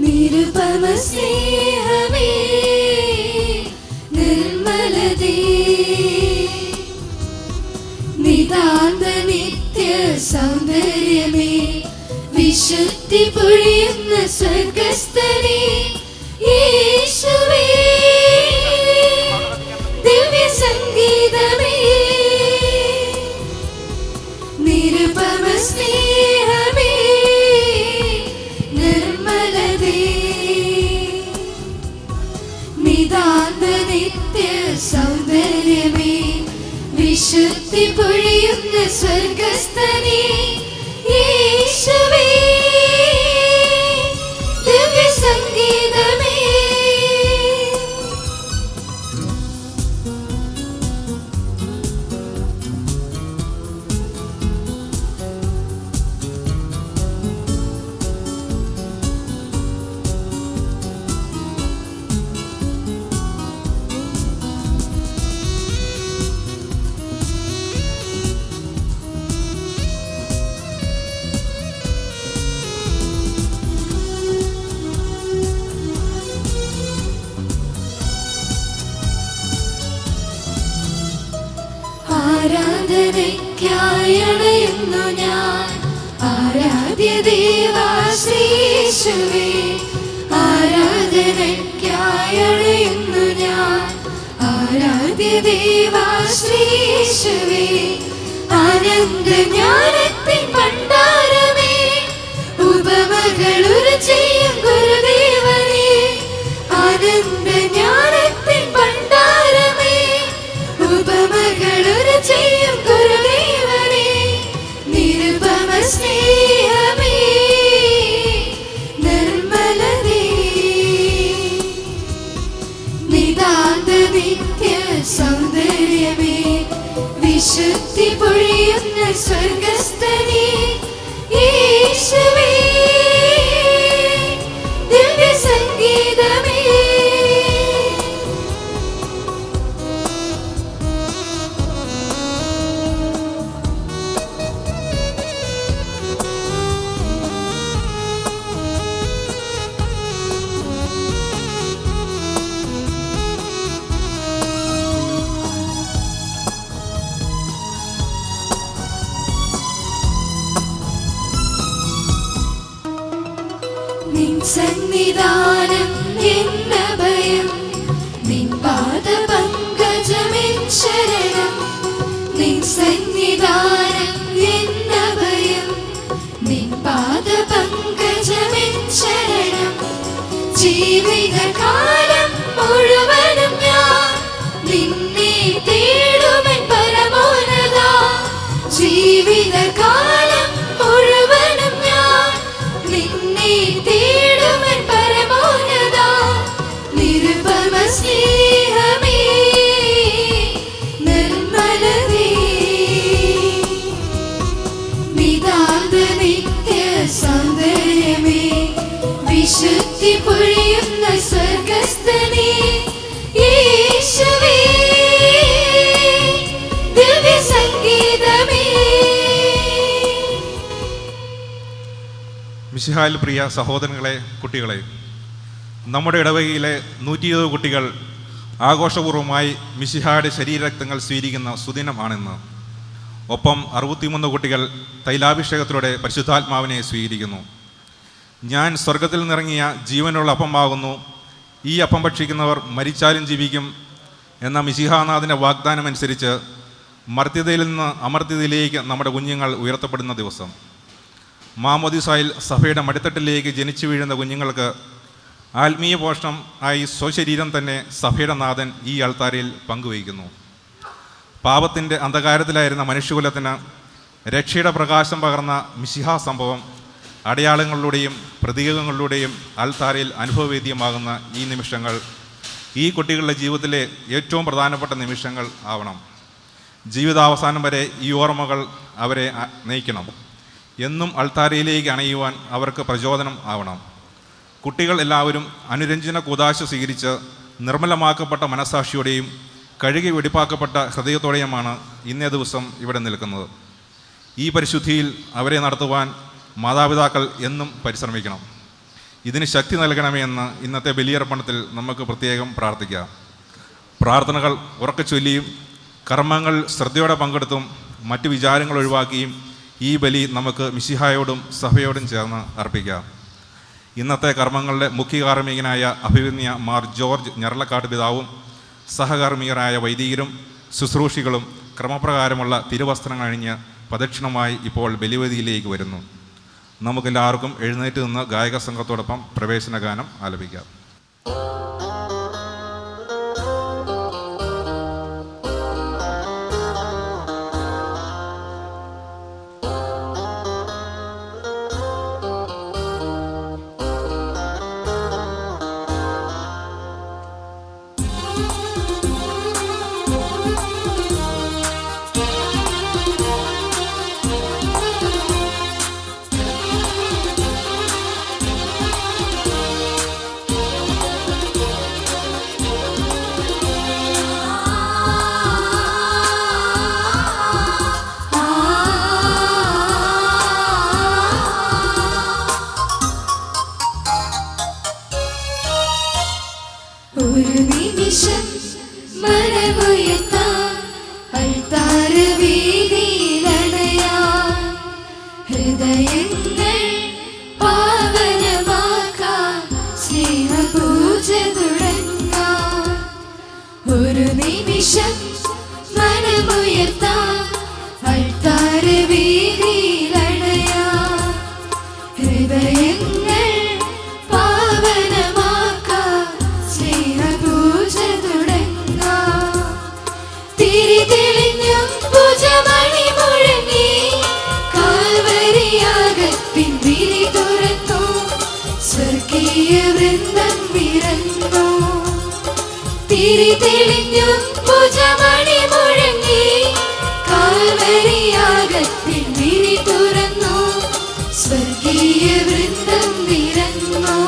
നിരുപമ സ്നേഹമേ നിർമ്മലതേ നിതാന്ത നിത്യ സൗന്ദര്യമേ വിശുദ്ധി പൊഴിയുന്ന സ്വർഗസ്ഥനേ യേശുവേ ദിവ്യ സംഗീതമേ നിരുപമ സ്നേഹമേ നിർമ്മലതേ നിതാന്ത നിത്യ സൗന്ദര്യമേ വിശുദ്ധി പൊഴിയുന്ന സ്വർഗസ്ഥനേ യേശുവേ ദിവ്യ സംഗീതമേ ആരാധനയ്ക്കായി അണയുന്നു ഞാൻ ആരാധ്യ ദേവാ ശ്രീയേശുവേ ആരാധനയ്ക്കായി അണയുന്നു ഞാൻ ആരാധ്യ ദേവാ ശ്രീയേശുവേ ആനന്ദ ജ്ഞാനത്തിൻ ഭണ്ഡാരമേ ഉപമകളുര ചെയ്യും ഗുരുദേവനേ ആനന്ദ ജ്ഞാനത്തിൻ ഭണ്ഡാരമേ ഉപമകളുര ചെയ്യും ഗുരുദേവനേ നിരുപമ സ്നേഹമേ നിർമ്മലതേ നിതാന്ത നിത്യ സൗന്ദര്യമേ വിശുദ്ധി പൊഴിയുന്ന സ്വർഗസ്ഥനേ യേശുവേ ദിവ്യ സംഗീതമേ നിൻ സന്നിധാനം എന്ന ഭയം നിൻ പാദപങ്കജമെൻ ശരണം നിൻ സന്നിധാനം എന്ന ഭയം നിൻ പാദപങ്കജമെൻ ശരണം ജീവിതകാലം മുഴുവനും ഞാൻ നിന്നെ തേടുമെൻ പരമോന്നത ജീവിതകാലം മുഴുവനും ഞാൻ നിന്നെ തേടുമെൻ പരമോന്നത നിരുപമ സ്നേഹമേ നിർമ്മലതേ നിതാന്ത നിത്യ സൗന്ദര്യമേ വിശുദ്ധി പൊഴിയുന്ന സ്വർഗസ്ഥനേ യേശുവേ ദിവ്യ സംഗീതമേ. മിശിഹായിൽ പ്രിയ സഹോദരങ്ങളെ, കുട്ടികളെ, നമ്മുടെ ഇടവകയിലെ 120 കുട്ടികൾ ആഘോഷപൂർവ്വമായി മിശിഹായുടെ ശരീരരക്തങ്ങൾ സ്വീകരിക്കുന്ന സുദിനമാണെന്ന്. ഒപ്പം 63 കുട്ടികൾ തൈലാഭിഷേകത്തിലൂടെ പരിശുദ്ധാത്മാവിനെ സ്വീകരിക്കുന്നു. ഞാൻ സ്വർഗത്തിൽ നിന്നിറങ്ങിയ ജീവനുള്ള അപ്പമാകുന്നു, ഈ അപ്പം ഭക്ഷിക്കുന്നവർ മരിച്ചാലും ജീവിക്കും എന്ന മിശിഹാനാഥിൻ്റെ വാഗ്ദാനമനുസരിച്ച് മർത്യതയിൽ നിന്ന് അമർത്യതയിലേക്ക് നമ്മുടെ കുഞ്ഞുങ്ങൾ ഉയർത്തപ്പെടുന്ന ദിവസം. മാമോദിസായിൽ സഭയുടെ മടിത്തട്ടിലേക്ക് ജനിച്ചു വീഴുന്ന കുഞ്ഞുങ്ങൾക്ക് ആത്മീയ പോഷണം ആയി സ്വശരീരം തന്നെ സഭയുടെ നാഥൻ ഈ അൾത്താരയിൽ പങ്കുവയ്ക്കുന്നു. പാപത്തിൻ്റെ അന്ധകാരത്തിലായിരുന്ന മനുഷ്യകുലത്തിന് രക്ഷയുടെ പ്രകാശം പകർന്ന മിശിഹാ സംഭവം അടയാളങ്ങളിലൂടെയും പ്രതീകങ്ങളിലൂടെയും അൾത്താരയിൽ അനുഭവവേദ്യമാകുന്ന ഈ നിമിഷങ്ങൾ ഈ കുട്ടികളുടെ ജീവിതത്തിലെ ഏറ്റവും പ്രധാനപ്പെട്ട നിമിഷങ്ങൾ ആവണം. ജീവിതാവസാനം വരെ ഈ ഓർമ്മകൾ അവരെ നയിക്കണം. എന്നും അൾത്താരയിലേക്ക് അണയുവാൻ അവർക്ക് പ്രചോദനം ആവണം. കുട്ടികൾ എല്ലാവരും അനുരഞ്ജന കൂദാശ സ്വീകരിച്ച് നിർമ്മലമാക്കപ്പെട്ട മനസാക്ഷിയോടെയും കഴുകി വെടിപ്പാക്കപ്പെട്ട ഹൃദയത്തോടെയുമാണ് ഇന്നേ ദിവസം ഇവിടെ നിൽക്കുന്നത്. ഈ പരിശുദ്ധിയിൽ അവരെ നടത്തുവാൻ മാതാപിതാക്കൾ എന്നും പരിശ്രമിക്കണം. ഇതിന് ശക്തി നൽകണമേ എന്ന് ഇന്നത്തെ ബലിയർപ്പണത്തിൽ നമുക്ക് പ്രത്യേകം പ്രാർത്ഥിക്കാം. പ്രാർത്ഥനകൾ ഉറക്കെ ചൊല്ലിയും കർമ്മങ്ങൾ ശ്രദ്ധയോടെ പങ്കെടുത്തും മറ്റു വിചാരങ്ങൾ ഒഴിവാക്കിയും ഈ ബലി നമുക്ക് മിശിഹായോടും സഭയോടും ചേർന്ന് അർപ്പിക്കാം. ഇന്നത്തെ കർമ്മങ്ങളുടെ മുഖ്യ കാർമ്മികനായ അഭിവന്യ മാർ ജോർജ് ഞരളക്കാട്ട് പിതാവും സഹകാർമ്മികരായ വൈദികരും ശുശ്രൂഷികളും ക്രമപ്രകാരമുള്ള തിരുവസ്ത്രങ്ങൾ അണിഞ്ഞ് പ്രദക്ഷിണമായി ഇപ്പോൾ ബലിവേദിയിലേക്ക് വരുന്നു. നമുക്കെല്ലാവർക്കും എഴുന്നേറ്റ് നിന്ന് ഗായക സംഘത്തോടൊപ്പം പ്രവേശന ഗാനം ആലപിക്കാം. ഒരു നിമിഷം മനമുയർത്താൻ അൾത്താര വീതിയിലണയാൻ ഹൃദയങ്ങൾ പാവനമാക്കാൻ സ്നേഹപൂജ തുടങ്ങാൻ. ഒരു നിമിഷം മനമുയർത്താൻ അൾത്താര വീതിയിലണയാൻ ഹൃദയങ്ങൾ തെളിഞ്ഞു പൂജമണി മുഴങ്ങി കാൽവരിയാകത്തിൽ വിരി തുറന്നു സ്വർഗീയ വൃന്ദം വിരന്നു.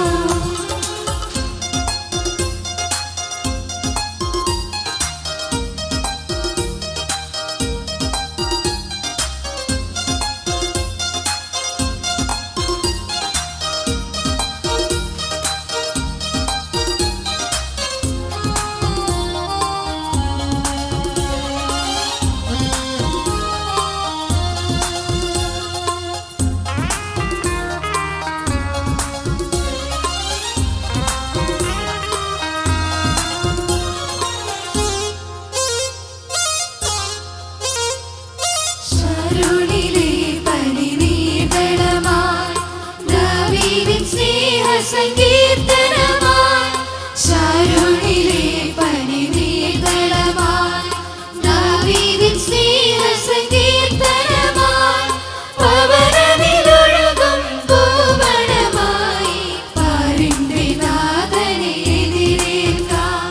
സങ്കീർത്തനമായി ശാരോണിലെ പനിനീർദളമായി ദാവീദിൻ സ്നേഹ സങ്കീർത്തനമായി പവനമിലൊഴുകും പൂവനമായി പാരിന്റെ നാഥനെ എതിരേൽക്കാം.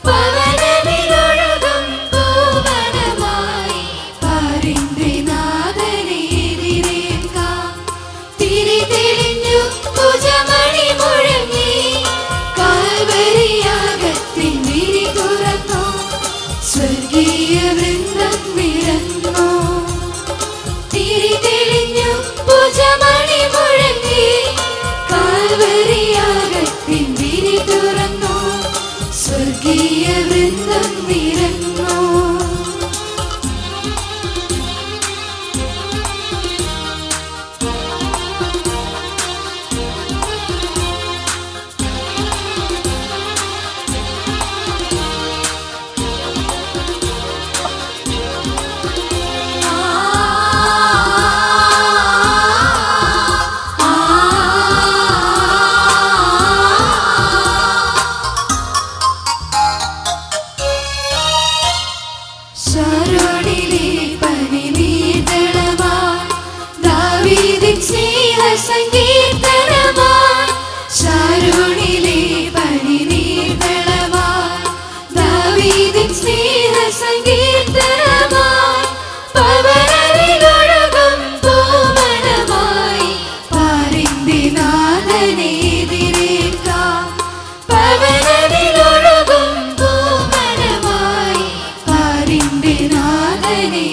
പവനമിലൊഴുകും പൂവനമായി പാരിന്റെ നാഥനെ എതിരേൽക്കാം. തിരി തെളിഞ്ഞു പൂജമണി മുഴങ്ങി കാൽവരിയാകത്തിൽ വിരി തുറന്നു സ്വർഗീയ വൃന്ദം വിരന്നു. തിരി തെളിഞ്ഞു പൂജമണി മുഴങ്ങി കാൽവരിയാകത്തിൽ വിരി തുറന്നു സ്വർഗീയ വൃന്ദം വിരന്നു. ശാരോണിലെ പനിനീർദളമായി ദാവീദിൻ സ്നേഹ സങ്കീർത്തനമായി ശാരോണിലെ പനിനീർദളമായി ദാവീദിൻ സ്നേഹ സങ്കീർത്തനമായി പവനമിലൊഴുകും പൂവനമായി പാരിന്റെ നാഥനെ എതിരേൽക്കാം. പവനമിലൊഴുകും പൂവനമായി പാരിന്റെ നാഥനെ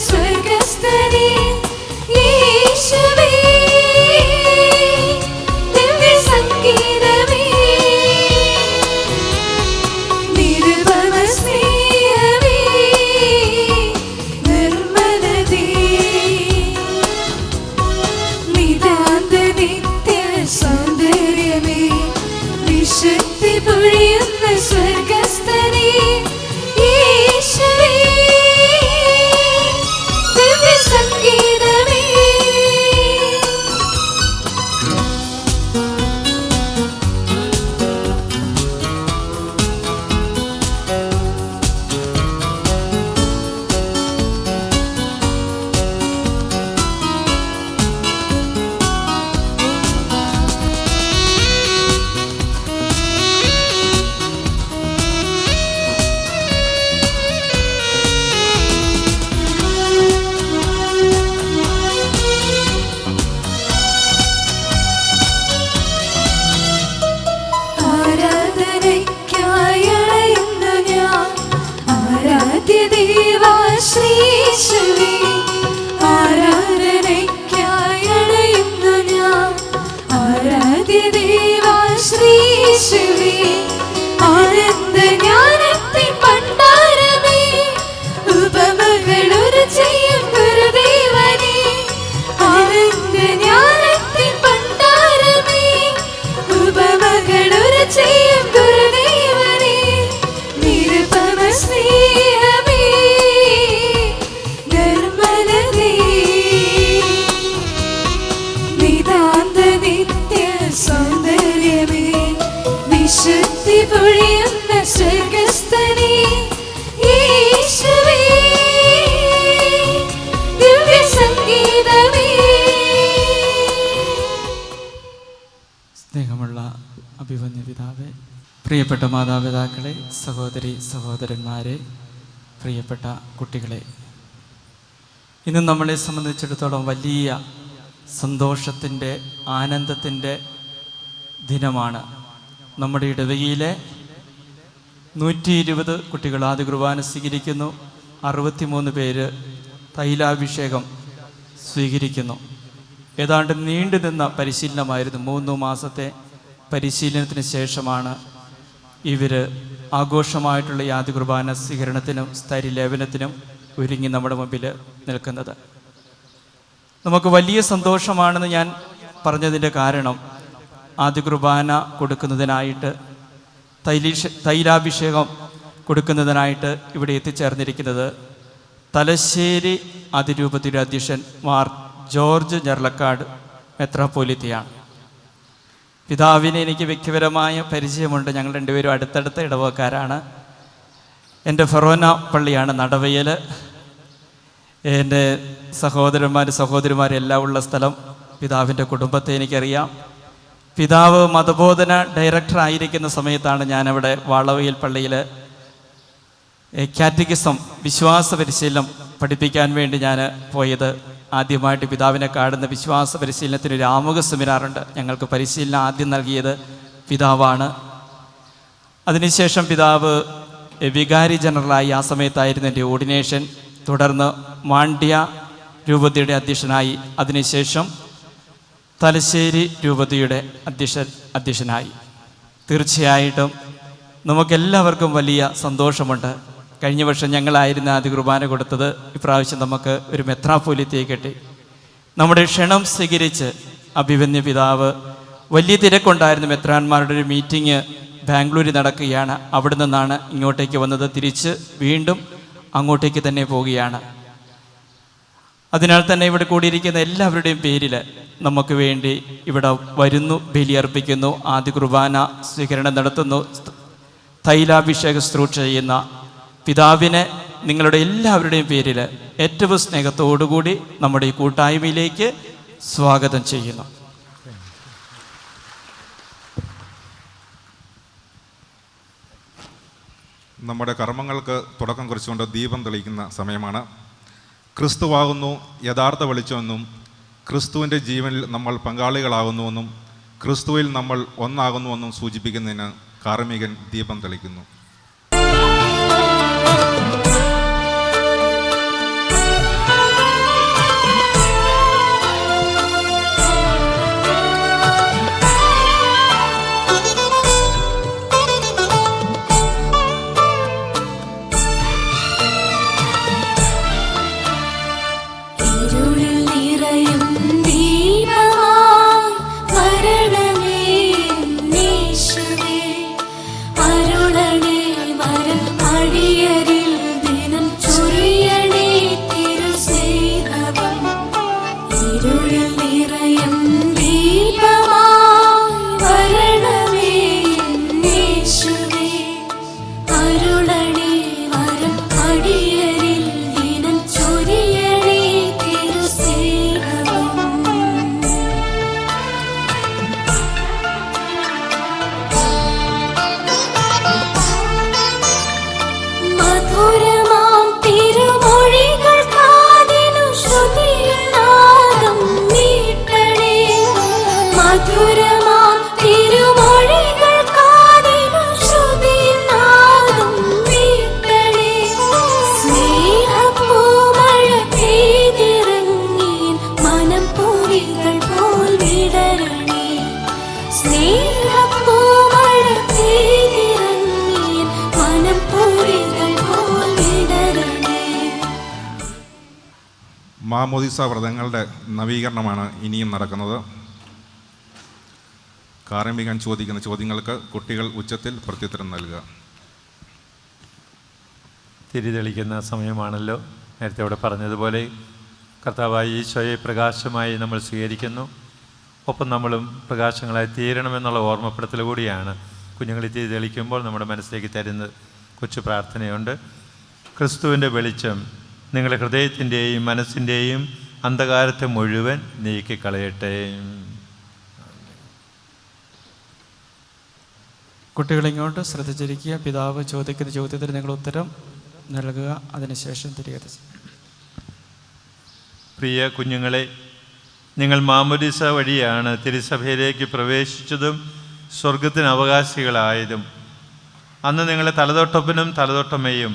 സ്വർഗസ്ഥനേ യേശുവേ ദിവ്യ സംഗീതമേ നിരുപമ സ്നേഹമേ നിർമ്മലതേ നിതാന്ത നിത്യ സൗന്ദര്യമേ വിശുദ്ധി പൊഴിയുന്ന സ്വർഗസ്ഥനേ യേശുവേ ദിവ്യ സംഗീതമേ ആരാധനയ്ക്കായി അണയുന്നു ഞാൻ ആരാധ്യ ദേവാ ശ്രീയേശുവേ ആരാധനയ്ക്കായി അണയുന്നു ഞാൻ ആരാധ്യ ദേവാ ശ്രീയേശുവേ ആനന്ദ ജ്ഞാനത്തിൻ ഭണ്ഡാരമേ ഉപമകളൊരു ചെയ്യും ഗുരുദേവനേ ആനന്ദ ജ്ഞാനത്തിൻ ഭണ്ഡാരമേ ഉപമകളൊരു ചെയ്യും ഗുരുദേവനേ നിരുപമ സ്നേഹമേ നിർമ്മലതേ നിതാന്ത നിത്യ സൗന്ദര്യമേ വിശുദ്ധി പൊഴിയുന്ന സ്വർഗസ്ഥനേ യേശുവേ ദിവ്യ സംഗീതമേ സ്നേഹമുള്ള അഭിവന്യ പിതാവേ, പ്രിയപ്പെട്ട മാതാപിതാക്കളെ, സഹോദരി സഹോദരന്മാരെ, പ്രിയപ്പെട്ട കുട്ടികളെ, ഇന്ന് നമ്മളെ സംബന്ധിച്ചിടത്തോളം വലിയ സന്തോഷത്തിൻ്റെ ആനന്ദത്തിൻ്റെ ദിനമാണ്. നമ്മുടെ ഇടവകയിലെ 120 കുട്ടികൾ ആദ്യ കുർബാന സ്വീകരിക്കുന്നു. 63 പേര് തൈലാഭിഷേകം സ്വീകരിക്കുന്നു. ഏതാണ്ട് നീണ്ടു നിന്ന പരിശീലനമായിരുന്നു. 3 മാസത്തെ പരിശീലനത്തിന് ശേഷമാണ് ഇവർ ആഘോഷമായിട്ടുള്ള ഈ ആദ്യ കുർബാന സ്വീകരണത്തിനും സ്ഥൈര്യലേപനത്തിനും ഒരുങ്ങി നമ്മുടെ മുമ്പിൽ നിൽക്കുന്നത്. നമുക്ക് വലിയ സന്തോഷമാണെന്ന് ഞാൻ പറഞ്ഞതിൻ്റെ കാരണം, ആദ്യ കുർബാന കൊടുക്കുന്നതിനായിട്ട് തൈലാഭിഷേകം കൊടുക്കുന്നതിനായിട്ട് ഇവിടെ എത്തിച്ചേർന്നിരിക്കുന്നത് തലശ്ശേരി അതിരൂപതയുടെ അധ്യക്ഷൻ മാർ ജോർജ് ഞർലക്കാട് മെത്രാപ്പോലിത്തയാണ്. പിതാവിനെ എനിക്ക് വ്യക്തിപരമായ പരിചയമുണ്ട്. ഞങ്ങൾ രണ്ടുപേരും അടുത്തടുത്ത ഇടവക്കാരാണ്. എൻ്റെ ഫെറോന പള്ളിയാണ് നടവയൽ. എൻ്റെ സഹോദരിമാരെല്ലാം ഉള്ള സ്ഥലം. പിതാവിൻ്റെ കുടുംബത്തെ എനിക്കറിയാം. പിതാവ് മതബോധന ഡയറക്ടർ ആയിരിക്കുന്ന സമയത്താണ് ഞാനവിടെ വാളവയിൽ പള്ളിയിൽ കാറ്റഗിസം വിശ്വാസ പരിശീലനം പഠിപ്പിക്കാൻ വേണ്ടി ഞാൻ പോയത്. ആദ്യമായിട്ട് പിതാവിനെ കാണുന്ന വിശ്വാസ പരിശീലനത്തിന് ഒരു ആമുഖ സെമിനാറുണ്ട്. ഞങ്ങൾക്ക് പരിശീലനം ആദ്യം നൽകിയത് പിതാവാണ്. അതിനുശേഷം പിതാവ് വികാരി ജനറലായി ആ സമയത്തായിരുന്നു എൻ്റെ ഓർഡിനേഷൻ. തുടർന്ന് മാണ്ഡ്യ രൂപതയുടെ അധ്യക്ഷനായി, അതിനുശേഷം തലശ്ശേരി രൂപതയുടെ അധ്യക്ഷനായി. തീർച്ചയായിട്ടും നമുക്കെല്ലാവർക്കും വലിയ സന്തോഷമുണ്ട്. കഴിഞ്ഞ വർഷം ഞങ്ങളായിരുന്ന ആദ്യ കുർബാന കൊടുത്തത്. ഇപ്രാവശ്യം നമുക്ക് ഒരു മെത്രാപ്പോലിത്തയെ കിട്ടി. നമ്മുടെ ക്ഷണം സ്വീകരിച്ച് അഭിവന്യ പിതാവ്, വലിയ തിരക്കുണ്ടായിരുന്നു. മെത്രാന്മാരുടെ ഒരു മീറ്റിംഗ് ബാംഗ്ലൂരിൽ നടക്കുകയാണ്. അവിടെ നിന്നാണ് ഇങ്ങോട്ടേക്ക് വന്നത്. തിരിച്ച് വീണ്ടും അങ്ങോട്ടേക്ക് തന്നെ പോവുകയാണ്. അതിനാൽ തന്നെ ഇവിടെ കൂടിയിരിക്കുന്ന എല്ലാവരുടെയും പേരിൽ നമുക്ക് വേണ്ടി ഇവിടെ വരുന്നു, ബലിയർപ്പിക്കുന്നു, ആദ്യ കുർബാന സ്വീകരണം നടത്തുന്നു, തൈലാഭിഷേക ശുശ്രൂഷ ചെയ്യുന്ന പിതാവിനെ നിങ്ങളുടെ എല്ലാവരുടെയും പേരിൽ ഏറ്റവും സ്നേഹത്തോടുകൂടി നമ്മുടെ ഈ കൂട്ടായ്മയിലേക്ക് സ്വാഗതം ചെയ്യുന്നു. നമ്മുടെ കർമ്മങ്ങൾക്ക് തുടക്കം കുറിച്ചുകൊണ്ട് ദീപം തെളിയിക്കുന്ന സമയമാണ്. ക്രിസ്തുവാകുന്നു യഥാർത്ഥ വെളിച്ചമെന്നും ക്രിസ്തുവിൻ്റെ ജീവനിൽ നമ്മൾ പങ്കാളികളാകുന്നുവെന്നും ക്രിസ്തുവിൽ നമ്മൾ ഒന്നാകുന്നുവെന്നും സൂചിപ്പിക്കുന്നതിന് കാർമ്മികൻ ദീപം തെളിക്കുന്നു. അരുളണേ വരം അടിയരിൽ ദിനം ചൊരിയണേ തിരുസ്നേഹം. മധുരമാം തിരുമൊഴികൾ കാതിനു ശ്രുതിയിൽ നാദം മീട്ടണേ. മധുരമാം തിരുമൊഴികൾ കാതിനു ശ്രുതിയിൽ നാദം മീട്ടണേ. സ്നേഹപ്പൂമഴ പെയ്തിറങ്ങി മനം പൂവികൾ പോൽ വിടരണേ. സ്നേഹപ്പൂമഴ പെയ്തിറങ്ങി മനം പൂവികൾ പോൽ വിടരണേ. മാമോദിസ വ്രതങ്ങളുടെ നവീകരണമാണ് ഇനിയും നടക്കുന്നത്. കാർമ്മികൻ ചോദിക്കുന്ന ചോദ്യങ്ങൾക്ക് കുട്ടികൾ ഉച്ചത്തിൽ പ്രത്യുത്തരം നൽകുക. തിരിതെളിക്കുന്ന സമയമാണല്ലോ. നേരത്തെ ഇവിടെ പറഞ്ഞതുപോലെ കർത്താവായ ഈശോയെ പ്രകാശമായി നമ്മൾ സ്വീകരിക്കുന്നു. ഒപ്പം നമ്മളും പ്രകാശങ്ങളായി തീരണമെന്നുള്ള ഓർമ്മപ്പെടുത്തൽ കൂടിയാണ് കുഞ്ഞുങ്ങൾ തിരിതെളിക്കുമ്പോൾ നമ്മുടെ മനസ്സിലേക്ക് തരുന്നത്. കൊച്ചു പ്രാർത്ഥനയുണ്ട്. ക്രിസ്തുവിൻ്റെ വെളിച്ചം നിങ്ങളുടെ ഹൃദയത്തിൻ്റെയും മനസ്സിൻ്റെയും അന്ധകാരത്തെ മുഴുവൻ നീക്കിക്കളയട്ടെ. കുട്ടികളിങ്ങോട്ട് ശ്രദ്ധിച്ചിരിക്കുക. പിതാവ് ചോദിക്കുന്ന ചോദ്യത്തിന് നിങ്ങൾ ഉത്തരം നൽകുക. അതിനുശേഷം തിരികെ. പ്രിയ കുഞ്ഞുങ്ങളെ, നിങ്ങൾ മാമോദിസ വഴിയാണ് തിരുസഭയിലേക്ക് പ്രവേശിച്ചതും സ്വർഗത്തിന് അവകാശികളായതും. അന്ന് നിങ്ങളെ തലതൊട്ടപ്പനും തലതൊട്ടമ്മയും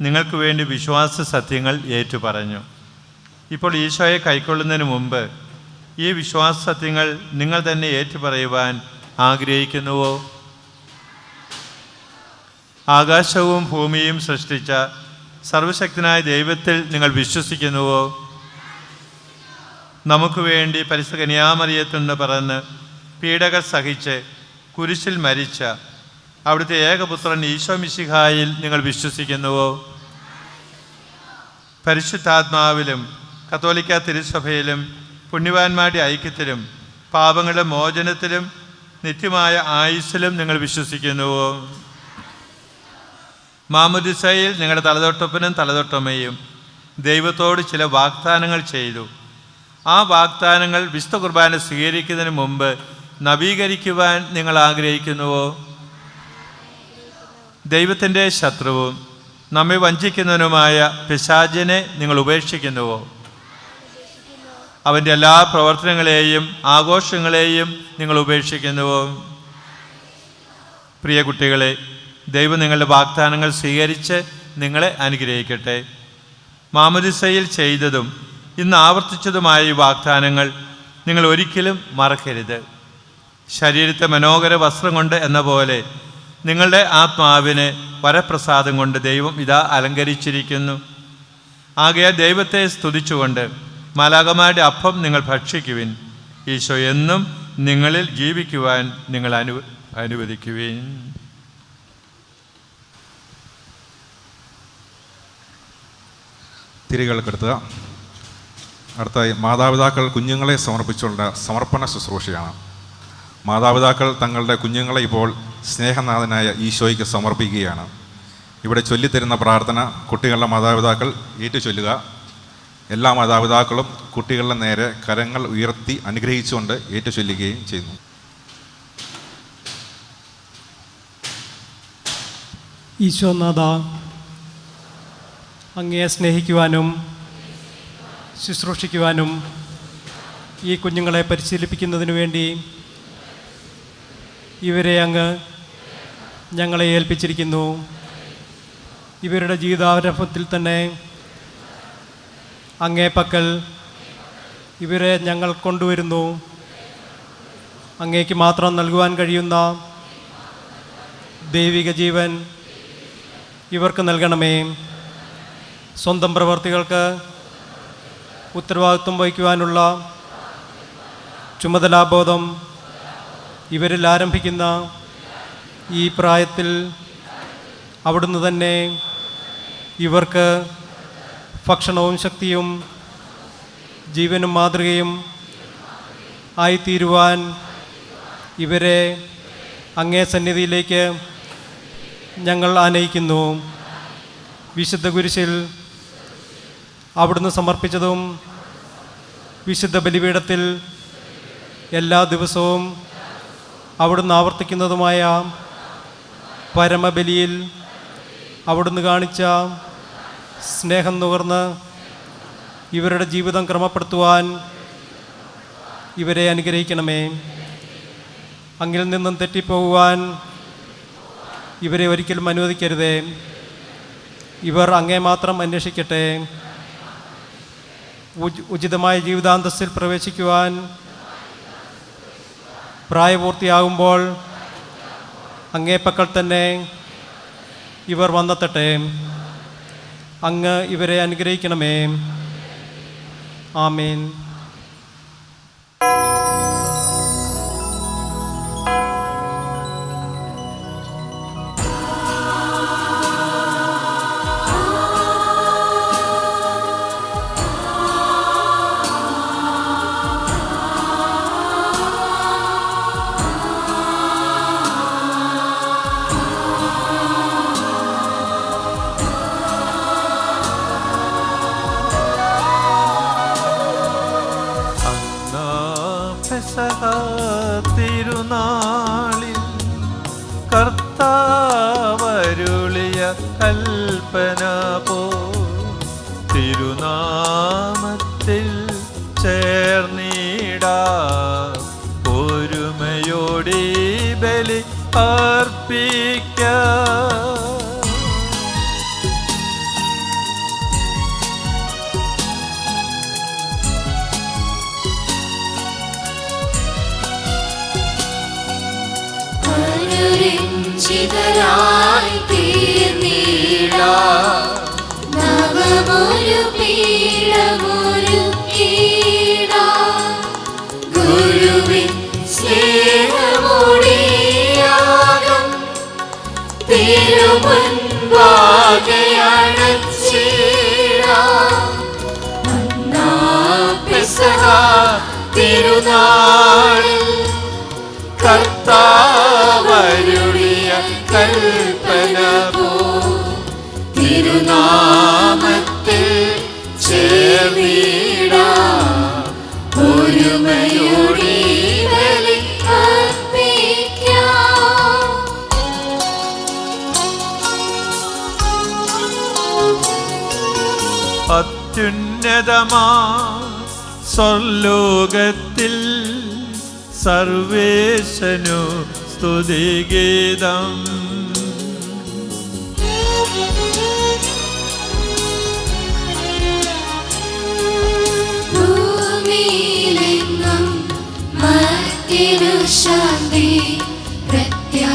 നിങ്ങൾക്ക് വേണ്ടി വിശ്വാസ സത്യങ്ങൾ ഏറ്റുപറഞ്ഞു. ഇപ്പോൾ ഈശോയെ കൈക്കൊള്ളുന്നതിന് മുമ്പ് ഈ വിശ്വാസ സത്യങ്ങൾ നിങ്ങൾ തന്നെ ഏറ്റുപറയുവാൻ ആഗ്രഹിക്കുന്നുവോ? ആകാശവും ഭൂമിയും സൃഷ്ടിച്ച സർവശക്തനായ ദൈവത്തിൽ നിങ്ങൾ വിശ്വസിക്കുന്നുവോ? നമുക്ക് വേണ്ടി പരിശുദ്ധ കന്യാമറിയത്തുനിന്ന് പറന്ന് പീഡകൾ സഹിച്ച് കുരിശിൽ മരിച്ച അവിടുത്തെ ഏകപുത്രൻ ഈശോ മിശിഹായിൽ നിങ്ങൾ വിശ്വസിക്കുന്നുവോ? പരിശുദ്ധാത്മാവിലും കത്തോലിക്ക തിരുസഭയിലും പുണ്യവാന്മാരുടെ ഐക്യത്തിലും പാപങ്ങളുടെ മോചനത്തിലും നിത്യമായ ആയുസ്സിലും നിങ്ങൾ വിശ്വസിക്കുന്നുവോ? മാമോദിസയിൽ നിങ്ങളുടെ തലതൊട്ടപ്പനും തലതൊട്ടമ്മയും ദൈവത്തോട് ചില വാഗ്ദാനങ്ങൾ ചെയ്തു. ആ വാഗ്ദാനങ്ങൾ വിശുദ്ധ കുർബാന സ്വീകരിക്കുന്നതിന് മുമ്പ് നവീകരിക്കുവാൻ നിങ്ങൾ ആഗ്രഹിക്കുന്നുവോ? ദൈവത്തിൻ്റെ ശത്രുവും നമ്മെ വഞ്ചിക്കുന്നവനുമായ പിശാചിനെ നിങ്ങൾ ഉപേക്ഷിക്കുന്നുവോ? അവൻ്റെ എല്ലാ പ്രവർത്തനങ്ങളെയും ആഘോഷങ്ങളെയും നിങ്ങൾ ഉപേക്ഷിക്കുന്നുവോ? പ്രിയ കുട്ടികളെ, ദൈവം നിങ്ങളുടെ വാഗ്ദാനങ്ങൾ സ്വീകരിച്ച് നിങ്ങളെ അനുഗ്രഹിക്കട്ടെ. മാമോദിസയിൽ ചെയ്തതും ഇന്ന് ആവർത്തിച്ചതുമായ ഈ വാഗ്ദാനങ്ങൾ നിങ്ങൾ ഒരിക്കലും മറക്കരുത്. ശരീരത്തെ മനോഹര വസ്ത്രം കൊണ്ട് എന്ന പോലെ നിങ്ങളുടെ ആത്മാവിനെ വരപ്രസാദം കൊണ്ട് ദൈവം ഇതാ അലങ്കരിച്ചിരിക്കുന്നു. ആകയാൽ ദൈവത്തെ സ്തുതിച്ചുകൊണ്ട് മാലാഖമാരുടെ അപ്പം നിങ്ങൾ ഭക്ഷിക്കുവിൻ. ഈശോ എന്നും നിങ്ങളിൽ ജീവിക്കുവാൻ നിങ്ങൾ അനുവദിക്കുവിൻ. തിരികെടുക്കുക. അടുത്തായി മാതാപിതാക്കൾ കുഞ്ഞുങ്ങളെ സമർപ്പിച്ചുള്ള സമർപ്പണ ശുശ്രൂഷയാണ്. മാതാപിതാക്കൾ തങ്ങളുടെ കുഞ്ഞുങ്ങളെ ഇപ്പോൾ സ്നേഹനാഥനായ ഈശോയ്ക്ക് സമർപ്പിക്കുകയാണ്. ഇവിടെ ചൊല്ലിത്തരുന്ന പ്രാർത്ഥന കുട്ടികളുടെ മാതാപിതാക്കൾ ഏറ്റുചൊല്ലുക. എല്ലാ മാതാപിതാക്കളും കുട്ടികളുടെ നേരെ കരങ്ങൾ ഉയർത്തി അനുഗ്രഹിച്ചുകൊണ്ട് ഏറ്റുചൊല്ലുകയും ചെയ്യുന്നു. ഈശോനാഥ, അങ്ങയെ സ്നേഹിക്കുവാനും ശുശ്രൂഷിക്കുവാനും ഈ കുഞ്ഞുങ്ങളെ പരിശീലിപ്പിക്കുന്നതിനു വേണ്ടി ഇവരെ അങ്ങ് ഞങ്ങളെ ഏൽപ്പിച്ചിരിക്കുന്നു. ഇവരുടെ ജീവിതാരംഭത്തിൽ തന്നെ അങ്ങേ പക്കൽ ഇവരെ ഞങ്ങൾ കൊണ്ടുവരുന്നു. അങ്ങേക്ക് മാത്രം നൽകുവാൻ കഴിയുന്ന ദൈവിക ജീവൻ ഇവർക്ക് നൽകണമേ. സ്വന്തം പ്രവർത്തികൾക്ക് ഉത്തരവാദിത്വം വഹിക്കുവാനുള്ള ചുമതലാബോധം ഇവരിൽ ആരംഭിക്കുന്ന ഈ പ്രായത്തിൽ അവിടുന്ന് തന്നെ ഇവർക്ക് ഭക്ഷണവും ശക്തിയും ജീവനും മാതൃകയും ആയിത്തീരുവാൻ ഇവരെ അങ്ങേ സന്നിധിയിലേക്ക് ഞങ്ങൾ ആനയിക്കുന്നു. വിശുദ്ധ കുരിശിൽ അവിടുന്ന് സമർപ്പിച്ചതും വിശുദ്ധ ബലിപീഠത്തിൽ എല്ലാ ദിവസവും അവിടുന്ന് ആവർത്തിക്കുന്നതുമായ പരമബലിയിൽ അവിടുന്ന് കാണിച്ച സ്നേഹം നുകർന്ന് ഇവരുടെ ജീവിതം ക്രമപ്പെടുത്തുവാൻ ഇവരെ അനുഗ്രഹിക്കണമേ. അങ്ങിൽ നിന്നും തെറ്റിപ്പോകുവാൻ ഇവരെ ഒരിക്കലും അനുവദിക്കരുതേ. ഇവർ അങ്ങേ മാത്രം അന്വേഷിക്കട്ടെ. ഉചിതമായ ജീവിതാന്തസ്സിൽ പ്രവേശിക്കുവാൻ പ്രായപൂർത്തിയാകുമ്പോൾ അങ്ങേ പക്കൽ തന്നെ ഇവർ വന്നെത്തട്ടെ. അങ്ങ് ഇവരെ അനുഗ്രഹിക്കണമേ. ആമേൻ. തിരുനാളിൽ കർത്താവരുളിയ കൽപ്പന പോ തിരുനാമത്തിൽ ചേർന്നിടാ ഒരുമയോടി ബലി അർപ്പിക്ക. ചിതരായി തീർന്നിടാം നവമൊരു പീഠമൊരുക്കിടാം. ഗുരുവിൻ സ്നേഹമൊടിയാകം തിരുമുൻപാകെ അണച്ചിടാം. അന്നാ പെസഹ തിരുനാളിൽ കർത്താവരുളിയ കൽപ്പന പോ തിരുനാമത്തിൽ ചേർന്നിടാം ഒരുമയോടി ബലി അർപ്പിക്കാം. അത്യുന്നതമാ സ്വർലോകത്തിൽ സർവേശനു സ്തുതിഗീതം. ഭൂമിയിലെങ്ങും മർത്യനു ശാന്തി പ്രത്യാശയുമെന്നേക്കും.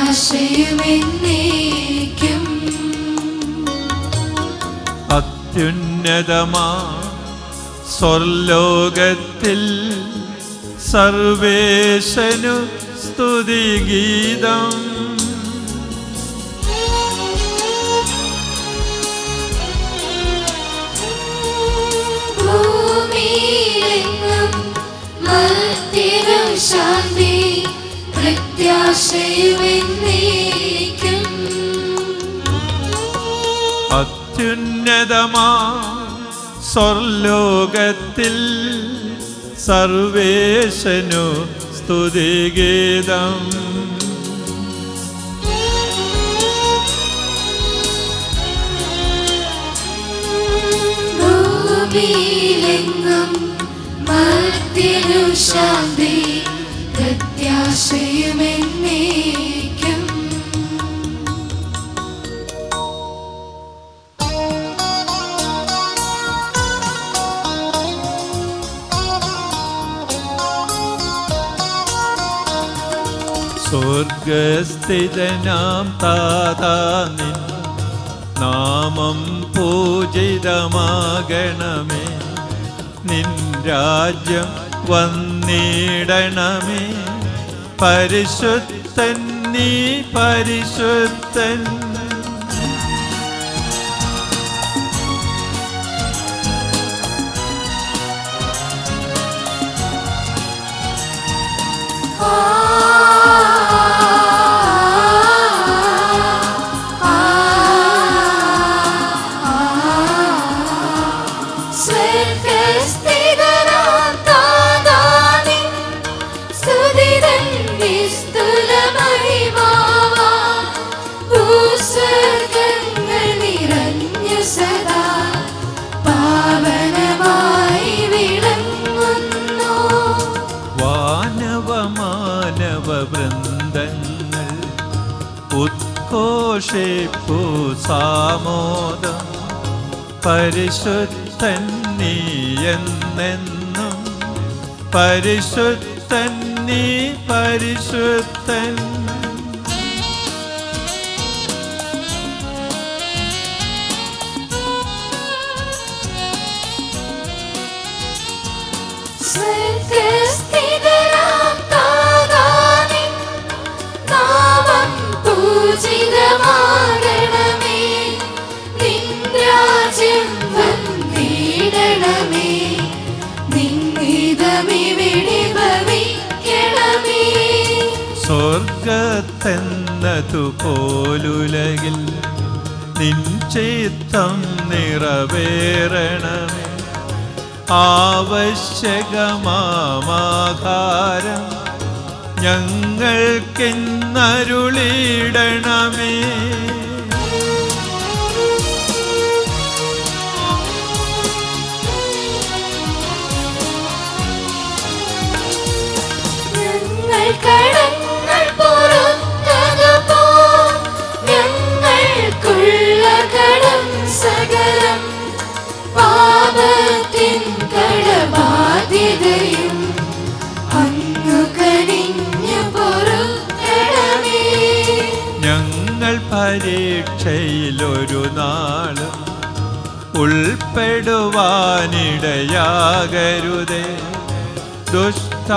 അത്യുന്നതമാ സ്വർലോകത്തിൽ സർവേശനു സ്തുതിഗീതം. ഭൂമിയിലെങ്ങും മർത്യനു ശാന്തി പ്രത്യാശയുമെന്നേക്കും. അത്യുന്നതമാ സ്വർലോകത്തിൽ സർവേശനു സ്തുതിഗീതം. ഭൂമിയിലെങ്ങും മർത്യനു ശാന്തി പ്രത്യാശയുമെന്നേക്കും. സ്വർഗസ്ഥിതനാം താതാ നിൻ നാമം പൂജിതമാകണമേ. നിൻ രാജ്യം വന്നിടണമേ. പരിശുദ്ധൻ നീ പരിശുദ്ധൻ. ആ ഉൽഘോഷിപ്പു സാമോദം. പരിശുദ്ധൻ നീ എന്നെന്നും, പരിശുദ്ധൻ നീ പരിശുദ്ധൻ. സ്വർഗ്ഗസ്ഥിതനാം താതാനിൻ നാമം പൂജിതമാകണമേ. നിൻ രാജ്യം വന്നിടണമേ. നിൻ ഹിതമിവിടെ ഭവിക്കണമേ. സ്വർഗത്തെന്നതുപോലുലകിൽ നിൻ ചിത്തം നിറവേറണമേ. ആവശ്യകമാഹാരം ഞങ്ങൾക്കിന്നരുളിടണമേ. ഞങ്ങൾ കടങ്ങൾ പൊറുത്തതുപോൽ ഞങ്ങൾക്കുള്ള കടം സകലം, പാപത്തിൻ കടബാധ്യതയും അങ്ങു കനിഞ്ഞു പൊറുക്കണമേ. ഞങ്ങൾ പരീക്ഷയിലൊരു നാളും ഉൾപ്പെടുവാനിടയാകരുതേ. ദുഷ്ടാരൂപിയിൽ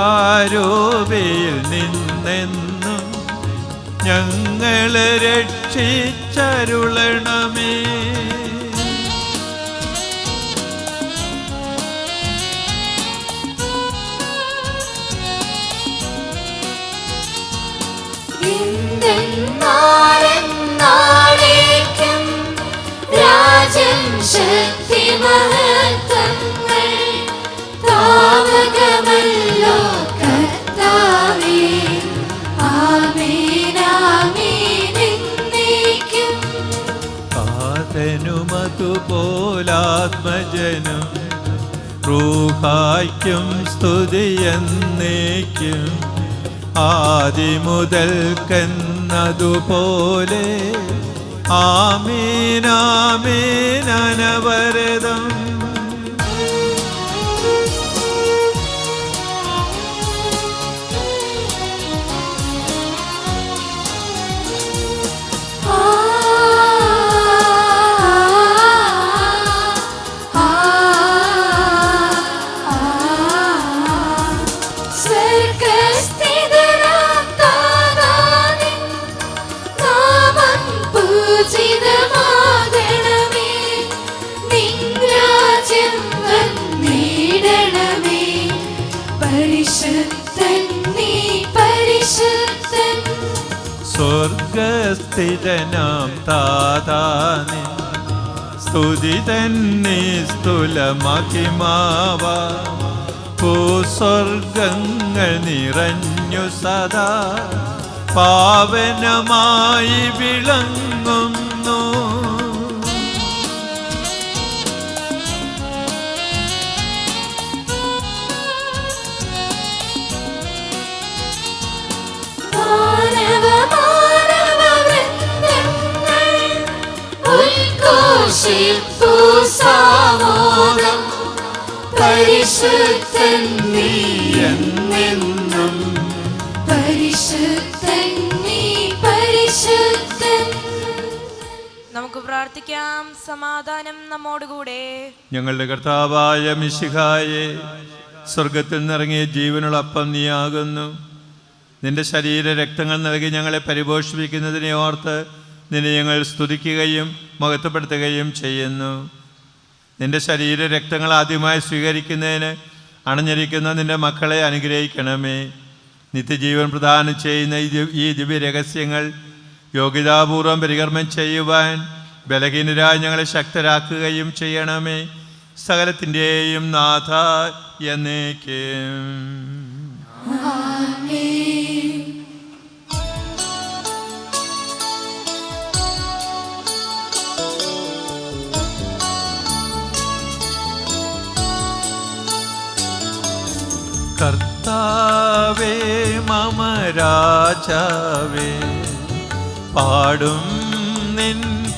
നിന്നെന്നും ഞങ്ങളെ രക്ഷിച്ചരുളണമേ. നാളേക്കും രാജൻ ശക്തി മഹത്വങ്ങൾ താവകമല്ലോ കർത്താവേ. ആമേൻ ആമേൻ എന്നേക്കും. പാതനുമതുപോലാത്മജനം റൂഹായ്ക്കും സ്തുതിയെന്നേക്കും. ആദിമുതൽക്കെന്നതുപോലെ ആമേൻ ആമേൻ അനവരതം. സ്വർഗ്ഗസ്ഥിതനാം താതാനിൻ നാമം പൂജിതമാകണമേ. നിൻ രാജ്യം വന്നിടണമേ. പരിശുദ്ധൻ നീ പരിശുദ്ധൻ. സ്വർഗസ്ഥിതനാം താതാനെ സ്തുതി തന്നെ സ്തുലമഹിമാവ. ഭൂസ്വർഗങ്ങൾ നിറഞ്ഞു സദാ പാവനമായി വിളങ്ങുന്നു. മാനവവൃന്ദങ്ങൾ ഉദ്ഘോഷിപ്പു സാമോദം. പരിശുദ്ധൻ നീ എന്നെന്നും, പരിശുദ്ധൻ നീ പരിശുദ്ധൻ. നമുക്ക് പ്രാർത്ഥിക്കാം. സമാധാനം നമ്മോടുകൂടെ. ഞങ്ങളുടെ കർത്താവായ മിശിഹായെ, സ്വർഗത്തിൽ നിന്നിറങ്ങിയ ജീവനുള്ള അപ്പം നീയാകുന്നു. നിന്റെ ശരീര രക്തങ്ങൾ നൽകി ഞങ്ങളെ പരിപോഷിപ്പിക്കുന്നതിനെ ഓർത്ത് നിന്നെ ഞങ്ങൾ സ്തുതിക്കുകയും മഹത്വപ്പെടുത്തുകയും ചെയ്യുന്നു. നിന്റെ ശരീര രക്തങ്ങൾ ആദ്യമായി സ്വീകരിക്കുന്നതിന് അണഞ്ഞിരിക്കുന്ന നിന്റെ മക്കളെ അനുഗ്രഹിക്കണമേ. നിത്യജീവൻ പ്രദാനം ചെയ്യുന്ന ഈ ദിവ്യ രഹസ്യങ്ങൾ യോഗ്യതാപൂർവം പരികർമ്മം ചെയ്യുവാൻ ബലഹീനരായ ഞങ്ങളെ ശക്തരാക്കുകയും ചെയ്യണമേ. സകലത്തിൻ്റെയും നാഥ എന്നേക്കും. കർത്താവേ മമ രാജാവേ, പാടും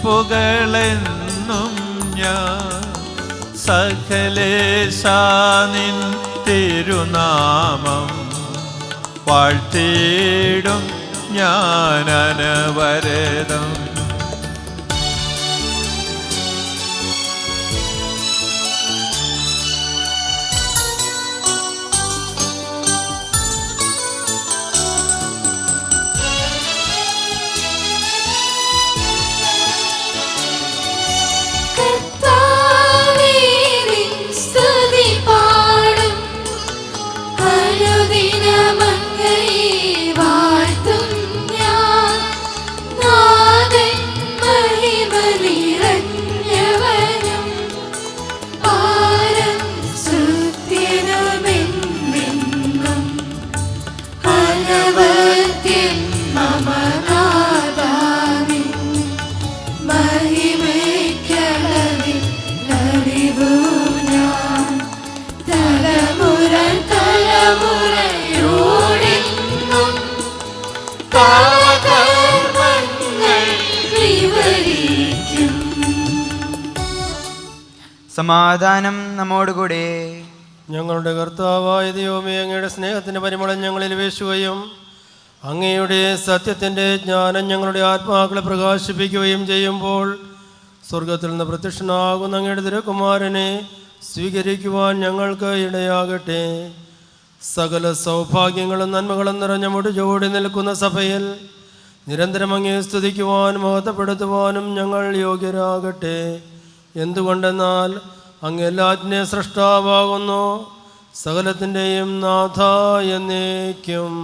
പുകളെന്നും ഞാൻ സകലേശാനിൻ തിരുനാമം വാഴ്ത്തിയിടും ഞാൻ അനവരതം. സമാധാനം നമ്മോടുകൂടെ. ഞങ്ങളുടെ കർത്താവായ ദൈവമേ, അങ്ങയുടെ സ്നേഹത്തിൻ്റെ പരിമളം ഞങ്ങളിൽ വീശുകയും അങ്ങയുടെ സത്യത്തിൻ്റെ ജ്ഞാനം ഞങ്ങളുടെ ആത്മാക്കളെ പ്രകാശിപ്പിക്കുകയും ചെയ്യുമ്പോൾ സ്വർഗത്തിൽ നിന്ന് പ്രത്യക്ഷനാകുന്ന അങ്ങയുടെ തിരുക്കുമാരനെ സ്വീകരിക്കുവാൻ ഞങ്ങൾക്ക് ഇടയാകട്ടെ. സകല സൗഭാഗ്യങ്ങളും നന്മകളും നിറഞ്ഞ മുടിചോടി നിൽക്കുന്ന സഭയിൽ നിരന്തരം അങ്ങേ സ്തുതിക്കുവാനും മഹത്വപ്പെടുത്തുവാനും ഞങ്ങൾ യോഗ്യരാകട്ടെ. എന്തുകൊണ്ടെന്നാൽ അങ്ങ് എല്ലാറ്റിനെയും സൃഷ്ടാവാകുന്നു, സകലത്തിൻ്റെയും നാഥ എന്നേക്കും.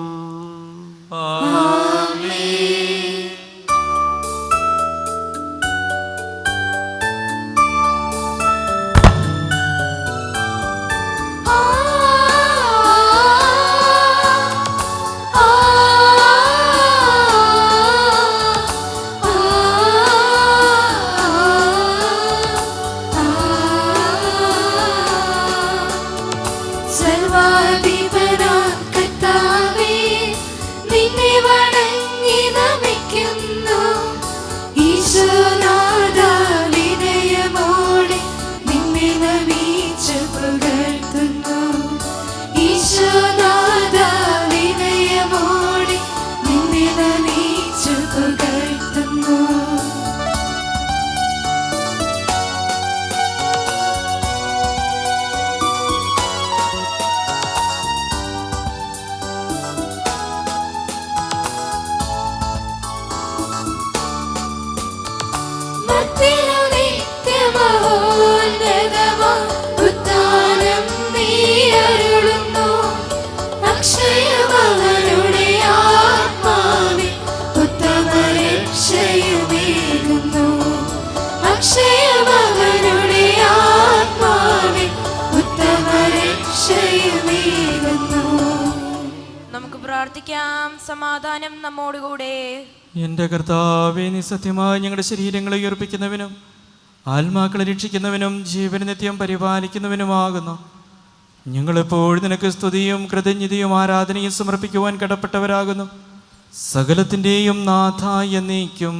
സമാധാനം നമ്മോടുകൂടെ. എൻ്റെ കർത്താവേ, നീ സത്യമായി ഞങ്ങളുടെ ശരീരങ്ങളെ ഉയർപ്പിക്കുന്നവനും ആത്മാക്കളെ രക്ഷിക്കുന്നവനും ജീവന് നിത്യം പരിപാലിക്കുന്നവനുമാകുന്നു. ഞങ്ങളെപ്പോഴും നിനക്ക് സ്തുതിയും കൃതജ്ഞതയും ആരാധനയും സമർപ്പിക്കുവാൻ കടപ്പെട്ടവരാകുന്നു. സകലത്തിൻ്റെയും നാഥ എന്നേക്കും.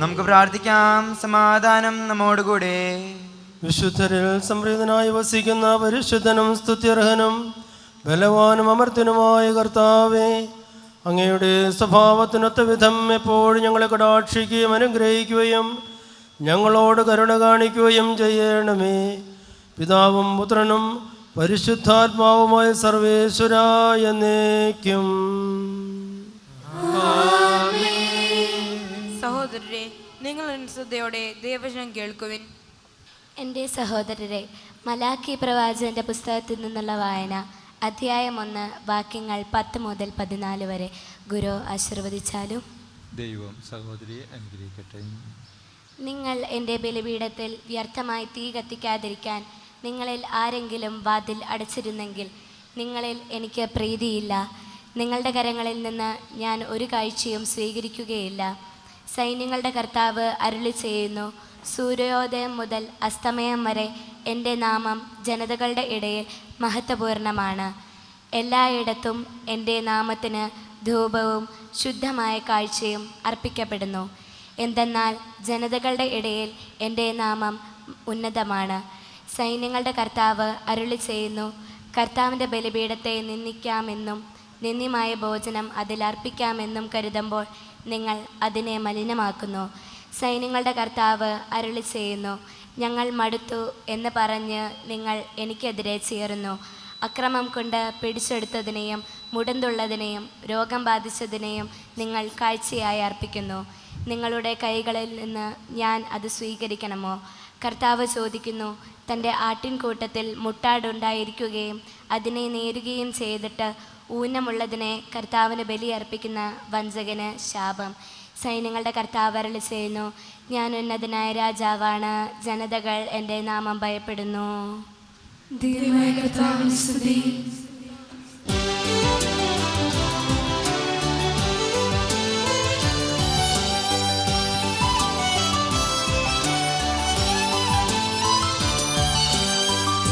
നമുക്ക് പ്രാർത്ഥിക്കാം. സമാധാനം നമ്മോടുകൂടെ. വിശുദ്ധരിൽ സംപ്രീതനായി വസിക്കുന്ന പരിശുദ്ധനും സ്തുത്യർഹനും ബലവാനും അമർത്യനുമായ കർത്താവേ, അങ്ങയുടെ സ്വഭാവത്തിനൊത്ത വിധം എപ്പോഴും ഞങ്ങളെ കടാക്ഷിക്കുകയും അനുഗ്രഹിക്കുകയും ഞങ്ങളോട് കരുണ കാണിക്കുകയും ചെയ്യണമേ. പിതാവും പുത്രനും പരിശുദ്ധാത്മാവുമായ സർവേശ്വരാ എന്നേക്കും. സഹോദരരെ, നിങ്ങൾ ശ്രദ്ധയോടെ ദൈവവചനം കേൾക്കുവിൻ. എൻ്റെ സഹോദരരെ, മലാക്കി പ്രവാചകന്റെ പുസ്തകത്തിൽ നിന്നുള്ള വായന, അധ്യായം 1, വാക്യങ്ങൾ 10 മുതൽ 14 വരെ. ഗുരു ആശീർവദിച്ചാലും. ദൈവം സഹോദരിയെ അനുഗ്രഹിക്കട്ടെ. നിങ്ങൾ എൻ്റെ ബലിപീഠത്തിൽ വ്യർത്ഥമായി തീ കത്തിക്കാതിരിക്കാൻ നിങ്ങളിൽ ആരെങ്കിലും വാതിൽ അടച്ചിരുന്നെങ്കിൽ നിങ്ങളിൽ എനിക്ക് പ്രീതിയില്ല. നിങ്ങളുടെ കരങ്ങളിൽ നിന്ന് ഞാൻ ഒരു കാഴ്ചയും സ്വീകരിക്കുകയില്ല. സൈന്യങ്ങളുടെ കർത്താവ് അരുളി ചെയ്യുന്നു, സൂര്യോദയം മുതൽ അസ്തമയം വരെ എൻ്റെ നാമം ജനതകളുടെ ഇടയിൽ മഹത്വപൂർണമാണ്. എല്ലായിടത്തും എൻ്റെ നാമത്തിന് ധൂപവും ശുദ്ധമായ കാഴ്ചയും അർപ്പിക്കപ്പെടുന്നു. എന്തെന്നാൽ ജനതകളുടെ ഇടയിൽ എൻ്റെ നാമം ഉന്നതമാണ്. സൈന്യങ്ങളുടെ കർത്താവ് അരുളി ചെയ്യുന്നു, കർത്താവിൻ്റെ ബലിപീഠത്തെ നിന്ദിക്കാമെന്നും നിന്ദ്യമായ ഭോജനം അതിൽ അർപ്പിക്കാമെന്നും കരുതുമ്പോൾ നിങ്ങൾ അതിനെ മലിനമാക്കുന്നു. സൈന്യങ്ങളുടെ കർത്താവ് അരുളി ചെയ്യുന്നു, ഞങ്ങൾ മടുത്തു എന്ന് പറഞ്ഞ് നിങ്ങൾ എനിക്കെതിരെ ചേർന്നു. അക്രമം കൊണ്ട് പിടിച്ചെടുത്തതിനെയും മുടന്തുള്ളതിനെയും രോഗം ബാധിച്ചതിനെയും നിങ്ങൾ കാഴ്ചയായി അർപ്പിക്കുന്നു. നിങ്ങളുടെ കൈകളിൽ നിന്ന് ഞാൻ അത് സ്വീകരിക്കണമോ? കർത്താവ് ചോദിക്കുന്നു. തൻ്റെ ആട്ടിൻകൂട്ടത്തിൽ മുട്ടാടുണ്ടായിരിക്കുകയും അതിനെ നേരുകയും ചെയ്തിട്ട് ഊനമുള്ളതിനെ കർത്താവിന് ബലിയർപ്പിക്കുന്ന വഞ്ചകന് ശാപം. സൈന്യങ്ങളുടെ കർത്താവ് അരുളി ചെയ്യുന്നു, ഞാൻ ഉന്നതനായ രാജാവാണ്. ജനതകൾ എൻ്റെ നാമം ഭയപ്പെടുന്നു. ദൈവമായ കർത്താവിന് സ്തുതി.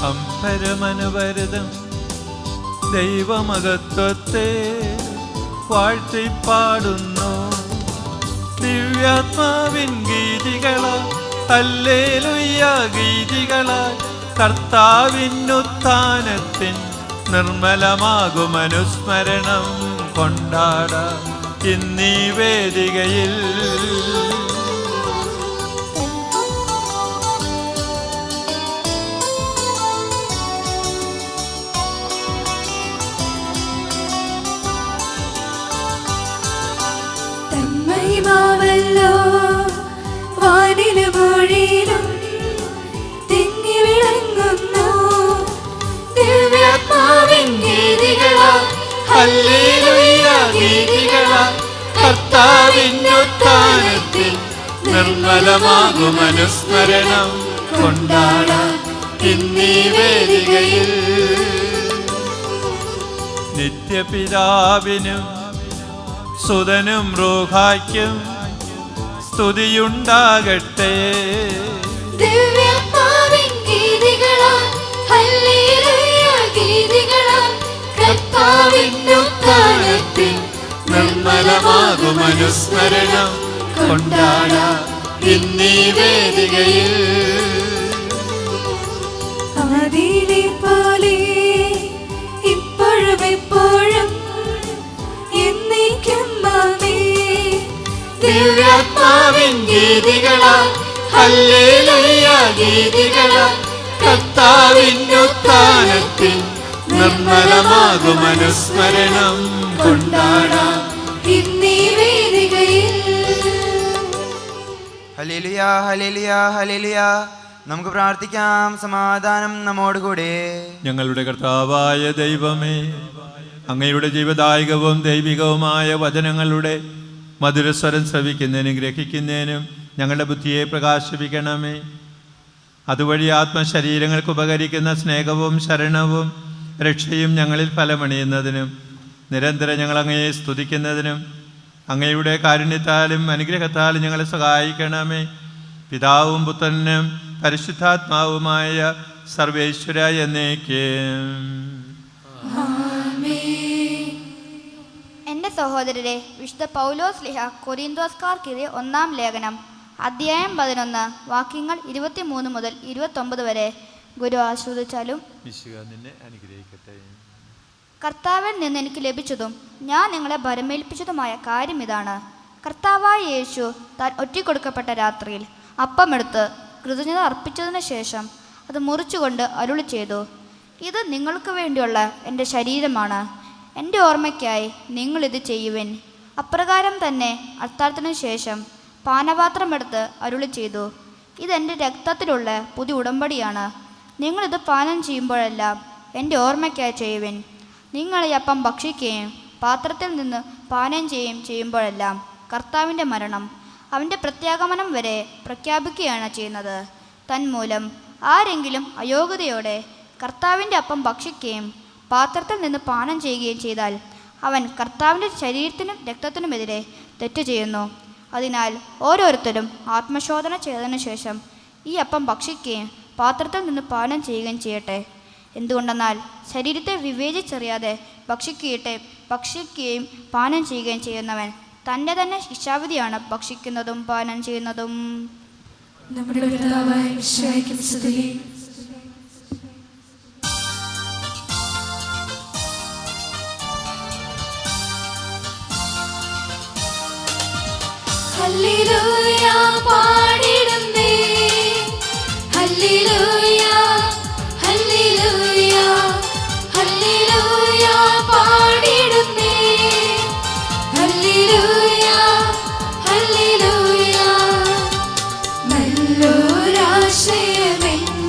അംബരമനുവരതം ദൈവമഹത്വത്തെ വാഴ്ത്തിപ്പാടുന്നു. ദിവ്യാത്മാവിൻ ഗീതികളാൽ ഹല്ലേലൂയ ഗീതികളാൽ കർത്താവിനുത്ഥാനത്തിൻ നിർമ്മലമാകും അനുസ്മരണം കൊണ്ടാടാം ഇന്നീ വേദികയിൽ. തന്മഹിമാവല്ലോ വാനിലും ഭൂമിയിലും തിങ്ങി വിളങ്ങുന്നു. ദിവ്യാത്മാവിൻ ഗീതികളാൽ ഹല്ലേലൂയ ഗീതികളാൽ കർത്താവിനുത്ഥാനത്തിൻ നിർമ്മലമാകും അനുസ്മരണം കൊണ്ടാടാം ഇന്നീ വേദികയിൽ. നിത്യപിതാവിനും സുതനും റൂഹായ്ക്കും സ്തുതിയുണ്ടാകട്ടെ. ദിവ്യാത്മാവിൻ ഗീതികളാൽ ഹല്ലേലൂയ ഗീതികളാൽ കർത്താവിനുത്ഥാനത്തിൻ നിർമ്മലമാകും അനുസ്മരണം കൊണ്ടാടാം ഇന്നീ വേദികയിൽ. ആദിയിലെ പോലെ ഇപ്പോഴും എപ്പോഴും എന്നേക്കും ആമേൻ. ദിവ്യാത്മാവിൻ ഗീതികളാൽ ഹല്ലേലൂയ ഗീതികളാൽ കർത്താവിനുത്ഥാനത്തിൻ നിർമ്മലമാകും അനുസ്മരണം കൊണ്ടാടാം ഇന്നീ വേദികയിൽ. ഹല്ലേലൂയ ഹല്ലേലൂയ ഹല്ലേലൂയ. നമുക്ക് പ്രാർത്ഥിക്കാം. സമാധാനം നമ്മോടുകൂടെ. ഞങ്ങളുടെ കർത്താവായ ദൈവമേ, അങ്ങയുടെ ജീവദായകവും ദൈവികവുമായ വചനങ്ങളുടെ മധുരസ്വരം ശ്രവിക്കുന്നതിനും ഗ്രഹിക്കുന്നതിനും ഞങ്ങളുടെ ബുദ്ധിയെ പ്രകാശിപ്പിക്കണമേ. അതുവഴി ആത്മശരീരങ്ങൾക്ക് ഉപകരിക്കുന്ന സ്നേഹവും ശരണവും രക്ഷയും ഞങ്ങളിൽ ഫലമണിയുന്നതിനും നിരന്തരം ഞങ്ങൾ അങ്ങയെ സ്തുതിക്കുന്നതിനും അങ്ങയുടെ കാരുണ്യത്താലും അനുഗ്രഹത്താലും ഞങ്ങളെ സഹായിക്കണമേ. പിതാവും പുത്രനും പരിശുദ്ധാത്മാവുമായ സർവേശ്വര എന്നേക്കും. എൻ്റെ സഹോദരരെ, വിശുദ്ധ പൗലോസ് ലിഹ കൊരിന്തോസ്കാർക്കെതിരെ 1-ാം ലേഖനം അധ്യായം 11 വാക്യങ്ങൾ 23 മുതൽ 29 വരെ. ഗുരു ആശ്രവദിച്ചാലും. നിന്നെ അനുഗ്രഹിക്കട്ടെ. കർത്താവിൽ നിന്ന് എനിക്ക് ലഭിച്ചതും ഞാൻ നിങ്ങളെ ഭരമേൽപ്പിച്ചതുമായ കാര്യം ഇതാണ്. കർത്താവായ യേശു താൻ ഒറ്റിക്കൊടുക്കപ്പെട്ട രാത്രിയിൽ അപ്പമെടുത്ത് കൃതജ്ഞത അർപ്പിച്ചതിന് ശേഷം അത് മുറിച്ചുകൊണ്ട് അരുളി ചെയ്തു, ഇത് നിങ്ങൾക്ക് വേണ്ടിയുള്ള എൻ്റെ ശരീരമാണ്. എൻ്റെ ഓർമ്മയ്ക്കായി നിങ്ങളിത് ചെയ്യുവിൻ. അപ്രകാരം തന്നെ അത്താഴത്തിനു ശേഷം പാനപാത്രമെടുത്ത് അരുളി ചെയ്തു, ഇതെൻ്റെ രക്തത്തിലുള്ള പുതിയ ഉടമ്പടിയാണ്. നിങ്ങളിത് പാനം ചെയ്യുമ്പോഴെല്ലാം എൻ്റെ ഓർമ്മയ്ക്കായി ചെയ്യുവിൻ. നിങ്ങൾ ഈ അപ്പം ഭക്ഷിക്കുകയും പാത്രത്തിൽ നിന്ന് പാനം ചെയ്യുമ്പോഴെല്ലാം കർത്താവിൻ്റെ മരണം, അവൻ്റെ പ്രത്യാഗമനം വരെ പ്രഖ്യാപിക്കുകയാണ് ചെയ്യുന്നത്. തന്മൂലം ആരെങ്കിലും അയോഗ്യതയോടെ കർത്താവിൻ്റെ അപ്പം ഭക്ഷിക്കുകയും പാത്രത്തിൽ നിന്ന് പാനം ചെയ്യുകയും ചെയ്താൽ അവൻ കർത്താവിൻ്റെ ശരീരത്തിനും രക്തത്തിനുമെതിരെ തെറ്റ് ചെയ്യുന്നു. അതിനാൽ ഓരോരുത്തരും ആത്മശോധന ചെയ്തതിനു ശേഷം ഈ അപ്പം ഭക്ഷിക്കുകയും പാത്രത്തിൽ നിന്ന് പാനം ചെയ്യുകയും ചെയ്യട്ടെ. എന്തുകൊണ്ടെന്നാൽ ശരീരത്തെ വിവേചിച്ചറിയാതെ ഭക്ഷിക്കുകയും പാനം ചെയ്യുകയും ചെയ്യുന്നവൻ തൻ്റെ തന്നെ ശിക്ഷാവിധിയാണ് ഭക്ഷിക്കുന്നതും പാനം ചെയ്യുന്നതും. നമ്മുടെ പിതാവായ മിശിഹായ്ക്ക് സ്തുതി. ഹല്ലേലൂയ പാടിടുന്നേ, ഹല്ലേലൂയ ഹല്ലേലൂയ ഹല്ലേലൂയ പാടിടുന്നേ, ഹല്ലേലൂയ ഹല്ലേലൂയ. നല്ലൊരാശയമെൻ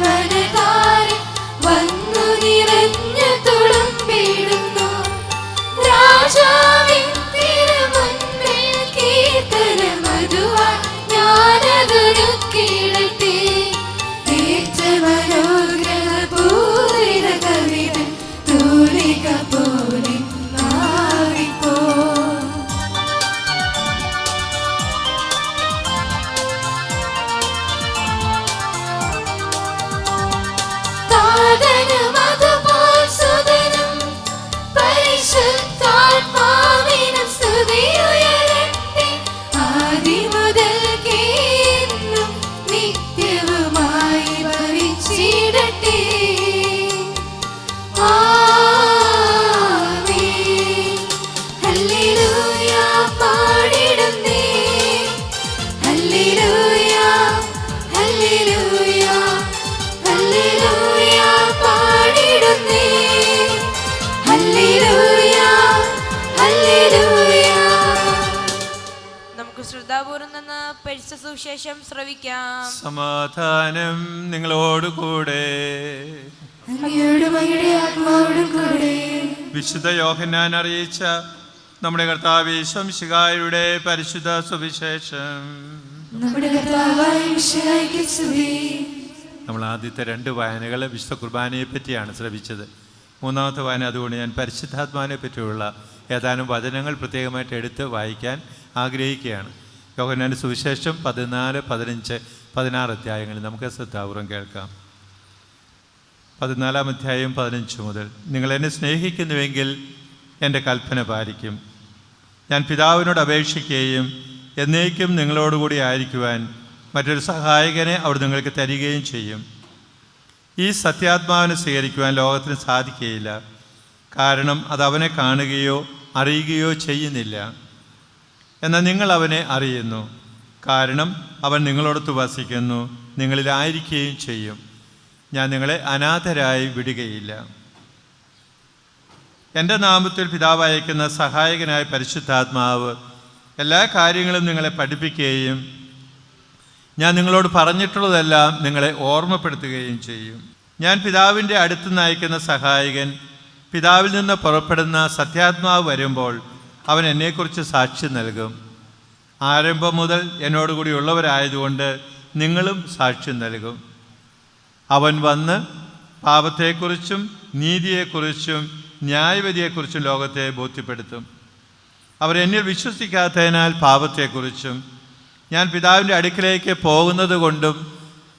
മനതാരിൽ വന്നു നിറഞ്ഞു തുളുമ്പിടുന്നു. രാജാവിൻ തിരുമുൻപിൽ കീർത്തനമധുവായി ഞാനതൊരുക്കിയിടട്ടെ. ഏറ്റമനോഗ്രഹപൂരിത കവിത തൂലിക പോലെ മാറിപ്പോ. താതനും അതുപോൽ സുതനും പരിശുദ്ധാത്മാവിനും സ്തുതിയുയരട്ടെ. ആദിമുതൽക്കേ എന്നും നിത്യവുമായി ഭവിച്ചിടട്ടെ. ആമേൻ. ഹല്ലേലൂയ പാടിടുന്നേ, ഹല്ലേലൂയ ഹല്ലേലൂയ ഹല്ലേലൂയ പാടിടുന്നേ, ഹല്ലേലൂയ ഹല്ലേലൂയ. നമുക്ക് ശ്രദ്ധാപൂർവം നിന്ന് പരിശുദ്ധ സുവിശേഷം ശ്രവിക്കാം. സമാധാനം നിങ്ങളോടുകൂടെ. അങ്ങയോടും അങ്ങയുടെ ആത്മാവോടും കൂടെ. വിശുദ്ധ യോഹന്നാൻ അറിയിച്ച നമ്മുടെ കർത്താവ് യേശു മിശിഹായുടെ പരിശുദ്ധ സുവിശേഷം. നമ്മുടെ കർത്താവായ മിശിഹായ്ക്ക് സ്തുതി. നമ്മൾ ആദ്യത്തെ 2 വായനകൾ വിശുദ്ധ കുർബാനയെ പറ്റിയാണ് ശ്രവിച്ചത്. മൂന്നാമത്തെ വായന അതുകൊണ്ട് ഞാൻ പരിശുദ്ധാത്മാവിനെ പറ്റിയുള്ള ഏതാനും വചനങ്ങൾ പ്രത്യേകമായിട്ട് എടുത്ത് വായിക്കാൻ ആഗ്രഹിക്കുകയാണ്. യോഹന്നാന്റെ സുവിശേഷം 14, 15, 16 അധ്യായങ്ങളിൽ നമുക്ക് ശ്രദ്ധാപൂർവം കേൾക്കാം. 14-ാം അധ്യായം 15 മുതൽ. നിങ്ങൾ എന്നെ സ്നേഹിക്കുന്നുവെങ്കിൽ എൻ്റെ കൽപ്പന പാലിക്കും. ഞാൻ പിതാവിനോട് അപേക്ഷിക്കുകയും എന്നേക്കും നിങ്ങളോടുകൂടി ആയിരിക്കുവാൻ മറ്റൊരു സഹായകനെ അവിടെ നിങ്ങൾക്ക് തരികയും ചെയ്യും. ഈ സത്യാത്മാവിനെ സ്വീകരിക്കുവാൻ ലോകത്തിന് സാധിക്കുകയില്ല, കാരണം അത് അവനെ കാണുകയോ അറിയുകയോ ചെയ്യുന്നില്ല. എന്നാൽ നിങ്ങൾ അവനെ അറിയുന്നു, കാരണം അവൻ നിങ്ങളോടൊത്ത് വസിക്കുന്നു, നിങ്ങളിലായിരിക്കുകയും ചെയ്യും. ഞാൻ നിങ്ങളെ അനാഥരായി വിടുകയില്ല. എൻ്റെ നാമത്തിൽ പിതാവ് അയക്കുന്ന സഹായകനായ പരിശുദ്ധാത്മാവ് എല്ലാ കാര്യങ്ങളും നിങ്ങളെ പഠിപ്പിക്കുകയും ഞാൻ നിങ്ങളോട് പറഞ്ഞിട്ടുള്ളതെല്ലാം നിങ്ങളെ ഓർമ്മപ്പെടുത്തുകയും ചെയ്യും. ഞാൻ പിതാവിൻ്റെ അടുത്തുനിന്ന് അയക്കുന്ന സഹായകൻ, പിതാവിൽ നിന്ന് പുറപ്പെടുന്ന സത്യാത്മാവ് വരുമ്പോൾ അവൻ എന്നെക്കുറിച്ച് സാക്ഷ്യം നൽകും. ആരംഭം മുതൽ എന്നോടുകൂടി ഉള്ളവരായതുകൊണ്ട് നിങ്ങളും സാക്ഷ്യം നൽകും. അവൻ വന്ന് പാപത്തെക്കുറിച്ചും നീതിയെക്കുറിച്ചും ന്യായവിധിയെക്കുറിച്ചും ലോകത്തെ ബോധ്യപ്പെടുത്തും. അവർ എന്നിൽ വിശ്വസിക്കാത്തതിനാൽ പാപത്തെക്കുറിച്ചും ഞാൻ പിതാവിൻ്റെ അടുക്കിലേക്ക് പോകുന്നത് കൊണ്ടും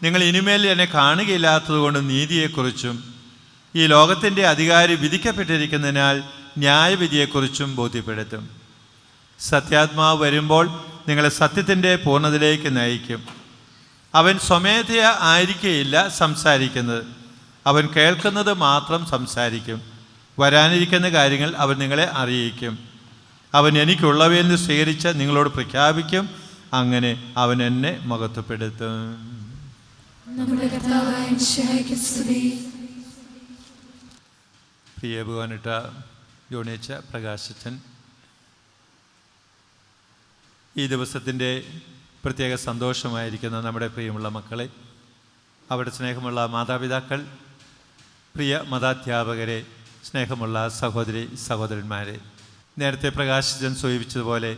നിങ്ങൾ ഇനിമേൽ എന്നെ കാണുകയില്ലാത്തതുകൊണ്ടും നീതിയെക്കുറിച്ചും ഈ ലോകത്തിൻ്റെ അധികാരി വിധിക്കപ്പെട്ടിരിക്കുന്നതിനാൽ ന്യായവിധിയെക്കുറിച്ചും ബോധ്യപ്പെടുത്തും. സത്യാത്മാവ് വരുമ്പോൾ നിങ്ങളെ സത്യത്തിൻ്റെ പൂർണ്ണതയിലേക്ക് നയിക്കും. അവൻ സ്വമേധയാ ആയിരിക്കുകയില്ല സംസാരിക്കുന്നത്, അവൻ കേൾക്കുന്നത് മാത്രം സംസാരിക്കും. വരാനിരിക്കുന്ന കാര്യങ്ങൾ അവൻ നിങ്ങളെ അറിയിക്കും. അവൻ എനിക്കുള്ളവയിൽ നിന്ന് സ്വീകരിച്ച് നിങ്ങളോട് പ്രഖ്യാപിക്കും. അങ്ങനെ അവൻ എന്നെ മഹത്വപ്പെടുത്തും. നമ്മുടെ കർത്താവായ മിശിഹായ്ക്ക് സ്തുതി. പ്രിയ ബഹുമാനപ്പെട്ട യോണിയച്ച പ്രകാശച്ചൻ, ഈ ദിവസത്തിൻ്റെ പ്രത്യേക സന്തോഷമായിരിക്കുന്ന നമ്മുടെ പ്രിയമുള്ള മക്കളെ, അവരുടെ സ്നേഹമുള്ള മാതാപിതാക്കൾ, പ്രിയ മതാധ്യാപകരെ, സ്നേഹമുള്ള സഹോദരി സഹോദരന്മാരെ, നേരത്തെ പ്രകാശിച്ചൻ സൂചിപ്പിച്ചതുപോലെ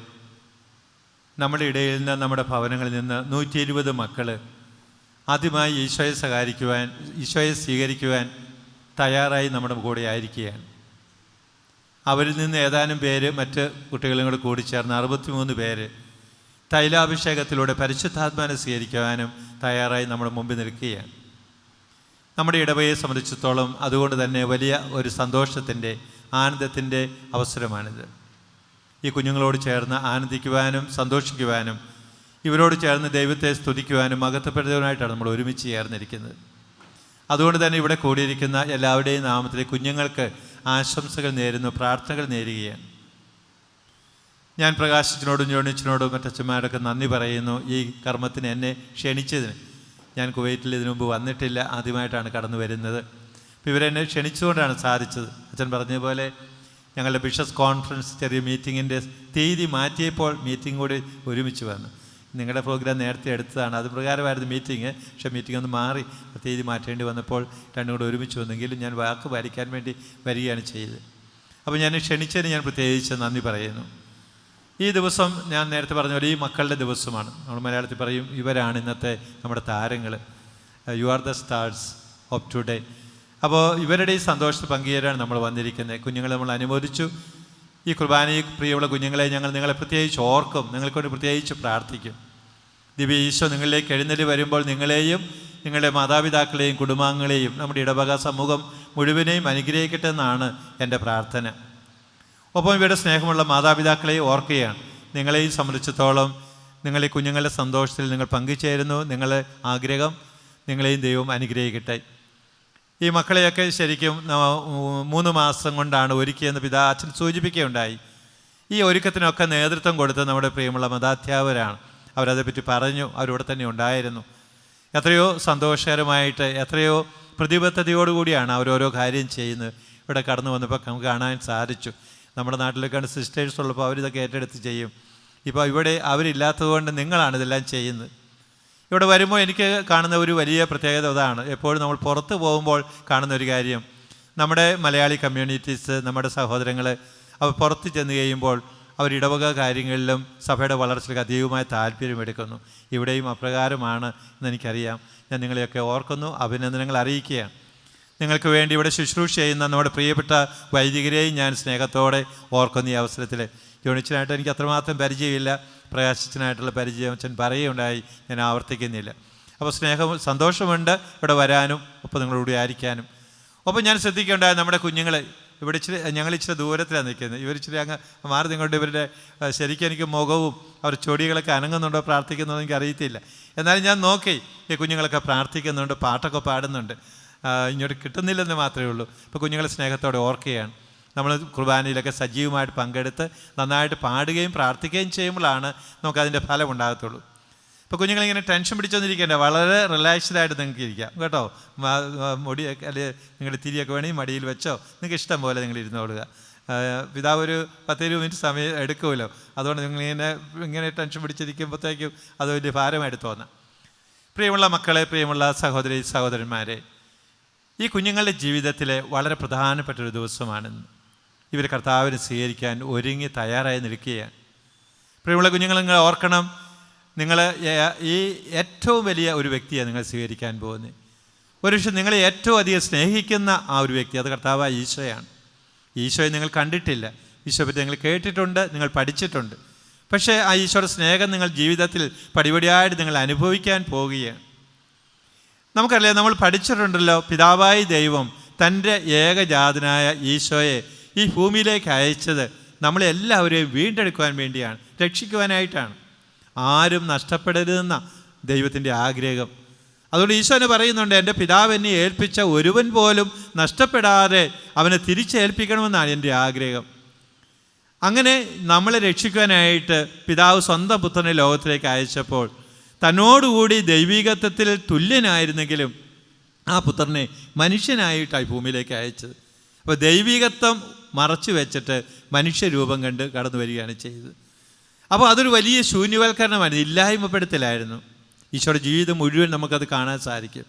നമ്മുടെ ഇടയിൽ നിന്ന്, നമ്മുടെ ഭവനങ്ങളിൽ നിന്ന് 120 മക്കൾ ആദ്യമായി ഈശോയെ സ്വീകരിക്കുവാൻ തയ്യാറായി നമ്മുടെ കൂടെ ആയിരിക്കുകയാണ്. അവരിൽ നിന്ന് ഏതാനും പേര് മറ്റ് കുട്ടികളും കൂടെ കൂടിച്ചേർന്ന് 63 പേര് തൈലാഭിഷേകത്തിലൂടെ പരിശുദ്ധാത്മാവിനെ സ്വീകരിക്കുവാനും തയ്യാറായി നമ്മുടെ മുമ്പിൽ നിൽക്കുകയാണ്. നമ്മുടെ ഇടവകയെ സംബന്ധിച്ചിടത്തോളം അതുകൊണ്ട് തന്നെ വലിയ ഒരു സന്തോഷത്തിൻ്റെ, ആനന്ദത്തിൻ്റെ അവസരമാണിത്. ഈ കുഞ്ഞുങ്ങളോട് ചേർന്ന് ആനന്ദിക്കുവാനും സന്തോഷിക്കുവാനും ഇവരോട് ചേർന്ന് ദൈവത്തെ സ്തുതിക്കുവാനും മഹത്വപ്പെടുത്തുവാനായിട്ടാണ് നമ്മൾ ഒരുമിച്ച് ചേർന്നിരിക്കുന്നത്. അതുകൊണ്ട് തന്നെ ഇവിടെ കൂടിയിരിക്കുന്ന എല്ലാവരുടെയും നാമത്തിൽ കുഞ്ഞുങ്ങൾക്ക് ആശംസകൾ നേരുന്നു, പ്രാർത്ഥനകൾ നേരുകയാണ്. ഞാൻ പ്രകാശിച്ചനോടും ജോണിച്ചനോടും മറ്റച്ഛന്മാരൊക്കെ നന്ദി പറയുന്നു ഈ കർമ്മത്തിന് എന്നെ ക്ഷണിച്ചതിന്. ഞാൻ കുവൈറ്റിൽ ഇതിനു മുമ്പ് വന്നിട്ടില്ല, ആദ്യമായിട്ടാണ് കടന്നു വരുന്നത്. അപ്പോൾ ഇവരെന്നെ ക്ഷണിച്ചുകൊണ്ടാണ് സാധിച്ചത്. അച്ഛൻ പറഞ്ഞതുപോലെ ഞങ്ങളുടെ ബിഷപ്സ് കോൺഫറൻസ് ചെറിയ മീറ്റിങ്ങിൻ്റെ തീയതി മാറ്റിയപ്പോൾ മീറ്റിംഗ് കൂടി ഒരുമിച്ച് വന്നു. നിങ്ങളുടെ പ്രോഗ്രാം നേരത്തെ എടുത്തതാണ്, അത് പ്രകാരമായിരുന്നു മീറ്റിംഗ്. പക്ഷേ മീറ്റിംഗ് ഒന്ന് മാറി തീയതി മാറ്റേണ്ടി വന്നപ്പോൾ രണ്ടും കൂടെ ഒരുമിച്ച് വന്നെങ്കിലും ഞാൻ വാക്ക് പാലിക്കാൻ വേണ്ടി വരികയാണ് ചെയ്തത്. അപ്പോൾ ഞാൻ ക്ഷണിച്ചതിന് ഞാൻ പ്രത്യേകിച്ച് നന്ദി പറയുന്നു. ഈ ദിവസം ഞാൻ നേരത്തെ പറഞ്ഞ പോലെ ഈ മക്കളുടെ ദിവസമാണ്. നമ്മൾ മലയാളത്തിൽ പറയും ഇവരാണ് ഇന്നത്തെ നമ്മുടെ താരങ്ങൾ, you are the stars of today. അപ്പോൾ ഇവരുടെ ഈ സന്തോഷത്തിൽ പങ്കുചേരാണ് നമ്മൾ വന്നിരിക്കുന്നത്. കുഞ്ഞുങ്ങളെ നമ്മൾ അനുമോദിച്ചു. ഈ കുർബാനയിൽ പ്രിയമുള്ള കുഞ്ഞുങ്ങളെ ഞങ്ങൾ നിങ്ങളെ പ്രത്യേകിച്ച് ഓർക്കും, നിങ്ങൾക്കൊണ്ട് പ്രത്യേകിച്ച് പ്രാർത്ഥിക്കും. ദിവ്യ ഈശോ നിങ്ങളിലേക്ക് എഴുന്നള്ളി വരുമ്പോൾ നിങ്ങളെയും നിങ്ങളുടെ മാതാപിതാക്കളെയും കുടുംബാംഗങ്ങളെയും നമ്മുടെ ഇടവക സമൂഹം മുഴുവനെയും അനുഗ്രഹിക്കട്ടെ എന്നാണ് എൻ്റെ പ്രാർത്ഥന. ഒപ്പം ഇവരുടെ സ്നേഹമുള്ള മാതാപിതാക്കളെ ഓർക്കുകയാണ്. നിങ്ങളെയും സംബന്ധിച്ചിടത്തോളം നിങ്ങളെ കുഞ്ഞുങ്ങളുടെ സന്തോഷത്തിൽ നിങ്ങൾ പങ്കുചേരുന്നു. നിങ്ങളെ ആഗ്രഹം നിങ്ങളെയും ദൈവം അനുഗ്രഹിക്കട്ടെ. ഈ മക്കളെയൊക്കെ ശരിക്കും 3 മാസം കൊണ്ടാണ് ഒരുക്കിയെന്ന് അച്ഛൻ സൂചിപ്പിക്കുകയുണ്ടായി. ഈ ഒരുക്കത്തിനൊക്കെ നേതൃത്വം കൊടുത്ത് നമ്മുടെ പ്രിയമുള്ള മതാധ്യാപകരാണ്. അവരതേപ്പറ്റി പറഞ്ഞു, അവരിവിടെ തന്നെ ഉണ്ടായിരുന്നു. എത്രയോ സന്തോഷകരമായിട്ട്, എത്രയോ പ്രതിബദ്ധതയോടുകൂടിയാണ് അവരോരോ കാര്യം ചെയ്യുന്നത്. ഇവിടെ കടന്നു വന്നപ്പോൾ നമുക്ക് കാണാൻ സാധിച്ചു. നമ്മുടെ നാട്ടിലൊക്കെയാണ് സിസ്റ്റേഴ്സ് ഉള്ളപ്പോൾ അവരിതൊക്കെ ഏറ്റെടുത്ത് ചെയ്യും. ഇപ്പോൾ ഇവിടെ അവരില്ലാത്തതുകൊണ്ട് നിങ്ങളാണ് ഇതെല്ലാം ചെയ്യുന്നത്. ഇവിടെ വരുമ്പോൾ എനിക്ക് കാണുന്ന ഒരു വലിയ പ്രത്യേകത അതാണ്. എപ്പോഴും നമ്മൾ പുറത്ത് പോകുമ്പോൾ കാണുന്ന ഒരു കാര്യം, നമ്മുടെ മലയാളി കമ്മ്യൂണിറ്റീസ്, നമ്മുടെ സഹോദരങ്ങൾ അവർ പുറത്ത് ചെന്ന് കഴിയുമ്പോൾ അവർ ഇടവക കാര്യങ്ങളിലും സഭയുടെ വളർച്ചയ്ക്ക് അധികമായ താല്പര്യമെടുക്കുന്നു. ഇവിടെയും അപ്രകാരമാണ് എന്നെനിക്കറിയാം. ഞാൻ നിങ്ങളെയൊക്കെ ഓർക്കുന്നു, അഭിനന്ദനങ്ങൾ അറിയിക്കുകയാണ്. നിങ്ങൾക്ക് വേണ്ടി ഇവിടെ ശുശ്രൂഷ ചെയ്യുന്ന നമ്മുടെ പ്രിയപ്പെട്ട വൈദികരെയും ഞാൻ സ്നേഹത്തോടെ ഓർക്കുന്ന ഈ അവസരത്തിൽ. ജോണിച്ചനായിട്ട് എനിക്ക് അത്രമാത്രം പരിചയമില്ല, പ്രകാശിച്ചനായിട്ടുള്ള പരിചയം അച്ഛൻ പറയുകയുണ്ടായി, ഞാൻ ആവർത്തിക്കുന്നില്ല. അപ്പോൾ സ്നേഹവും സന്തോഷമുണ്ട് ഇവിടെ വരാനും ഒപ്പം നിങ്ങളോട് ആയിരിക്കാനും. ഒപ്പം ഞാൻ ശ്രദ്ധിക്കുകയുണ്ടായി നമ്മുടെ കുഞ്ഞുങ്ങൾ ഇവിടെ ഞങ്ങളിച്ചിരി ദൂരത്തിലാണ് നിൽക്കുന്നത്. ഇവരിച്ചിരി അങ്ങ് മാറി നിങ്ങളുടെ ഇവരുടെ ശരിക്കും എനിക്ക് മുഖവും അവർ ചൊടികളൊക്കെ അനങ്ങുന്നുണ്ടോ പ്രാർത്ഥിക്കുന്നതോ എനിക്ക് അറിയത്തില്ല. എന്നാലും ഞാൻ നോക്കി ഈ കുഞ്ഞുങ്ങളൊക്കെ പ്രാർത്ഥിക്കുന്നുണ്ട്, പാട്ടൊക്കെ പാടുന്നുണ്ട്. ഇങ്ങോട്ട് കിട്ടുന്നില്ലെന്ന് മാത്രമേ ഉള്ളൂ. ഇപ്പോൾ കുഞ്ഞുങ്ങളെ സ്നേഹത്തോടെ ഓർക്കുകയാണ്. നമ്മൾ കുർബാനയിലൊക്കെ സജീവമായിട്ട് പങ്കെടുത്ത് നന്നായിട്ട് പാടുകയും പ്രാർത്ഥിക്കുകയും ചെയ്യുമ്പോഴാണ് നമുക്കതിൻ്റെ ഫലം ഉണ്ടാകത്തുള്ളൂ. ഇപ്പോൾ കുഞ്ഞുങ്ങളിങ്ങനെ ടെൻഷൻ പിടിച്ചൊന്നിരിക്കേണ്ട, വളരെ റിലാക്സ്ഡായിട്ട് നിങ്ങൾക്ക് ഇരിക്കാം കേട്ടോ. മുടിയൊക്കെ അല്ലെങ്കിൽ നിങ്ങളുടെ തിരിയൊക്കെ വേണമെങ്കിൽ മടിയിൽ വെച്ചോ, നിങ്ങൾക്ക് ഇഷ്ടം പോലെ നിങ്ങൾ ഇരുന്നോളുക. പിതാവ് ഒരു 10-20 മിനിറ്റ് സമയം എടുക്കുമല്ലോ. അതുകൊണ്ട് നിങ്ങളിങ്ങനെ ടെൻഷൻ പിടിച്ചിരിക്കുമ്പോഴത്തേക്കും അത് വലിയ ഭാരമായിട്ട് തോന്നാം. പ്രിയമുള്ള മക്കളെ, പ്രിയമുള്ള സഹോദരി സഹോദരന്മാരെ, ഈ കുഞ്ഞുങ്ങളുടെ ജീവിതത്തിലെ വളരെ പ്രധാനപ്പെട്ടൊരു ദിവസമാണെന്ന്. ഇവർ കർത്താവിനെ സ്വീകരിക്കാൻ ഒരുങ്ങി തയ്യാറായി നിൽക്കുകയാണ്. പ്രിയമുള്ള കുഞ്ഞുങ്ങൾ, നിങ്ങൾ ഓർക്കണം, നിങ്ങൾ ഈ ഏറ്റവും വലിയ ഒരു വ്യക്തിയാണ് നിങ്ങൾ സ്വീകരിക്കാൻ പോകുന്നത്. ഒരു പക്ഷേ നിങ്ങളെ ഏറ്റവും അധികം സ്നേഹിക്കുന്ന ആ ഒരു വ്യക്തി, അത് കർത്താവായ ഈശോയാണ്. ഈശോയെ നിങ്ങൾ കണ്ടിട്ടില്ല, ഈശോയെ പറ്റി നിങ്ങൾ കേട്ടിട്ടുണ്ട്, നിങ്ങൾ പഠിച്ചിട്ടുണ്ട്. പക്ഷേ ആ ഈശോയുടെ സ്നേഹം നിങ്ങൾ ജീവിതത്തിൽ പടിപടിയായിട്ട് നിങ്ങൾ അനുഭവിക്കാൻ പോവുകയാണ്. നമുക്കറിയാം, നമ്മൾ പഠിച്ചിട്ടുണ്ടല്ലോ, പിതാവായ ദൈവം തൻ്റെ ഏകജാതനായ ഈശോയെ ഈ ഭൂമിയിലേക്ക് അയച്ചത് നമ്മളെല്ലാവരെയും വീണ്ടെടുക്കുവാൻ വേണ്ടിയാണ്, രക്ഷിക്കുവാനായിട്ടാണ്. ആരും നഷ്ടപ്പെടരുതെന്ന ദൈവത്തിൻ്റെ ആഗ്രഹം. അതുകൊണ്ട് ഈശോനെ പറയുന്നുണ്ട്, എൻ്റെ പിതാവ് എന്നെ ഏൽപ്പിച്ച ഒരുവൻ പോലും നഷ്ടപ്പെടാതെ അവനെ തിരിച്ചേൽപ്പിക്കണമെന്നാണ് എൻ്റെ ആഗ്രഹം. അങ്ങനെ നമ്മളെ രക്ഷിക്കാനായിട്ട് പിതാവ് സ്വന്തം പുത്രനെ ലോകത്തിലേക്ക് അയച്ചപ്പോൾ തന്നോടുകൂടി ദൈവികത്വത്തിൽ തുല്യനായിരുന്നെങ്കിലും ആ പുത്രനെ മനുഷ്യനായിട്ടായി ഭൂമിയിലേക്ക് അയച്ചത്. അപ്പോൾ ദൈവികത്വം മറച്ചു വെച്ചിട്ട് മനുഷ്യരൂപം കണ്ട് കടന്നു വരികയാണ് ചെയ്തത്. അപ്പോൾ അതൊരു വലിയ ശൂന്യവൽക്കരണമായിരുന്നു, ഇല്ലായ്മപ്പെടുത്തലായിരുന്നു. ഈശോയുടെ ജീവിതം മുഴുവൻ നമുക്കത് കാണാൻ സാധിക്കും.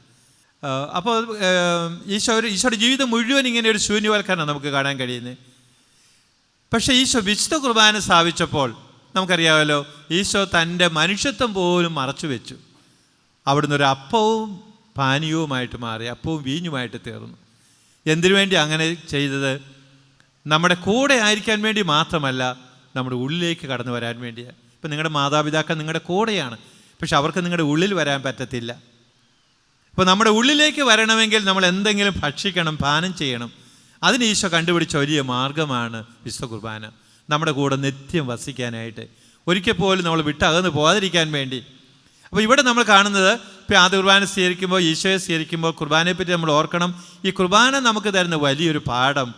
അപ്പോൾ ഈശോയുടെ ജീവിതം മുഴുവൻ ഇങ്ങനെ ഒരു ശൂന്യവൽക്കരണം നമുക്ക് കാണാൻ കഴിയുന്നത്. പക്ഷേ ഈശോ വിശുദ്ധ കുർബാന സ്ഥാപിച്ചപ്പോൾ നമുക്കറിയാമല്ലോ, ഈശോ തൻ്റെ മനുഷ്യത്വം പോലും മറച്ചു വെച്ചു. അവിടുന്ന് ഒരു അപ്പവും പാനീയവുമായിട്ട് മാറി, അപ്പവും വീഞ്ഞുമായിട്ട് തീർന്നു. എന്തിനു വേണ്ടി അങ്ങനെ ചെയ്തത്? നമ്മുടെ കൂടെ ആയിരിക്കാൻ വേണ്ടി മാത്രമല്ല, നമ്മുടെ ഉള്ളിലേക്ക് കടന്നു വരാൻ വേണ്ടിയാണ്. ഇപ്പം നിങ്ങളുടെ മാതാപിതാക്കൾ നിങ്ങളുടെ കൂടെയാണ്, പക്ഷെ അവർക്ക് നിങ്ങളുടെ ഉള്ളിൽ വരാൻ പറ്റത്തില്ല. അപ്പോൾ നമ്മുടെ ഉള്ളിലേക്ക് വരണമെങ്കിൽ നമ്മൾ എന്തെങ്കിലും ഭക്ഷിക്കണം, പാനം ചെയ്യണം. അതിന് ഈശോ കണ്ടുപിടിച്ച വലിയ മാർഗമാണ് വിശുദ്ധ കുർബാന. നമ്മുടെ കൂടെ നിത്യം വസിക്കാനായിട്ട്, ഒരിക്കൽ പോലും നമ്മൾ വിട്ടകന്ന് പോകാതിരിക്കാൻ വേണ്ടി. അപ്പോൾ ഇവിടെ നമ്മൾ കാണുന്നത്, ഇപ്പോൾ ആദ്യ കുർബാന സ്വീകരിക്കുമ്പോൾ, ഈശോയെ സ്വീകരിക്കുമ്പോൾ കുർബാനയെപ്പറ്റി നമ്മൾ ഓർക്കണം. ഈ കുർബാന നമുക്ക് തരുന്ന വലിയൊരു പാഠം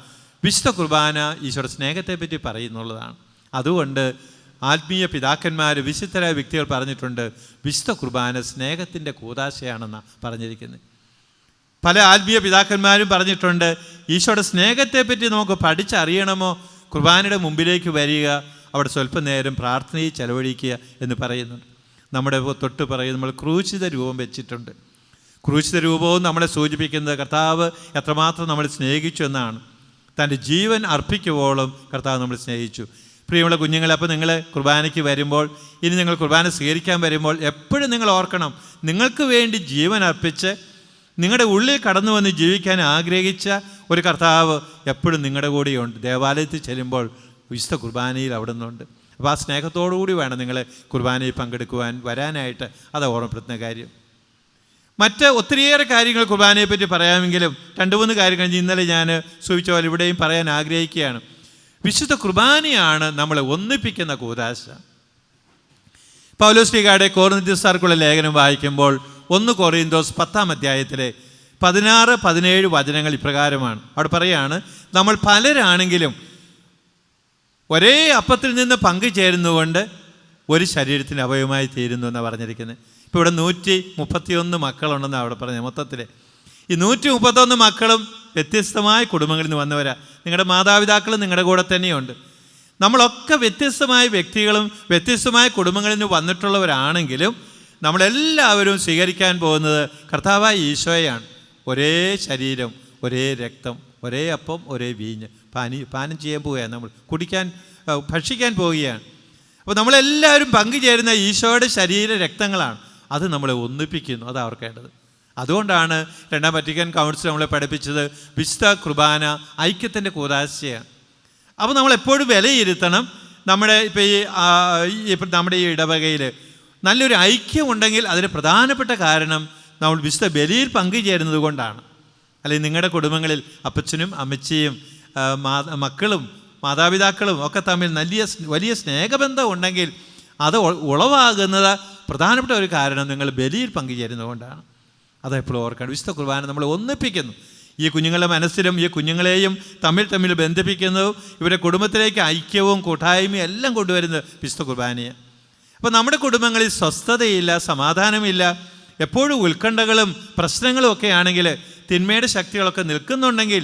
വിശുദ്ധ കുർബാന ഈശോയുടെ സ്നേഹത്തെപ്പറ്റി പറയുന്നുള്ളതാണ്. അതുകൊണ്ട് ആത്മീയ പിതാക്കന്മാർ, വിശുദ്ധരായ വ്യക്തികൾ പറഞ്ഞിട്ടുണ്ട്, വിശുദ്ധ കുർബാന സ്നേഹത്തിൻ്റെ കൂദാശയാണെന്നാണ് പറഞ്ഞിരിക്കുന്നത്. പല ആത്മീയ പിതാക്കന്മാരും പറഞ്ഞിട്ടുണ്ട്, ഈശോയുടെ സ്നേഹത്തെപ്പറ്റി നമുക്ക് പഠിച്ചറിയണമോ, കുർബാനയുടെ മുമ്പിലേക്ക് വരിക, അവിടെ സ്വല്പം നേരം പ്രാർത്ഥനയിൽ ചെലവഴിക്കുക എന്ന് പറയുന്നുണ്ട്. നമ്മുടെ തൊട്ട് പറയും, നമ്മൾ ക്രൂശിത രൂപം വെച്ചിട്ടുണ്ട്. ക്രൂശിത രൂപവും നമ്മളെ സൂചിപ്പിക്കുന്നത് കർത്താവ് എത്രമാത്രം നമ്മളെ സ്നേഹിച്ചു എന്നാണ്. തൻ്റെ ജീവൻ അർപ്പിക്കുവോളം കർത്താവ് നമ്മളെ സ്നേഹിച്ചു. പ്രിയമുള്ള കുഞ്ഞുങ്ങളെ, അപ്പോൾ നിങ്ങൾ കുർബാനയ്ക്ക് വരുമ്പോൾ, ഇനി നിങ്ങൾ കുർബാന സ്വീകരിക്കാൻ വരുമ്പോൾ എപ്പോഴും നിങ്ങൾ ഓർക്കണം, നിങ്ങൾക്ക് വേണ്ടി ജീവൻ അർപ്പിച്ച് നിങ്ങളുടെ ഉള്ളിൽ കടന്നു വന്ന് ജീവിക്കാൻ ആഗ്രഹിച്ച ഒരു കർത്താവ് എപ്പോഴും നിങ്ങളുടെ കൂടെയുണ്ട്. ദേവാലയത്തിൽ ചെല്ലുമ്പോൾ വിശുദ്ധ കുർബാനയിൽ അവിടെ നിന്നുണ്ട്. അപ്പോൾ ആ സ്നേഹത്തോടു കൂടി വേണം നിങ്ങൾ കുർബാനയിൽ പങ്കെടുക്കുവാൻ വരാനായിട്ട്. അത് ഓർമ്മപ്പെടുത്തുന്ന കാര്യം. മറ്റ് ഒത്തിരിയേറെ കാര്യങ്ങൾ കുർബാനയെപ്പറ്റി പറയാമെങ്കിലും 2-3 കാര്യങ്ങൾ ഇന്നലെ ഞാൻ സൂചിച്ച പോലെ ഇവിടെയും പറയാൻ ആഗ്രഹിക്കുകയാണ്. വിശുദ്ധ കുർബാനയാണ് നമ്മളെ ഒന്നിപ്പിക്കുന്ന കൂദാശ. പൗലോസ്ലീഹയുടെ കൊറിന്ത്യർക്കുള്ള ലേഖനം വായിക്കുമ്പോൾ 1 കൊറിന്തോസ് 10-ാം അധ്യായത്തിലെ 16-17 വചനങ്ങൾ ഇപ്രകാരമാണ്. അവിടെ പറയുകയാണ്, നമ്മൾ പലരാണെങ്കിലും ഒരേ അപ്പത്തിൽ നിന്ന് പങ്കുചേരുന്നതുകൊണ്ട് ഒരു ശരീരത്തിന് അവയവമായി തീരുന്നു എന്നാണ് പറഞ്ഞിരിക്കുന്നത്. ഇപ്പോൾ ഇവിടെ 131 മക്കളുണ്ടെന്നാണ് അവിടെ പറഞ്ഞത്. മൊത്തത്തിൽ ഈ 131 മക്കളും വ്യത്യസ്തമായ കുടുംബങ്ങളിൽ നിന്ന് വന്നവരാ. നിങ്ങളുടെ മാതാപിതാക്കളും നിങ്ങളുടെ കൂടെ തന്നെയുണ്ട്. നമ്മളൊക്കെ വ്യത്യസ്തമായ വ്യക്തികളും വ്യത്യസ്തമായ കുടുംബങ്ങളിൽ നിന്ന് വന്നിട്ടുള്ളവരാണെങ്കിലും നമ്മളെല്ലാവരും സ്വീകരിക്കാൻ പോകുന്നത് കർത്താവായ ഈശോയാണ്. ഒരേ ശരീരം, ഒരേ രക്തം, ഒരേ അപ്പം, ഒരേ വീഞ്ഞ് പാനം ചെയ്യാൻ പോവുകയാണ്. നമ്മൾ ഭക്ഷിക്കാൻ പോവുകയാണ്. അപ്പോൾ നമ്മളെല്ലാവരും പങ്കുചേരുന്ന ഈശോയുടെ ശരീര രക്തങ്ങളാണ്. അത് നമ്മളെ ഒന്നിപ്പിക്കുന്നു. അത് അവർക്കേണ്ടത്. അതുകൊണ്ടാണ് 2ാം വത്തിക്കാൻ കൗൺസിൽ നമ്മളെ പഠിപ്പിച്ചത് വിശുദ്ധ കുർബാന ഐക്യത്തിൻ്റെ കൂദാശയാണ്. അപ്പോൾ നമ്മളെപ്പോഴും വിലയിരുത്തണം, നമ്മുടെ ഇപ്പോൾ നമ്മുടെ ഈ ഇടവകയിൽ നല്ലൊരു ഐക്യമുണ്ടെങ്കിൽ അതിന് പ്രധാനപ്പെട്ട കാരണം നമ്മൾ വിശുദ്ധ ബലിയിൽ പങ്കുചേരുന്നത് കൊണ്ടാണ്. അല്ലെങ്കിൽ നിങ്ങളുടെ കുടുംബങ്ങളിൽ അപ്പച്ചനും അമ്മച്ചിയും മക്കളും മാതാപിതാക്കളും ഒക്കെ തമ്മിൽ വലിയ സ്നേഹബന്ധം ഉണ്ടെങ്കിൽ അത് ഉളവാകുന്നത് പ്രധാനപ്പെട്ട ഒരു കാരണം നിങ്ങൾ ബലിയിൽ പങ്കുചേരുന്നത് കൊണ്ടാണ്. അതെപ്പോഴും ഓർക്കണം. വിശുദ്ധ കുർബാന നമ്മളെ ഒന്നിപ്പിക്കുന്നു. ഈ കുഞ്ഞുങ്ങളുടെ മനസ്സിലും ഈ കുഞ്ഞുങ്ങളെയും തമ്മിൽ ബന്ധിപ്പിക്കുന്നതും ഇവരുടെ കുടുംബത്തിലേക്ക് ഐക്യവും കൂട്ടായ്മയും എല്ലാം കൊണ്ടുവരുന്നത് വിശുദ്ധ കുർബാനയാണ്. അപ്പോൾ നമ്മുടെ കുടുംബങ്ങളിൽ സ്വസ്ഥതയില്ല, സമാധാനമില്ല, എപ്പോഴും ഉത്കണ്ഠകളും പ്രശ്നങ്ങളും ഒക്കെ ആണെങ്കിൽ, തിന്മയുടെ ശക്തികളൊക്കെ നിൽക്കുന്നുണ്ടെങ്കിൽ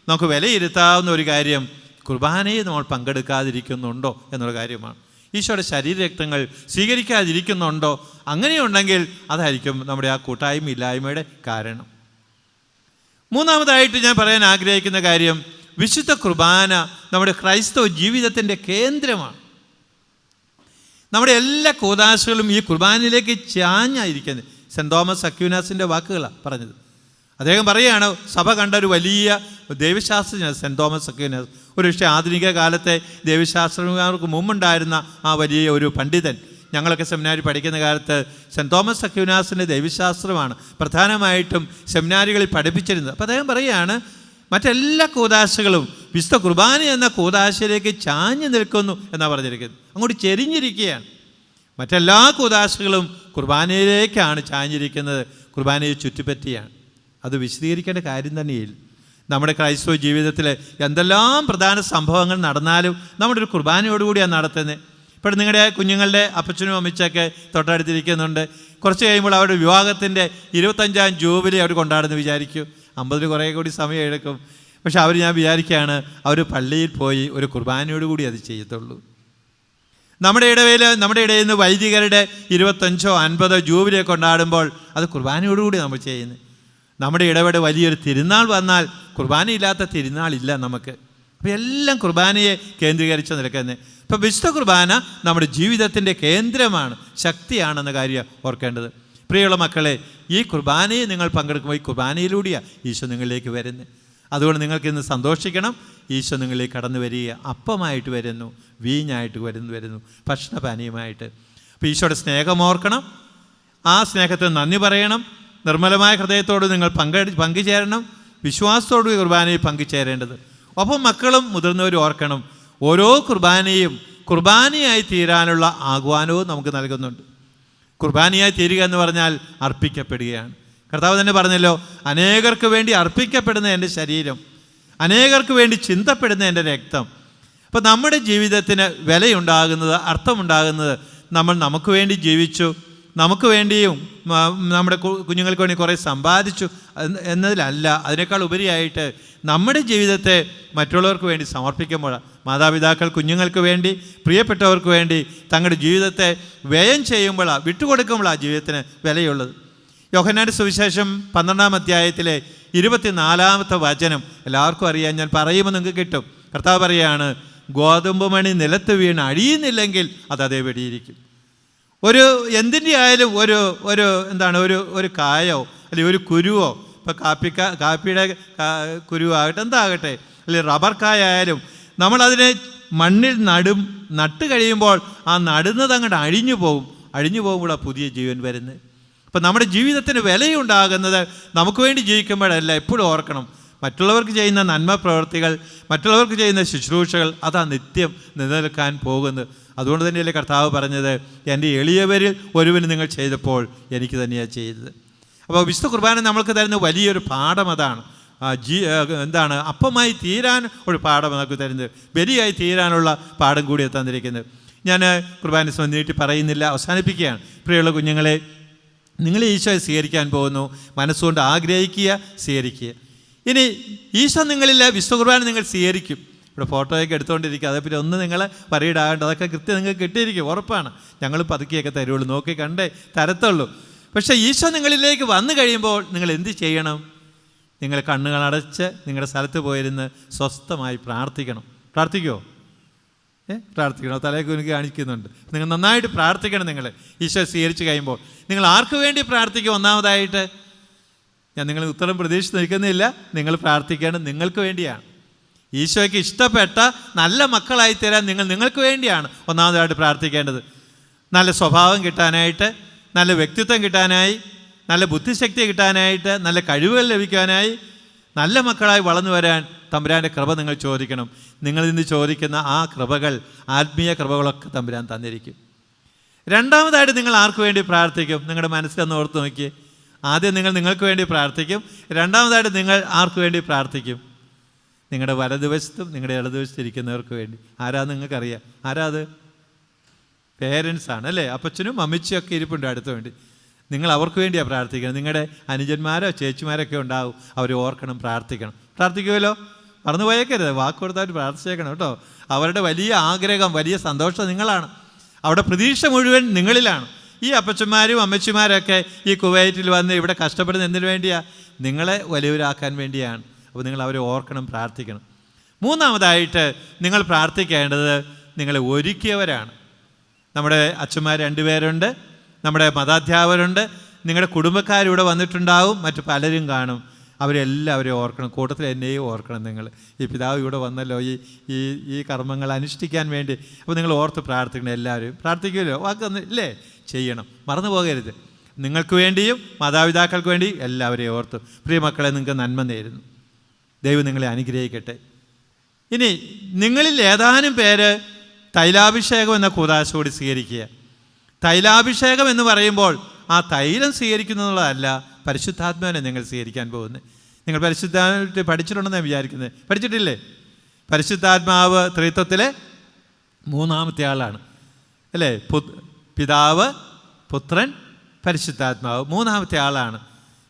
നമുക്ക് വിലയിരുത്താവുന്ന ഒരു കാര്യം കുർബാനയിൽ നമ്മൾ പങ്കെടുക്കാതിരിക്കുന്നുണ്ടോ എന്നുള്ള കാര്യമാണ്. ഈശോയുടെ ശരീരരക്തങ്ങൾ സ്വീകരിക്കാതിരിക്കുന്നുണ്ടോ? അങ്ങനെയുണ്ടെങ്കിൽ അതായിരിക്കും നമ്മുടെ ആ കൂട്ടായ്മ ഇല്ലായ്മയുടെ കാരണം. 3-മതായിട്ട് ഞാൻ പറയാൻ ആഗ്രഹിക്കുന്ന കാര്യം, വിശുദ്ധ കുർബാന നമ്മുടെ ക്രൈസ്തവ ജീവിതത്തിൻ്റെ കേന്ദ്രമാണ്. നമ്മുടെ എല്ലാ കൂദാശകളും ഈ കുർബാനയിലേക്ക് ചാഞ്ഞായിരിക്കുന്നത്. സെൻറ്റ് തോമസ് അക്വീനാസിൻ്റെ വാക്കുകളാണ് പറഞ്ഞത്. അദ്ദേഹം പറയുകയാണ്, സഭ കണ്ട ഒരു വലിയ ദൈവശാസ്ത്രജ്ഞനാണ് സെൻറ്റ് തോമസ് അക്വീനാസ്. ഒരുപക്ഷെ ആധുനിക കാലത്തെ ദൈവശാസ്ത്രജ്ഞർക്ക് മുമ്പുണ്ടായിരുന്ന ആ വലിയ ഒരു പണ്ഡിതൻ. ഞങ്ങളൊക്കെ സെമിനാരി പഠിക്കുന്ന കാലത്ത് സെൻറ്റ് തോമസ് അക്വീനാസിൻ്റെ ദൈവശാസ്ത്രമാണ് പ്രധാനമായിട്ടും സെമിനാരികളിൽ പഠിപ്പിച്ചിരുന്നത്. അപ്പോൾ അദ്ദേഹം പറയുകയാണ്, മറ്റെല്ലാ കൂദാശകളും വിശുദ്ധ കുർബാന എന്ന കൂദാശയിലേക്ക് ചാഞ്ഞു നിൽക്കുന്നു എന്നാണ് പറഞ്ഞിരിക്കുന്നത്. അങ്ങോട്ട് ചെരിഞ്ഞിരിക്കുകയാണ്. മറ്റെല്ലാ കൂദാശകളും കുർബാനയിലേക്കാണ് ചാഞ്ഞിരിക്കുന്നത്. കുർബാനയെ ചുറ്റിപ്പറ്റിയാണ്. അത് വിശദീകരിക്കേണ്ട കാര്യം തന്നെയില്ല. നമ്മുടെ ക്രൈസ്തവ ജീവിതത്തിൽ എന്തെല്ലാം പ്രധാന സംഭവങ്ങൾ നടന്നാലും നമ്മുടെ ഒരു കുർബാനയോടുകൂടിയാണ് നടത്തുന്നത്. ഇപ്പോൾ നിങ്ങളുടെ കുഞ്ഞുങ്ങളുടെ അപ്പച്ചനും അമ്മച്ചൊക്കെ തൊട്ടടുത്തിരിക്കുന്നുണ്ട്. കുറച്ച് കഴിയുമ്പോൾ അവരുടെ വിവാഹത്തിൻ്റെ 25ാം ജൂബിലി അവർ കൊണ്ടാടുന്നു വിചാരിക്കും. 50 കുറേ കൂടി സമയം എടുക്കും. പക്ഷെ ഞാൻ വിചാരിക്കുകയാണ് അവർ പള്ളിയിൽ പോയി ഒരു കുർബാനയോടുകൂടി അത് ചെയ്യത്തുള്ളൂ. നമ്മുടെ ഇടയിൽ നിന്ന് വൈദികരുടെ 25ഓ 50ഓ ജൂബിലിയെ കൊണ്ടാടുമ്പോൾ അത് കുർബാനയോടുകൂടി നമ്മൾ ചെയ്യുന്നത്. നമ്മുടെ ഇടപെടെ വലിയൊരു തിരുനാൾ വന്നാൽ കുർബാനയില്ലാത്ത തിരുനാളില്ല നമുക്ക്. അപ്പോൾ എല്ലാം കുർബാനയെ കേന്ദ്രീകരിച്ച് നിൽക്കുന്നത്. ഇപ്പോൾ വിശുദ്ധ കുർബാന നമ്മുടെ ജീവിതത്തിൻ്റെ കേന്ദ്രമാണ്, ശക്തിയാണെന്ന കാര്യം ഓർക്കേണ്ടത്. പ്രിയമുള്ള മക്കളെ, ഈ കുർബാനയെ നിങ്ങൾ പങ്കെടുക്കുമ്പോൾ ഈ കുർബാനയിലൂടെയാണ് ഈശോ നിങ്ങളിലേക്ക് വരുന്നത്. അതുകൊണ്ട് നിങ്ങൾക്കിന്ന് സന്തോഷിക്കണം. ഈശോ നിങ്ങളിലേക്ക് കടന്നു വരിക, അപ്പമായിട്ട് വരുന്നു, വീഞ്ഞായിട്ട് വരുന്നു, ഭക്ഷണപാനീയമായിട്ട്. അപ്പോൾ ഈശോയുടെ സ്നേഹം ഓർക്കണം, ആ സ്നേഹത്തിന് നന്ദി പറയണം. നിർമ്മലമായ ഹൃദയത്തോട് നിങ്ങൾ പങ്കുചേരണം, വിശ്വാസത്തോട് കുർബാനയിൽ പങ്കുചേരേണ്ടത്. ഒപ്പം മക്കളും മുതിർന്നവരും ഓർക്കണം, ഓരോ കുർബാനയും കുർബാനയായി തീരാനുള്ള ആഹ്വാനവും നമുക്ക് നൽകുന്നുണ്ട്. കുർബാനയായി തീരുക എന്ന് പറഞ്ഞാൽ അർപ്പിക്കപ്പെടുകയാണ്. കർത്താവ് തന്നെ പറഞ്ഞല്ലോ, അനേകർക്ക് വേണ്ടി അർപ്പിക്കപ്പെടുന്ന എൻ്റെ ശരീരം, അനേകർക്ക് വേണ്ടി ചിന്തപ്പെടുന്ന എൻ്റെ രക്തം. അപ്പോൾ നമ്മുടെ ജീവിതത്തിന് വിലയുണ്ടാകുന്നത്, അർത്ഥമുണ്ടാകുന്നത് നമുക്ക് വേണ്ടി ജീവിച്ചു, നമുക്ക് വേണ്ടിയും നമ്മുടെ കുഞ്ഞുങ്ങൾക്ക് വേണ്ടി കുറേ സമ്പാദിച്ചു എന്നതിലല്ല. അതിനേക്കാൾ ഉപരിയായിട്ട് നമ്മുടെ ജീവിതത്തെ മറ്റുള്ളവർക്ക് വേണ്ടി സമർപ്പിക്കുമ്പോഴാണ്, മാതാപിതാക്കൾ കുഞ്ഞുങ്ങൾക്ക് വേണ്ടി, പ്രിയപ്പെട്ടവർക്ക് വേണ്ടി തങ്ങളുടെ ജീവിതത്തെ വ്യയം ചെയ്യുമ്പോഴാണ്, വിട്ടുകൊടുക്കുമ്പോഴാണ് ജീവിതത്തിന് വിലയുള്ളത്. യോഹന്നാന്റെ സുവിശേഷം 12-ാം അധ്യായത്തിലെ 24-ാമത്തെ വചനം എല്ലാവർക്കും അറിയാം, ഞാൻ പറയുമ്പോൾ നിങ്ങൾക്ക് കിട്ടും. കർത്താവ് പറയുകയാണ്, ഗോതമ്പ് മണി നിലത്ത് വീണ് അഴിയുന്നില്ലെങ്കിൽ അത് അതേ വെടിയിരിക്കും. എന്തിൻ്റെ ആയാലും ഒരു കായോ അല്ലെങ്കിൽ ഒരു കുരുവോ, ഇപ്പോൾ കാപ്പിയുടെ കുരുവാകട്ടെ, എന്താകട്ടെ, അല്ലെങ്കിൽ റബ്ബർ കായായാലും നമ്മളതിനെ മണ്ണിൽ നട്ട് കഴിയുമ്പോൾ ആ നടുന്നത് അങ്ങോട്ട് അഴിഞ്ഞു പോകുമ്പോഴാണ് പുതിയ ജീവൻ വരുന്നത്. അപ്പം നമ്മുടെ ജീവിതത്തിന് വിലയുണ്ടാകുന്നത് നമുക്ക് വേണ്ടി ജീവിക്കുമ്പോഴല്ല. എപ്പോഴും ഓർക്കണം, മറ്റുള്ളവർക്ക് ചെയ്യുന്ന നന്മ പ്രവൃത്തികൾ, മറ്റുള്ളവർക്ക് ചെയ്യുന്ന ശുശ്രൂഷകൾ, അതാ നിത്യം നിലനിൽക്കാൻ പോകുന്നത്. അതുകൊണ്ട് തന്നെയല്ലേ കർത്താവ് പറഞ്ഞത്, എൻ്റെ എളിയവരിൽ ഒരുവന് നിങ്ങൾ ചെയ്തപ്പോൾ എനിക്ക് തന്നെയാണ് ചെയ്തത്. അപ്പോൾ വിശുദ്ധ കുർബാന നമ്മൾക്ക് തരുന്ന വലിയൊരു പാഠം അതാണ്. അപ്പമായി തീരാൻ ഒരു പാഠം നമുക്ക് തരുന്നത്, ബലിയായി തീരാനുള്ള പാഠം കൂടി തന്നിരിക്കുന്നത്. ഞാൻ കുർബാന നീട്ടി പറയുന്നില്ല, അവസാനിപ്പിക്കുകയാണ്. പ്രിയമുള്ള കുഞ്ഞുങ്ങളെ, നിങ്ങൾ ഈശോയെ സ്വീകരിക്കാൻ പോകുന്നു, മനസ്സുകൊണ്ട് ആഗ്രഹിക്കുക, സ്വീകരിക്കുക. ഇനി ഈശോ നിങ്ങളിൽ വിശുദ്ധ കുർബാന നിങ്ങൾ സ്വീകരിക്കും. ഇവിടെ ഫോട്ടോയൊക്കെ എടുത്തുകൊണ്ടിരിക്കുക, അതേപ്പറ്റി ഒന്ന് നിങ്ങൾ പറയിടാകേണ്ട, അതൊക്കെ കൃത്യം നിങ്ങൾക്ക് കിട്ടിയിരിക്കും, ഉറപ്പാണ്. ഞങ്ങൾ പതുക്കിയൊക്കെ തരുള്ളൂ, നോക്കി കണ്ടേ തരത്തുള്ളൂ. പക്ഷേ ഈശോ നിങ്ങളിലേക്ക് വന്നു കഴിയുമ്പോൾ നിങ്ങൾ എന്ത് ചെയ്യണം? നിങ്ങൾ കണ്ണുകളടച്ച് നിങ്ങളുടെ സ്ഥലത്ത് പോയിരുന്ന് സ്വസ്ഥമായി പ്രാർത്ഥിക്കണം. പ്രാർത്ഥിക്കുമോ? പ്രാർത്ഥിക്കണം. തലയൊക്കെ എനിക്ക് കാണിക്കുന്നുണ്ട്. നിങ്ങൾ നന്നായിട്ട് പ്രാർത്ഥിക്കണം. നിങ്ങൾ ഈശോ സ്വീകരിച്ച് കഴിയുമ്പോൾ നിങ്ങൾ ആർക്ക് വേണ്ടി പ്രാർത്ഥിക്കും? ഒന്നാമതായിട്ട് ഞാൻ നിങ്ങൾ ഉത്തരം പ്രതീക്ഷിച്ച് നിൽക്കുന്നില്ല, നിങ്ങൾ പ്രാർത്ഥിക്കണം നിങ്ങൾക്ക് വേണ്ടിയാണ്. ഈശോയ്ക്ക് ഇഷ്ടപ്പെട്ട നല്ല മക്കളായി തരാൻ നിങ്ങൾക്ക് വേണ്ടിയാണ് ഒന്നാമതായിട്ട് പ്രാർത്ഥിക്കേണ്ടത്. നല്ല സ്വഭാവം കിട്ടാനായിട്ട്, നല്ല വ്യക്തിത്വം കിട്ടാനായി, നല്ല ബുദ്ധിശക്തി കിട്ടാനായിട്ട്, നല്ല കഴിവുകൾ ലഭിക്കാനായി, നല്ല മക്കളായി വളർന്നു വരാൻ തമ്പുരാൻ്റെ കൃപ നിങ്ങൾ ചോദിക്കണം. നിങ്ങൾ ഇന്ന് ചോദിക്കുന്ന ആ കൃപകൾ, ആത്മീയ കൃപകളൊക്കെ തമ്പുരാൻ തന്നിരിക്കും. രണ്ടാമതായിട്ട് നിങ്ങൾ ആർക്ക് വേണ്ടി പ്രാർത്ഥിക്കും? നിങ്ങളുടെ മനസ്സിലൊന്ന് ഓർത്ത് നോക്കി. ആദ്യം നിങ്ങൾക്ക് വേണ്ടി പ്രാർത്ഥിക്കും. രണ്ടാമതായിട്ട് നിങ്ങൾ ആർക്ക് വേണ്ടി പ്രാർത്ഥിക്കും? നിങ്ങളുടെ വലതുവശത്തും നിങ്ങളുടെ ഇടതുവശത്തും ഇരിക്കുന്നവർക്ക് വേണ്ടി. ആരാന്ന് നിങ്ങൾക്കറിയാം. ആരാ അത്? പേരൻസാണ് അല്ലേ? അപ്പച്ചനും അമ്മച്ചിയും ഒക്കെ ഇരിപ്പുണ്ട് അടുത്ത് വേണ്ടി. നിങ്ങൾ അവർക്ക് വേണ്ടിയാണ് പ്രാർത്ഥിക്കണം. നിങ്ങളുടെ അനുജന്മാരോ ചേച്ചിമാരൊക്കെ ഉണ്ടാവും, അവരെ ഓർക്കണം, പ്രാർത്ഥിക്കണം. പ്രാർത്ഥിക്കുമല്ലോ, മറന്നു പോയേക്കരുത്. വാക്ക് കൊടുത്തായിട്ട് പ്രാർത്ഥിച്ചേക്കണം കേട്ടോ. അവരുടെ വലിയ ആഗ്രഹം, വലിയ സന്തോഷം നിങ്ങളാണ്. അവിടെ പ്രതീക്ഷ മുഴുവൻ നിങ്ങളിലാണ്. ഈ അപ്പച്ചന്മാരും അമ്മച്ചിമാരൊക്കെ ഈ കുവൈറ്റിൽ വന്ന് ഇവിടെ കഷ്ടപ്പെടുന്ന എന്തിനു വേണ്ടിയാണ്? നിങ്ങളെ വലിയവരാക്കാൻ വേണ്ടിയാണ്. അപ്പോൾ നിങ്ങൾ അവരെ ഓർക്കണം, പ്രാർത്ഥിക്കണം. മൂന്നാമതായിട്ട് നിങ്ങൾ പ്രാർത്ഥിക്കേണ്ടത് നിങ്ങളെ ഒരുക്കിയവരാണ്. നമ്മുടെ അച്ഛന്മാർ 2 പേരുണ്ട്, നമ്മുടെ മതാധ്യാപകരുണ്ട്, നിങ്ങളുടെ കുടുംബക്കാരിവിടെ വന്നിട്ടുണ്ടാവും, മറ്റു പലരും കാണും. അവരെല്ലാവരെയും ഓർക്കണം. കൂട്ടത്തിൽ എന്നെയും ഓർക്കണം. നിങ്ങൾ ഈ പിതാവ് ഇവിടെ വന്നല്ലോ ഈ കർമ്മങ്ങൾ അനുഷ്ഠിക്കാൻ വേണ്ടി. അപ്പോൾ നിങ്ങൾ ഓർത്ത് പ്രാർത്ഥിക്കണം. എല്ലാവരും പ്രാർത്ഥിക്കുമല്ലോ, വാക്കൊന്നും ഇല്ലേ? ചെയ്യണം, മറന്നു പോകരുത്. നിങ്ങൾക്ക് വേണ്ടിയും മാതാപിതാക്കൾക്ക് വേണ്ടി എല്ലാവരെയും ഓർത്ത്. പ്രിയ മക്കളെ, നിങ്ങൾക്ക് നന്മ നേരുന്നു. ദൈവം നിങ്ങളെ അനുഗ്രഹിക്കട്ടെ. ഇനി നിങ്ങളിൽ ഏതാനും പേര് തൈലാഭിഷേകം എന്ന കൂദാശ കൂടി സ്വീകരിക്കുക. തൈലാഭിഷേകം എന്ന് പറയുമ്പോൾ ആ തൈലം സ്വീകരിക്കുന്നതല്ല, പരിശുദ്ധാത്മാവിനെ നിങ്ങൾ സ്വീകരിക്കാൻ പോകുന്നത്. നിങ്ങൾ പരിശുദ്ധാത്മാവിനെ പഠിച്ചിട്ടുണ്ടെന്നാണ് വിചാരിക്കുന്നത്. പഠിച്ചിട്ടില്ലേ? പരിശുദ്ധാത്മാവ് ത്രിത്വത്തിലെ മൂന്നാമത്തെ ആളാണ് അല്ലേ? പിതാവ്, പുത്രൻ, പരിശുദ്ധാത്മാവ് മൂന്നാമത്തെ ആളാണ്.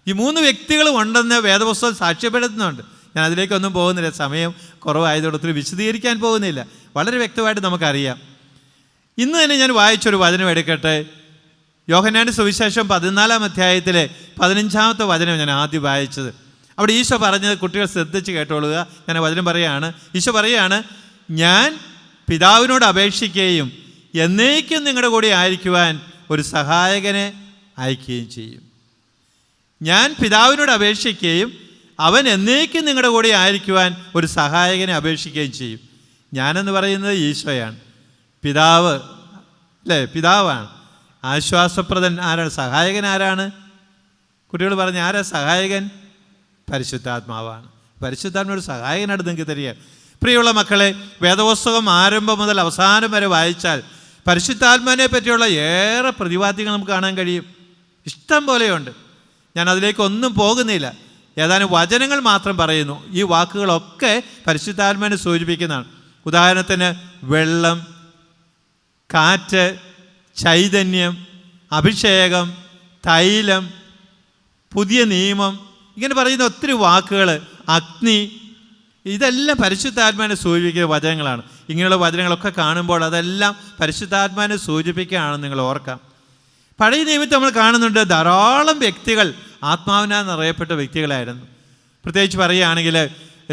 ഈ മൂന്ന് വ്യക്തികളും ഉണ്ടെന്ന് വേദപുസ്തകം സാക്ഷ്യപ്പെടുത്തുന്നുണ്ട്. ഞാൻ അതിലേക്കൊന്നും പോകുന്നില്ല, സമയം കുറവായതോടെ ഒത്തിരി വിശദീകരിക്കാൻ പോകുന്നില്ല. വളരെ വ്യക്തമായിട്ട് നമുക്കറിയാം. ഇന്ന് തന്നെ ഞാൻ വായിച്ചൊരു വചനം എടുക്കട്ടെ. യോഹന്നാന്റെ സുവിശേഷം 14-ാം അധ്യായത്തിലെ 15-ാമത്തെ വചനം ഞാൻ ആദ്യം വായിച്ചത്. അവിടെ ഈശോ പറഞ്ഞത് കുട്ടികൾ ശ്രദ്ധിച്ച് കേട്ടോളുക. ഞാൻ വചനം പറയുകയാണ്. ഈശോ പറയുകയാണ്, ഞാൻ പിതാവിനോട് അപേക്ഷിക്കുകയും എന്നേക്കും നിങ്ങളുടെ കൂടെ ആയിരിക്കുവാൻ ഒരു സഹായകനെ അയക്കുകയും ചെയ്യും. ഞാൻ പിതാവിനോട് അപേക്ഷിക്കുകയും അവൻ എന്നേക്കും നിങ്ങളുടെ കൂടെ ആയിരിക്കുവാൻ ഒരു സഹായകനെ അപേക്ഷിക്കുകയും ചെയ്യും. ഞാനെന്ന് പറയുന്നത് ഈശോയാണ്. പിതാവ് അല്ലേ? പിതാവാണ്. ആശ്വാസപ്രദൻ ആരാണ്? സഹായകൻ ആരാണ്? കുട്ടികൾ പറഞ്ഞ ആരാ സഹായകൻ? പരിശുദ്ധാത്മാവാണ്. പരിശുദ്ധാത്മാവൊരു സഹായകനായിട്ട് നിങ്ങൾക്ക് തരിക. പ്രിയമുള്ള മക്കളെ, വേദപുസ്തകം ആരംഭം മുതൽ അവസാനം വരെ വായിച്ചാൽ പരിശുദ്ധാത്മാവിനെ പറ്റിയുള്ള ഏറെ പ്രതിപാദ്യങ്ങൾ നമുക്ക് കാണാൻ കഴിയും. ഇഷ്ടം പോലെയുണ്ട്. ഞാൻ അതിലേക്കൊന്നും പോകുന്നില്ല. ഏതാനും വചനങ്ങൾ മാത്രം പറയുന്നു. ഈ വാക്കുകളൊക്കെ പരിശുദ്ധാത്മാവിനെ സൂചിപ്പിക്കുന്നതാണ്. ഉദാഹരണത്തിന് വെള്ളം, കാറ്റ്, ചൈതന്യം, അഭിഷേകം, തൈലം, പുതിയ നിയമം, ഇങ്ങനെ പറയുന്ന ഒത്തിരി വാക്കുകൾ, അഗ്നി, ഇതെല്ലാം പരിശുദ്ധാത്മാവിനെ സൂചിപ്പിക്കുന്ന വചനങ്ങളാണ്. ഇങ്ങനെയുള്ള വചനങ്ങളൊക്കെ കാണുമ്പോൾ അതെല്ലാം പരിശുദ്ധാത്മാവിനെ സൂചിപ്പിക്കുകയാണെന്ന് നിങ്ങൾ ഓർക്കാം. പഴയ നിയമത്തിൽ നമ്മൾ കാണുന്നുണ്ട് ധാരാളം വ്യക്തികൾ ആത്മാവിനാൽ നിറയപ്പെട്ട വ്യക്തികളായിരുന്നു. പ്രത്യേകിച്ച് പറയുകയാണെങ്കിൽ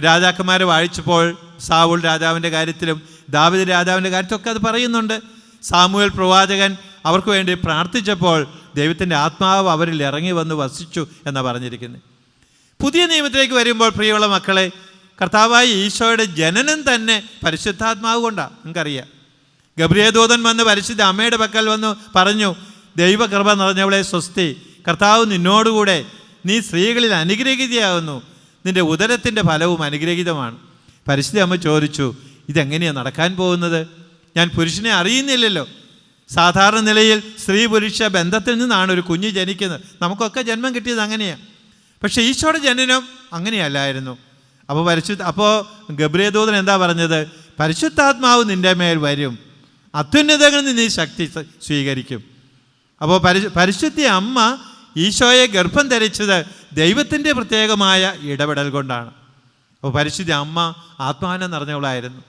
രാജാക്കന്മാരെ വായിച്ചപ്പോൾ സാവൂൾ രാജാവിൻ്റെ കാര്യത്തിലും ദാവീദ് രാജാവിൻ്റെ കാര്യത്തിലൊക്കെ അത് പറയുന്നുണ്ട്. സാമുവേൽ പ്രവാചകൻ അവർക്ക് വേണ്ടി പ്രാർത്ഥിച്ചപ്പോൾ ദൈവത്തിൻ്റെ ആത്മാവ് അവരിൽ ഇറങ്ങി വന്ന് വസിച്ചു എന്നാണ് പറഞ്ഞിരിക്കുന്നത്. പുതിയ നിയമത്തിലേക്ക് വരുമ്പോൾ പ്രിയമുള്ള മക്കളെ, കർത്താവായ ഈശോയുടെ ജനനം തന്നെ പരിശുദ്ധാത്മാവ് കൊണ്ടാണ്. നിങ്ങൾക്കറിയാം, ഗബ്രിയേൽ ദൂതൻ വന്ന് പരിശുദ്ധ അമ്മയുടെ പക്കൽ വന്ന് പറഞ്ഞു, ദൈവകൃപ നിറഞ്ഞവളെ സ്വസ്തി, കർത്താവ് നിന്നോടുകൂടെ, നീ സ്ത്രീകളിൽ അനുഗ്രഹീതയാകുന്നു, നിൻ്റെ ഉദരത്തിൻ്റെ ഫലവും അനുഗ്രഹീതമാണ്. പരിശുദ്ധ അമ്മ ചോദിച്ചു, ഇതെങ്ങനെയാണ് നടക്കാൻ പോകുന്നത്? ഞാൻ പുരുഷനെ അറിയുന്നില്ലല്ലോ. സാധാരണ നിലയിൽ സ്ത്രീ പുരുഷ ബന്ധത്തിൽ നിന്നാണ് ഒരു കുഞ്ഞ് ജനിക്കുന്നത്. നമുക്കൊക്കെ ജന്മം കിട്ടിയത് അങ്ങനെയാണ്. പക്ഷേ ഈശോയുടെ ജനനം അങ്ങനെയല്ലായിരുന്നു. അപ്പോൾ ഗബ്രിയേൽ ദൂതൻ എന്താ പറഞ്ഞത്? പരിശുദ്ധാത്മാവ് നിൻ്റെ മേൽ വരും, അത്യുന്നതങ്ങളിൽ നീ ശക്തി സ്വീകരിക്കും. അപ്പോൾ പരിശുദ്ധ അമ്മ ഈശോയെ ഗർഭം ധരിച്ചത് ദൈവത്തിൻ്റെ പ്രത്യേകമായ ഇടപെടൽ കൊണ്ടാണ്. അപ്പോൾ പരിശുദ്ധ അമ്മ ആത്മാവിനെ നിറഞ്ഞവളായിരുന്നു.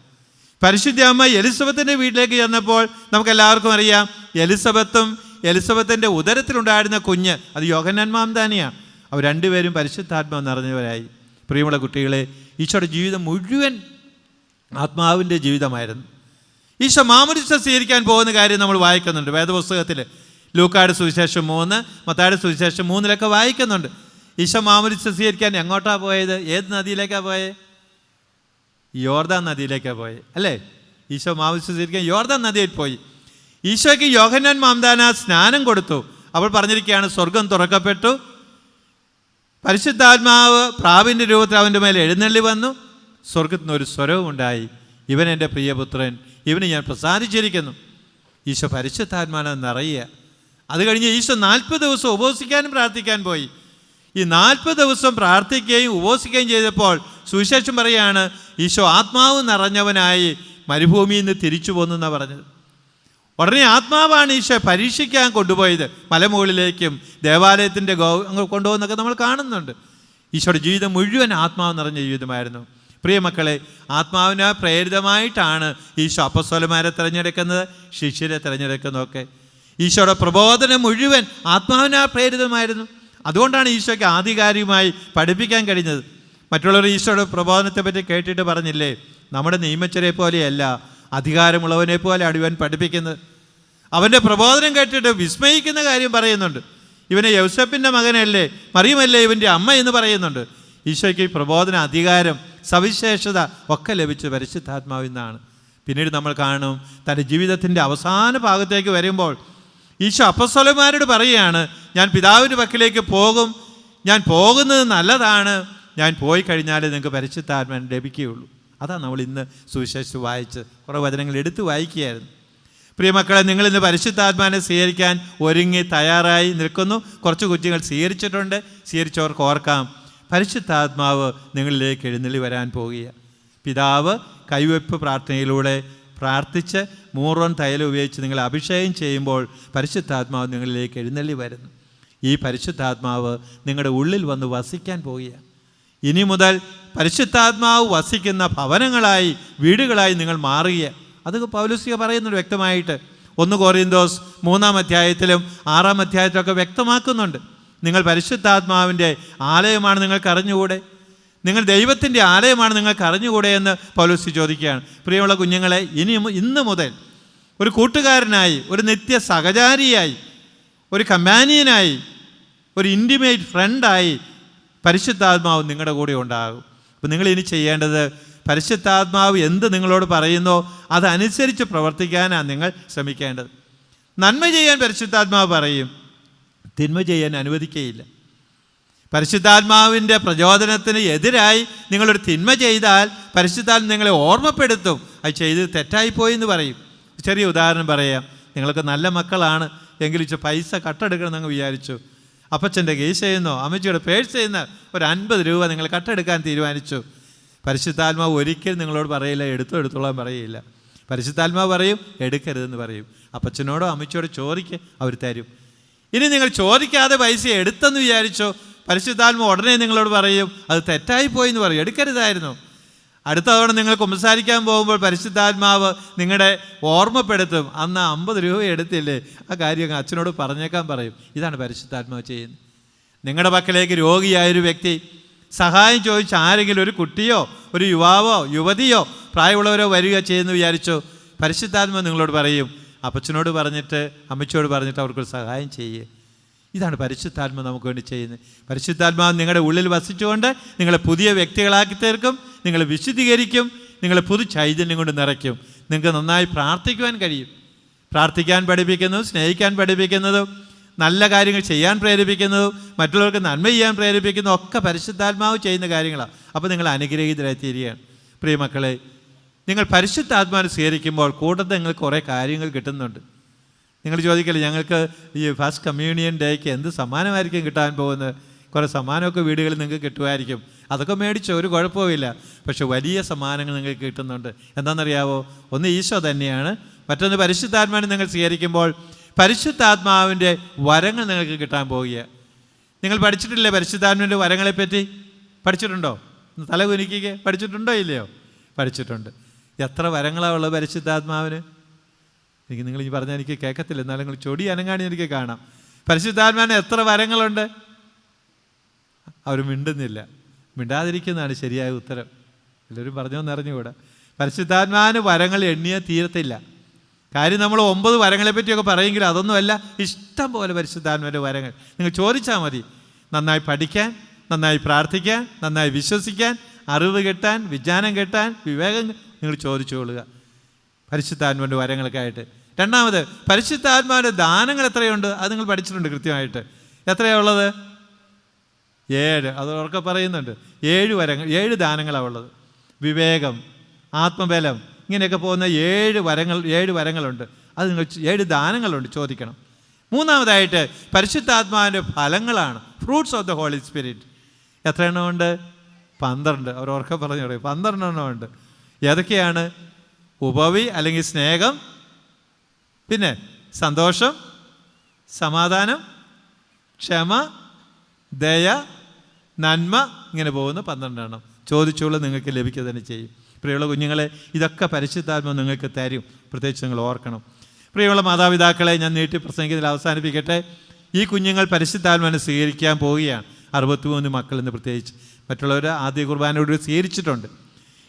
പരിശുദ്ധ അമ്മ എലിസബത്തിൻ്റെ വീട്ടിലേക്ക് ചെന്നപ്പോൾ നമുക്കെല്ലാവർക്കും അറിയാം, എലിസബത്തിൻ്റെ ഉദരത്തിലുണ്ടായിരുന്ന കുഞ്ഞ് അത് യോഹന്നാൻ മാംദാനിയാണ്. അവർ രണ്ടുപേരും പരിശുദ്ധാത്മാവ് നിറഞ്ഞവരായി. പ്രിയമുള്ള കുട്ടികളെ, ഈശോയുടെ ജീവിതം മുഴുവൻ ആത്മാവിൻ്റെ ജീവിതമായിരുന്നു. ഈശോ മാമോദിസ സ്വീകരിക്കാൻ പോകുന്ന കാര്യം നമ്മൾ വായിക്കുന്നുണ്ട് വേദപുസ്തകത്തിൽ. ലൂക്കായുടെ സുവിശേഷം 3, മത്തായിയുടെ സുവിശേഷം 3 വായിക്കുന്നുണ്ട്. ഈശോ മാമോദിസ സ്വീകരിക്കാൻ എങ്ങോട്ടാണ് പോയത്? ഏത് നദിയിലേക്കാണ് പോയത്? യോർദാൻ നദിയിലേക്കാണ് പോയത് അല്ലേ? ഈശോ മാമോദിസ സ്വീകരിക്കാൻ യോർദാൻ നദിയിൽ പോയി. ഈശോയ്ക്ക് യോഹന്നാൻ മാംദാന സ്നാനം കൊടുത്തു. അവൾ പറഞ്ഞിരിക്കുകയാണ്, സ്വർഗം തുറക്കപ്പെട്ടു, പരിശുദ്ധാത്മാവ് പ്രാവിൻ്റെ രൂപത്തിൽ അവൻ്റെ മേലെ എഴുന്നള്ളി വന്നു, സ്വർഗത്തിൽ നിന്ന് ഒരു സ്വരവും ഉണ്ടായി, ഇവൻ എൻ്റെ പ്രിയപുത്രൻ, ഇവന് ഞാൻ പ്രസാദിച്ചിരിക്കുന്നു. ഈശോ പരിശുദ്ധാത്മാവിനെ നിറയുക. അത് കഴിഞ്ഞ് ഈശോ 40 ദിവസം ഉപവസിക്കാനും പ്രാർത്ഥിക്കാൻ പോയി. ഈ 40 ദിവസം പ്രാർത്ഥിക്കുകയും ഉപവസിക്കുകയും ചെയ്തപ്പോൾ സുവിശേഷം പറയുകയാണ്, ഈശോ ആത്മാവ് നിറഞ്ഞവനായി മരുഭൂമിയിൽ നിന്ന് തിരിച്ചു പോന്നു എന്നാണ് പറഞ്ഞത്. ഉടനെ ആത്മാവാണ് ഈശോ പരീക്ഷിക്കാൻ കൊണ്ടുപോയത്. മലമുകളിലേക്കും ദേവാലയത്തിൻ്റെ കൊണ്ടുപോകുന്നൊക്കെ നമ്മൾ കാണുന്നുണ്ട്. ഈശോയുടെ ജീവിതം മുഴുവൻ ആത്മാവ് നിറഞ്ഞ ജീവിതമായിരുന്നു. പ്രിയമക്കളെ, ആത്മാവിന് പ്രേരിതമായിട്ടാണ് ഈശോ അപ്പസ്തോലന്മാരെ തിരഞ്ഞെടുക്കുന്നത്, ശിഷ്യരെ തിരഞ്ഞെടുക്കുന്നതൊക്കെ. ഈശോയുടെ പ്രബോധനം മുഴുവൻ ആത്മാവിന് പ്രേരിതമായിരുന്നു. അതുകൊണ്ടാണ് ഈശോയ്ക്ക് ആധികാരികമായി പഠിപ്പിക്കാൻ കഴിഞ്ഞത്. മറ്റുള്ളവർ ഈശോയുടെ പ്രബോധനത്തെ പറ്റി കേട്ടിട്ട് പറഞ്ഞില്ലേ, നമ്മുടെ നിയമച്ചരെ പോലെയല്ല, അധികാരമുള്ളവനെ പോലെയാണ് ഇവൻ പഠിപ്പിക്കുന്നത്. അവൻ്റെ പ്രബോധനം കേട്ടിട്ട് വിസ്മയിക്കുന്ന കാര്യം പറയുന്നുണ്ട്. ഇവനെ യൗസേപ്പിൻ്റെ മകനല്ലേ, മറിയമല്ലേ ഇവൻ്റെ അമ്മ എന്ന് പറയുന്നുണ്ട്. ഈശോയ്ക്ക് ഈ പ്രബോധന അധികാരം, സവിശേഷത ഒക്കെ ലഭിച്ച പരിശുദ്ധാത്മാവിൽ നിന്നാണ്. പിന്നീട് നമ്മൾ കാണും, തൻ്റെ ജീവിതത്തിൻ്റെ അവസാന ഭാഗത്തേക്ക് വരുമ്പോൾ ഈശോ അപ്പസ്തോലന്മാരോട് പറയുകയാണ്, ഞാൻ പിതാവിൻ്റെ പക്കലേക്ക് പോകും, ഞാൻ പോകുന്നത് നല്ലതാണ്, ഞാൻ പോയി കഴിഞ്ഞാലേ നിങ്ങൾക്ക് പരിശുദ്ധാത്മാവിനെ ലഭിക്കുകയുള്ളൂ. അതാണ് നമ്മൾ ഇന്ന് സുവിശേഷം വായിച്ച് കുറേ വചനങ്ങൾ എടുത്ത് വായിക്കുകയായിരുന്നു. പ്രിയമക്കളെ, നിങ്ങളിന്ന് പരിശുദ്ധാത്മാവിനെ സ്വീകരിക്കാൻ ഒരുങ്ങി തയ്യാറായി നിൽക്കുന്നു. കുറച്ച് കുഞ്ഞുങ്ങൾ സ്വീകരിച്ചിട്ടുണ്ട്. സ്വീകരിച്ചവർക്ക് ഓർക്കാം, പരിശുദ്ധാത്മാവ് നിങ്ങളിലേക്ക് എഴുന്നള്ളി വരാൻ പോവുകയാണ്. പിതാവ് കൈവെപ്പ് പ്രാർത്ഥനയിലൂടെ പ്രാർത്ഥിച്ച് മൂറോൻ തൈലം ഉപയോഗിച്ച് നിങ്ങൾ അഭിഷേകം ചെയ്യുമ്പോൾ പരിശുദ്ധാത്മാവ് നിങ്ങളിലേക്ക് എഴുന്നള്ളി വരുന്നു. ഈ പരിശുദ്ധാത്മാവ് നിങ്ങളുടെ ഉള്ളിൽ വന്ന് വസിക്കാൻ പോവുകയാണ്. ഇനി മുതൽ പരിശുദ്ധാത്മാവ് വസിക്കുന്ന ഭവനങ്ങളായി, വീടുകളായി നിങ്ങൾ മാറുക. അത് പൗലോസ് പറയുന്നുണ്ട് വ്യക്തമായിട്ട്. 1 കൊറിന്തോസ് 3-ാം അധ്യായത്തിലും 6-ാം അധ്യായത്തിലൊക്കെ വ്യക്തമാക്കുന്നുണ്ട്. നിങ്ങൾ പരിശുദ്ധാത്മാവിൻ്റെ ആലയമാണ് നിങ്ങൾക്ക് അറിഞ്ഞുകൂടെ? നിങ്ങൾ ദൈവത്തിൻ്റെ ആലയമാണ് നിങ്ങൾക്ക് അറിഞ്ഞുകൂടെ എന്ന് പൗലോസ് ചോദിക്കുകയാണ്. പ്രിയമുള്ള കുഞ്ഞുങ്ങളെ, ഇന്ന് മുതൽ ഒരു കൂട്ടുകാരനായി, ഒരു നിത്യ സഹചാരിയായി, ഒരു കമ്പാനിയനായി, ഒരു ഇൻറ്റിമേറ്റ് ഫ്രണ്ടായി പരിശുദ്ധാത്മാവ് നിങ്ങളുടെ കൂടെ ഉണ്ടാകും. അപ്പോൾ നിങ്ങൾ ഇനി ചെയ്യേണ്ടത്, പരിശുദ്ധാത്മാവ് എന്ത് നിങ്ങളോട് പറയുന്നോ അതനുസരിച്ച് പ്രവർത്തിക്കാനാണ് നിങ്ങൾ ശ്രമിക്കേണ്ടത്. നന്മ ചെയ്യാൻ പരിശുദ്ധാത്മാവ് പറയും, തിന്മ ചെയ്യാൻ അനുവദിക്കുകയില്ല. പരിശുദ്ധാത്മാവിൻ്റെ പ്രചോദനത്തിന് എതിരായി നിങ്ങളൊരു തിന്മ ചെയ്താൽ പരിശുദ്ധാത്മ നിങ്ങളെ ഓർമ്മപ്പെടുത്തും, അത് ചെയ്ത് തെറ്റായിപ്പോയി എന്ന് പറയും. ചെറിയ ഉദാഹരണം പറയാം. നിങ്ങളൊക്കെ നല്ല മക്കളാണ് എങ്കിലും പൈസ കട്ടെടുക്കണമെന്ന് വിചാരിച്ചു. അപ്പച്ചൻ്റെ കേസ് ചെയ്യുന്നോ അമ്മച്ചിയുടെ പേഴ്സ് ചെയ്യുന്ന ഒരു 50 രൂപ നിങ്ങൾ കട്ടെടുക്കാൻ തീരുമാനിച്ചു. പരിശുദ്ധാത്മാവ് ഒരിക്കലും നിങ്ങളോട് പറയില്ല എടുത്തോളാൻ പറയില്ല. പരിശുദ്ധാത്മാവ് പറയും എടുക്കരുതെന്ന് പറയും. അപ്പച്ചനോടോ അമ്മച്ചിയോടോ ചോദിക്ക്, അവർ തരും. ഇനി നിങ്ങൾ ചോദിക്കാതെ പൈസ എടുത്തെന്ന് വിചാരിച്ചോ, പരിശുദ്ധാത്മാവ് ഉടനെ നിങ്ങളോട് പറയും അത് തെറ്റായിപ്പോയി എന്ന് പറയും, എടുക്കരുതായിരുന്നു. അടുത്ത തവണ നിങ്ങൾ കുമ്പസാരിക്കാൻ പോകുമ്പോൾ പരിശുദ്ധാത്മാവ് നിങ്ങളുടെ ഓർമ്മപ്പെടുത്തും, അന്ന് 50 രൂപ എടുത്തില്ലേ, ആ കാര്യം അച്ഛനോട് പറഞ്ഞേക്കാൻ പറയും. ഇതാണ് പരിശുദ്ധാത്മാവ് ചെയ്യുന്നത്. നിങ്ങളുടെ പക്കലേക്ക് രോഗിയായൊരു വ്യക്തി സഹായം ചോദിച്ച് ആരെങ്കിലും, ഒരു കുട്ടിയോ ഒരു യുവാവോ യുവതിയോ പ്രായമുള്ളവരോ വരിക ചെയ്യുന്നു വിചാരിച്ചോ, പരിശുദ്ധാത്മാവ് നിങ്ങളോട് പറയും അപ്പച്ചനോട് പറഞ്ഞിട്ട് അമ്മച്ചിയോട് പറഞ്ഞിട്ട് അവർക്കൊരു സഹായം ചെയ്യുക. ഇതാണ് പരിശുദ്ധാത്മാവ് നമുക്ക് വേണ്ടി ചെയ്യുന്നത്. പരിശുദ്ധാത്മാവ് നിങ്ങളുടെ ഉള്ളിൽ വസിച്ചുകൊണ്ട് നിങ്ങളെ പുതിയ വ്യക്തികളാക്കി തീർക്കും, നിങ്ങളെ വിശുദ്ധീകരിക്കും, നിങ്ങളെ പുതു ചൈതന്യം കൊണ്ട് നിറയ്ക്കും. നിങ്ങൾക്ക് നന്നായി പ്രാർത്ഥിക്കുവാൻ കഴിയും. പ്രാർത്ഥിക്കാൻ പഠിപ്പിക്കുന്നതും സ്നേഹിക്കാൻ പഠിപ്പിക്കുന്നതും നല്ല കാര്യങ്ങൾ ചെയ്യാൻ പ്രേരിപ്പിക്കുന്നതും മറ്റുള്ളവർക്ക് നന്മ ചെയ്യാൻ പ്രേരിപ്പിക്കുന്നതും ഒക്കെ പരിശുദ്ധാത്മാവ് ചെയ്യുന്ന കാര്യങ്ങളാണ്. അപ്പോൾ നിങ്ങൾ അനുഗ്രഹീതരായി തീരുകയാണ്. പ്രിയമക്കളെ, നിങ്ങൾ പരിശുദ്ധാത്മാവിനെ സ്വീകരിക്കുമ്പോൾ കൂട്ടത്തിൽ നിങ്ങൾക്ക് കുറേ കാര്യങ്ങൾ കിട്ടുന്നുണ്ട്. നിങ്ങൾ ചോദിക്കില്ല, ഞങ്ങൾക്ക് ഈ ഫസ്റ്റ് കമ്മ്യൂണിയൻ ഡേക്ക് എന്ത് സമ്മാനമായിരിക്കും കിട്ടാൻ പോകുന്നത്? കുറേ സമ്മാനമൊക്കെ വീടുകളിൽ നിങ്ങൾക്ക് കിട്ടുമായിരിക്കും. അതൊക്കെ മേടിച്ചോ, ഒരു കുഴപ്പമില്ല. പക്ഷെ വലിയ സമ്മാനങ്ങൾ നിങ്ങൾക്ക് കിട്ടുന്നുണ്ട്. എന്താണെന്നറിയാവോ? ഒന്ന് ഈശോ തന്നെയാണ്, മറ്റൊന്ന് പരിശുദ്ധാത്മാവിനെ നിങ്ങൾ സ്വീകരിക്കുമ്പോൾ പരിശുദ്ധാത്മാവിൻ്റെ വരങ്ങൾ നിങ്ങൾക്ക് കിട്ടാൻ പോവുക. നിങ്ങൾ പഠിച്ചിട്ടില്ലേ പരിശുദ്ധാത്മാവിൻ്റെ വരങ്ങളെപ്പറ്റി? പഠിച്ചിട്ടുണ്ടോ? തല കുനിക്കുക. പഠിച്ചിട്ടുണ്ടോ ഇല്ലയോ? പഠിച്ചിട്ടുണ്ട്. എത്ര വരങ്ങളാണ് ഉള്ളത് പരിശുദ്ധാത്മാവിന്? നിങ്ങൾ ഈ പറഞ്ഞാൽ എനിക്ക് കേൾക്കത്തില്ല, എന്നാലും നിങ്ങൾ ചൊടി അനങ്ങാണി എനിക്ക് കാണാം. പരിശുദ്ധാത്മാവിന് എത്ര വരങ്ങളുണ്ട്? അവർ മിണ്ടുന്നില്ല. മിണ്ടാതിരിക്കുന്നതാണ് ശരിയായ ഉത്തരം. എല്ലാവരും പറഞ്ഞോന്ന് അറിഞ്ഞുകൂടാ. പരിശുദ്ധാത്മാവിന് വരങ്ങൾ എണ്ണിയ തീരത്തില്ല. കാര്യം നമ്മൾ 9 വരങ്ങളെ പറ്റിയൊക്കെ പറയുമെങ്കിലും അതൊന്നുമല്ല, ഇഷ്ടം പോലെ പരിശുദ്ധാത്മാവിൻ്റെ വരങ്ങൾ. നിങ്ങൾ ചോദിച്ചാൽ മതി. നന്നായി പഠിക്കാൻ, നന്നായി പ്രാർത്ഥിക്കാൻ, നന്നായി വിശ്വസിക്കാൻ, അറിവ് കിട്ടാൻ, വിജ്ഞാനം കിട്ടാൻ, വിവേകം നിങ്ങൾ ചോദിച്ചുകൊള്ളുക പരിശുദ്ധാത്മാവിൻ്റെ വരങ്ങളൊക്കെ ആയിട്ട്. രണ്ടാമത്, പരിശുദ്ധാത്മാവിൻ്റെ ദാനങ്ങൾ എത്രയുണ്ട്? അത് നിങ്ങൾ പഠിച്ചിട്ടുണ്ട് കൃത്യമായിട്ട്. എത്രയാണ് ഉള്ളത്? 7. അത് ഉറക്കെ പറയുന്നുണ്ട്. 7 വരങ്ങൾ, 7 ദാനങ്ങളാണ് ഉള്ളത്. വിവേകം, ആത്മബലം, ഇങ്ങനെയൊക്കെ പോകുന്ന 7 വരങ്ങളുണ്ട്. അത് നിങ്ങൾ 7 ദാനങ്ങളുണ്ട്, ചോദിക്കണം. മൂന്നാമതായിട്ട് പരിശുദ്ധാത്മാവിൻ്റെ ഫലങ്ങളാണ്, fruits of the Holy Spirit. എത്ര എണ്ണമുണ്ട്? 12. അവർ ഉറക്കെ പറഞ്ഞു പറയും, 12 എണ്ണമുണ്ട്. ഏതൊക്കെയാണ്? ഉപവി അല്ലെങ്കിൽ സ്നേഹം, പിന്നെ സന്തോഷം, സമാധാനം, ക്ഷമ, ദയ, നന്മ, ഇങ്ങനെ പോകുന്ന 12 എണ്ണം. ചോദിച്ചുള്ള നിങ്ങൾക്ക് ലഭിക്കുക തന്നെ ചെയ്യും. പ്രിയമുള്ള കുഞ്ഞുങ്ങളെ, ഇതൊക്കെ പരിശുദ്ധാത്മാവ് നിങ്ങൾക്ക് തരും. പ്രത്യേകിച്ച് നിങ്ങൾ ഓർക്കണം. പ്രിയമുള്ള മാതാപിതാക്കളെ, ഞാൻ നീട്ടി പ്രസംഗിക്കുന്നതിൽ അവസാനിപ്പിക്കട്ടെ. ഈ കുഞ്ഞുങ്ങൾ പരിശുദ്ധാത്മാവിനെ സ്വീകരിക്കാൻ പോവുകയാണ്. 63 മക്കളിന്ന് പ്രത്യേകിച്ച്. മറ്റുള്ളവർ ആദ്യ കുർബാനയോട് സ്വീകരിച്ചിട്ടുണ്ട്.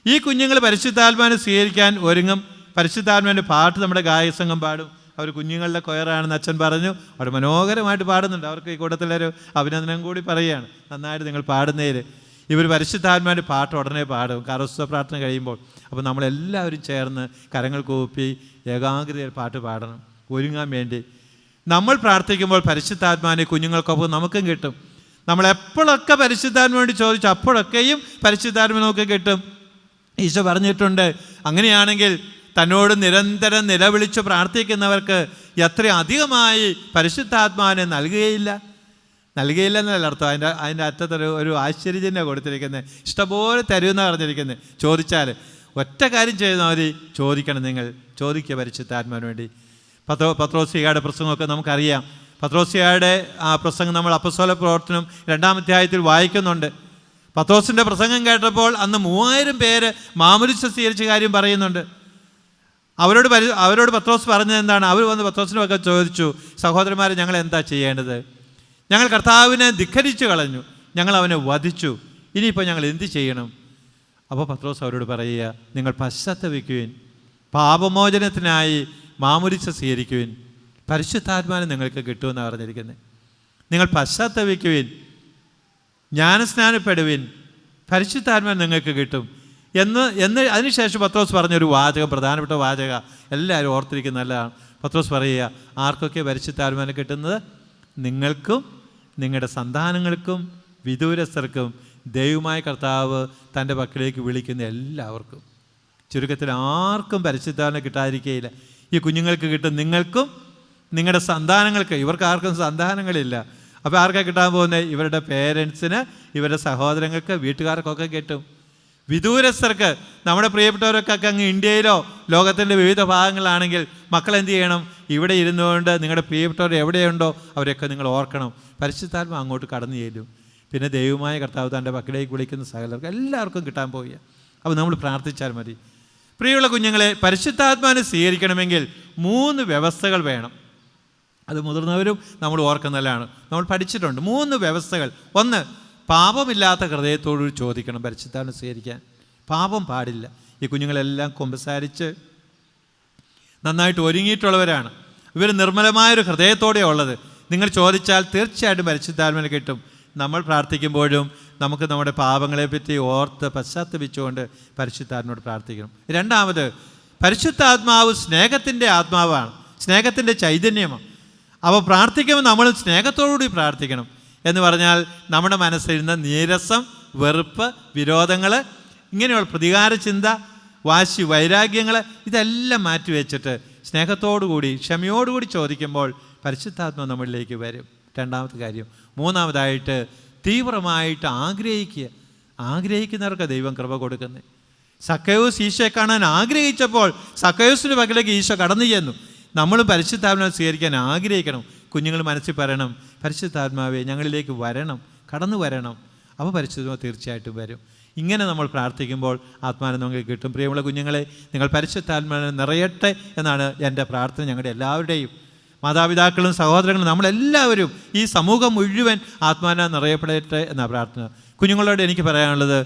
ഈ കുഞ്ഞുങ്ങൾ പരിശുദ്ധാത്മാവിനെ സ്വീകരിക്കാൻ ഒരുങ്ങും. പരിശുദ്ധാത്മാവിൻ്റെ പാട്ട് നമ്മുടെ ഗായകസംഘം പാടും. അവർ കുഞ്ഞുങ്ങളുടെ കൊയറാണെന്ന് അച്ഛൻ പറഞ്ഞു. അവർ മനോഹരമായിട്ട് പാടുന്നുണ്ട്. അവർക്ക് ഈ കൂട്ടത്തിലൊരു അഭിനന്ദനം കൂടി പറയുകയാണ്, നന്നായിട്ട് നിങ്ങൾ പാടുന്നതിൽ. ഇവർ പരിശുദ്ധാത്മാവിൻ്റെ പാട്ട് ഉടനെ പാടും കാരോസ്തവ പ്രാർത്ഥന കഴിയുമ്പോൾ. അപ്പോൾ നമ്മളെല്ലാവരും ചേർന്ന് കരങ്ങൾ കൂപ്പി ഏകാഗ്രതയിൽ പാട്ട് പാടണം, ഒരുങ്ങാൻ വേണ്ടി. നമ്മൾ പ്രാർത്ഥിക്കുമ്പോൾ പരിശുദ്ധാത്മാവിനെ കുഞ്ഞുങ്ങൾക്കൊപ്പം നമുക്കും കിട്ടും. നമ്മളെപ്പോഴൊക്കെ പരിശുദ്ധാത്മാവിന് വേണ്ടി ചോദിച്ചു അപ്പോഴൊക്കെയും പരിശുദ്ധാത്മ നമുക്ക് കിട്ടും. ഈശോ പറഞ്ഞിട്ടുണ്ട്, അങ്ങനെയാണെങ്കിൽ തന്നോട് നിരന്തരം നിലവിളിച്ച് പ്രാർത്ഥിക്കുന്നവർക്ക് എത്ര അധികമായി പരിശുദ്ധാത്മാവിനെ നൽകുകയില്ല എന്നല്ല അർത്ഥം. അതിൻ്റെ അറ്റത്തൊരു ആശ്ചര്യചിഹ്നം കൊടുത്തിരിക്കുന്നത്. ഇഷ്ടംപോലെ തരുമെന്ന് പറഞ്ഞിരിക്കുന്നത്. ചോദിച്ചാൽ ഒറ്റ കാര്യം ചെയ്യുന്ന മതി, ചോദിക്കണം. നിങ്ങൾ ചോദിക്കുക പരിശുദ്ധാത്മാവിന് വേണ്ടി. പത്രോസ്ലിഹായുടെ പ്രസംഗമൊക്കെ നമുക്കറിയാം. പത്രോസ്ലിഹായുടെ ആ പ്രസംഗം നമ്മൾ അപ്പസ്തോല പ്രവർത്തനം 2-ാം അധ്യായത്തിൽ വായിക്കുന്നുണ്ട്. പത്രോസിൻ്റെ പ്രസംഗം കേട്ടപ്പോൾ അന്ന് 3000 പേര് മാമോദീസ സ്വീകരിച്ച കാര്യം പറയുന്നുണ്ട്. അവരോട് പത്രോസ് പറഞ്ഞത് എന്താണ്? അവർ വന്ന് പത്രോസിൻ്റെ ഒക്കെ ചോദിച്ചു, സഹോദരന്മാരെ, ഞങ്ങൾ എന്താ ചെയ്യേണ്ടത്? ഞങ്ങൾ കർത്താവിനെ ധിക്കരിച്ചു കളഞ്ഞു, ഞങ്ങൾ അവനെ വധിച്ചു, ഇനിയിപ്പോൾ ഞങ്ങൾ എന്ത് ചെയ്യണം? അപ്പോൾ പത്രോസ് അവരോട് പറയുക, നിങ്ങൾ പശ്ചാത്തപിക്കുവിൻ, പാപമോചനത്തിനായി മാമോദീസ സ്വീകരിക്കുവിൻ, പരിശുദ്ധാത്മാവിനെ നിങ്ങൾക്ക് കിട്ടുമെന്നാണ് പറഞ്ഞിരിക്കുന്നത്. നിങ്ങൾ പശ്ചാത്തപിക്കുവിൻ, ജ്ഞാനസ്നാനപ്പെടുവിൻ, പരിശുദ്ധാത്മാവിനെ നിങ്ങൾക്ക് കിട്ടും എന്ന് അതിനുശേഷം പത്രോസ് പറഞ്ഞൊരു വാചകം, പ്രധാനപ്പെട്ട വാചക, എല്ലാവരും ഓർത്തിരിക്കുന്ന നല്ലതാണ്. പത്രോസ് പറയുക, ആർക്കൊക്കെ പരിശുദ്ധാത്മാവിനെ കിട്ടുന്നത്? നിങ്ങൾക്കും നിങ്ങളുടെ സന്താനങ്ങൾക്കും വിദൂരസ്ഥർക്കും ദൈവമായ കർത്താവ് തൻ്റെ പക്കലേക്ക് വിളിക്കുന്ന എല്ലാവർക്കും. ചുരുക്കത്തിൽ ആർക്കും പരിശുദ്ധാത്മാവിനെ കിട്ടാതിരിക്കുകയില്ല. ഈ കുഞ്ഞുങ്ങൾക്ക് കിട്ടും, നിങ്ങൾക്കും നിങ്ങളുടെ സന്താനങ്ങൾക്ക്. ഇവർക്ക് ആർക്കും സന്താനങ്ങളില്ല. അപ്പോൾ ആർക്കാണ് കിട്ടാൻ പോകുന്നത്? ഇവരുടെ പേരൻസിന്, ഇവരുടെ സഹോദരങ്ങൾക്ക്, വീട്ടുകാർക്കൊക്കെ കിട്ടും. വിദൂരസ്ഥർക്ക്, നമ്മുടെ പ്രിയപ്പെട്ടവരൊക്കെ അങ്ങ് ഇന്ത്യയിലോ ലോകത്തിൻ്റെ വിവിധ ഭാഗങ്ങളിലാണെങ്കിൽ മക്കൾ എന്ത് ചെയ്യണം? ഇവിടെ ഇരുന്നുകൊണ്ട് നിങ്ങളുടെ പ്രിയപ്പെട്ടവർ എവിടെയുണ്ടോ അവരെയൊക്കെ നിങ്ങൾ ഓർക്കണം. പരിശുദ്ധാത്മ അങ്ങോട്ട് കടന്നു ചെല്ലും. പിന്നെ ദൈവമായ കർത്താവ് തൻ്റെ പക്കലേക്ക് വിളിക്കുന്ന സകലർക്ക് എല്ലാവർക്കും കിട്ടാൻ പോവുക. അപ്പോൾ നമ്മൾ പ്രാർത്ഥിച്ചാൽ മതി. പ്രിയമുള്ള കുഞ്ഞുങ്ങളെ, പരിശുദ്ധാത്മാവിനെ സ്വീകരിക്കണമെങ്കിൽ 3 വ്യവസ്ഥകൾ വേണം. അത് മുതിർന്നവരും നമ്മൾ ഓർക്കുന്നതാണ്, നമ്മൾ പഠിച്ചിട്ടുണ്ട്. 3 വ്യവസ്ഥകൾ. 1, പാപമില്ലാത്ത ഹൃദയത്തോട് ചോദിക്കണം പരിശുദ്ധാത്മാവിനെ സ്വീകരിക്കാൻ. പാപം പാടില്ല. ഈ കുഞ്ഞുങ്ങളെല്ലാം കുമ്പസാരിച്ച് നന്നായിട്ട് ഒരുങ്ങിയിട്ടുള്ളവരാണ്. ഇവർ നിർമ്മലമായൊരു ഹൃദയത്തോടെയാണ് ഉള്ളത്. നിങ്ങൾ ചോദിച്ചാൽ തീർച്ചയായിട്ടും പരിശുദ്ധാത്മാവിനെ കിട്ടും. നമ്മൾ പ്രാർത്ഥിക്കുമ്പോഴും നമുക്ക് നമ്മുടെ പാപങ്ങളെപ്പറ്റി ഓർത്ത് പശ്ചാത്തപിച്ചുകൊണ്ട് പരിശുദ്ധാത്മാവിനോട് പ്രാർത്ഥിക്കണം. 2, പരിശുദ്ധാത്മാവ് സ്നേഹത്തിൻ്റെ ആത്മാവാണ്, സ്നേഹത്തിൻ്റെ ചൈതന്യമാണ്. അപ്പോൾ പ്രാർത്ഥിക്കുമ്പോൾ നമ്മൾ സ്നേഹത്തോടുകൂടി പ്രാർത്ഥിക്കണം. എന്ന് പറഞ്ഞാൽ നമ്മുടെ മനസ്സിലിരുന്ന നീരസം, വെറുപ്പ്, വിരോധങ്ങൾ, ഇങ്ങനെയുള്ള പ്രതികാര ചിന്ത, വാശി, വൈരാഗ്യങ്ങൾ, ഇതെല്ലാം മാറ്റിവെച്ചിട്ട് സ്നേഹത്തോടുകൂടി ക്ഷമയോടുകൂടി ചോദിക്കുമ്പോൾ പരിശുദ്ധാത്മാവ് നമ്മളിലേക്ക് വരും. 2ാമത്തെ കാര്യം. 3ാമതായിട്ട് തീവ്രമായിട്ട് ആഗ്രഹിക്കുന്നവർക്ക് ദൈവം കൃപ കൊടുക്കുന്നത്. സക്കയോസ് ഈശോയെ കാണാൻ ആഗ്രഹിച്ചപ്പോൾ സക്കയോസിൻ്റെ പക്കലേക്ക് ഈശോ കടന്നു ചെന്നു. നമ്മളും പരിശുദ്ധാത്മാവിനെ സ്വീകരിക്കാൻ ആഗ്രഹിക്കണം. കുഞ്ഞുങ്ങൾ മനസ്സിൽ പറയണം, പരിശുദ്ധാത്മാവെ ഞങ്ങളിലേക്ക് വരണം, കടന്നു വരണം. അപ്പോൾ പരിശുദ്ധാത്മാവ് തീർച്ചയായിട്ടും വരും. ഇങ്ങനെ നമ്മൾ പ്രാർത്ഥിക്കുമ്പോൾ ആത്മാവിനെ നമുക്ക് കിട്ടും. പ്രിയമുള്ള കുഞ്ഞുങ്ങളെ, നിങ്ങൾ പരിശുദ്ധാത്മാവിനെ നിറയട്ടെ എന്നാണ് എൻ്റെ പ്രാർത്ഥന. ഞങ്ങളുടെ എല്ലാവരുടെയും മാതാപിതാക്കളും സഹോദരങ്ങളും നമ്മളെല്ലാവരും ഈ സമൂഹം മുഴുവൻ ആത്മാവിനെ നിറയപ്പെടട്ടെ എന്നാണ് പ്രാർത്ഥന. കുഞ്ഞുങ്ങളോട് എനിക്ക് പറയാനുള്ളത്,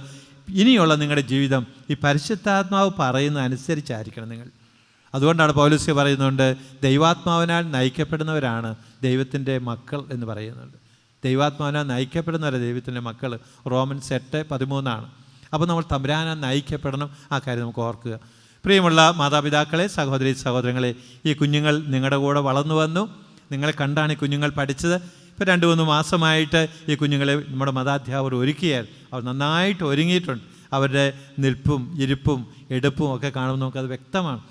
ഇനിയുള്ള നിങ്ങളുടെ ജീവിതം ഈ പരിശുദ്ധാത്മാവ് പറയുന്ന അനുസരിച്ചായിരിക്കണം നിങ്ങൾ. അതുകൊണ്ടാണ് പൗലോസ് പറയുന്നുണ്ട്, ദൈവാത്മാവിനാൽ നയിക്കപ്പെടുന്നവരാണ് ദൈവത്തിൻ്റെ മക്കൾ എന്ന് പറയുന്നുണ്ട്. ദൈവാത്മാവിനാൽ നയിക്കപ്പെടുന്നവരാണ് ദൈവത്തിൻ്റെ മക്കൾ. റോമൻസ് 8:13. അപ്പോൾ നമ്മൾ തമ്പുരാനാൽ നയിക്കപ്പെടണം. ആ കാര്യം നമുക്ക് ഓർക്കുക. പ്രിയമുള്ള മാതാപിതാക്കളെ, സഹോദരി സഹോദരങ്ങളെ, ഈ കുഞ്ഞുങ്ങൾ നിങ്ങളുടെ കൂടെ വളർന്നു വന്നു. നിങ്ങളെ കണ്ടാണ് ഈ കുഞ്ഞുങ്ങൾ പഠിച്ചത്. ഇപ്പോൾ 2-3 മാസമായിട്ട് ഈ കുഞ്ഞുങ്ങളെ നമ്മുടെ മതാധ്യാപകർ ഒരുക്കിയാൽ അവർ നന്നായിട്ട് ഒരുങ്ങിയിട്ടുണ്ട്. അവരുടെ നിൽപ്പും ഇരിപ്പും എടുപ്പും ഒക്കെ കാണുമ്പോൾ നമുക്കത് വ്യക്തമാണ്.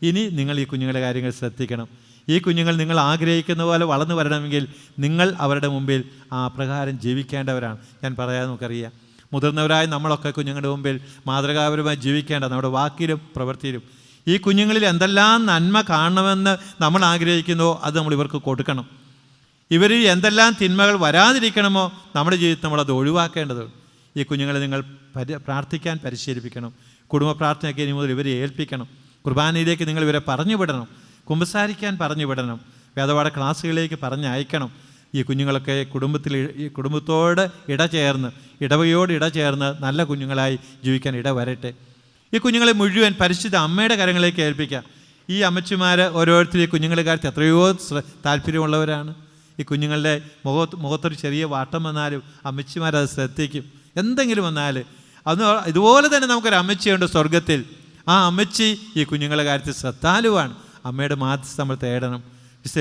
ഇനി നിങ്ങൾ ഈ കുഞ്ഞുങ്ങളുടെ കാര്യങ്ങൾ ശ്രദ്ധിക്കണം. ഈ കുഞ്ഞുങ്ങൾ നിങ്ങൾ ആഗ്രഹിക്കുന്ന പോലെ വളർന്നു വരണമെങ്കിൽ നിങ്ങൾ അവരുടെ മുമ്പിൽ ആ പ്രകാരം ജീവിക്കേണ്ടവരാണ്. ഞാൻ പറയാതെ നമുക്കറിയാം, മുതിർന്നവരായ നമ്മളൊക്കെ കുഞ്ഞുങ്ങളുടെ മുമ്പിൽ മാതൃകാപരമായി ജീവിക്കേണ്ട, നമ്മുടെ വാക്കിലും പ്രവൃത്തിയിലും. ഈ കുഞ്ഞുങ്ങളിൽ എന്തെല്ലാം നന്മ കാണണമെന്ന് നമ്മൾ ആഗ്രഹിക്കുന്നുവോ അത് നമ്മൾ ഇവർക്ക് കൊടുക്കണം. ഇവരിൽ എന്തെല്ലാം തിന്മകൾ വരാതിരിക്കണമോ നമ്മുടെ ജീവിതത്തിൽ നമ്മളത് ഒഴിവാക്കേണ്ടതുണ്ട്. ഈ കുഞ്ഞുങ്ങളെ നിങ്ങൾ പ്രാർത്ഥിക്കാൻ പരിശീലിപ്പിക്കണം. കുടുംബ പ്രാർത്ഥനയൊക്കെ ഇനി മുതൽ ഇവരെ ഏൽപ്പിക്കണം. കുർബാനയിലേക്ക് നിങ്ങൾ ഇവരെ പറഞ്ഞു വിടണം. കുമ്പസാരിക്കാൻ പറഞ്ഞു വിടണം. വേദപാഠ ക്ലാസ്സുകളിലേക്ക് പറഞ്ഞയക്കണം. ഈ കുഞ്ഞുങ്ങളൊക്കെ കുടുംബത്തോട് ഇടവകയോട് ഇടചേർന്ന് നല്ല കുഞ്ഞുങ്ങളായി ജീവിക്കാൻ ഇടവരട്ടെ. ഈ കുഞ്ഞുങ്ങളെ മുഴുവൻ പരിശുദ്ധ അമ്മയുടെ കരങ്ങളിലേക്ക് ഏൽപ്പിക്കാം. ഈ അമ്മച്ചിമാർ ഓരോരുത്തരും ഈ കുഞ്ഞുങ്ങളെ കാര്യത്തിൽ എത്രയോ താല്പര്യമുള്ളവരാണ്. ഈ കുഞ്ഞുങ്ങളുടെ മുഖത്തൊരു ചെറിയ വാട്ടം വന്നാലും അമ്മച്ചിമാരത് ശ്രദ്ധിക്കും. എന്തെങ്കിലും വന്നാൽ ഇതുപോലെ തന്നെ നമുക്കൊരു അമ്മച്ചിയുണ്ട് സ്വർഗത്തിൽ. ആ അമ്മച്ചി ഈ കുഞ്ഞുങ്ങളുടെ കാര്യത്തിൽ ശ്രദ്ധാലുവാണ്. അമ്മയുടെ മാധ്യസ്ഥം നമ്മൾ തേടണം.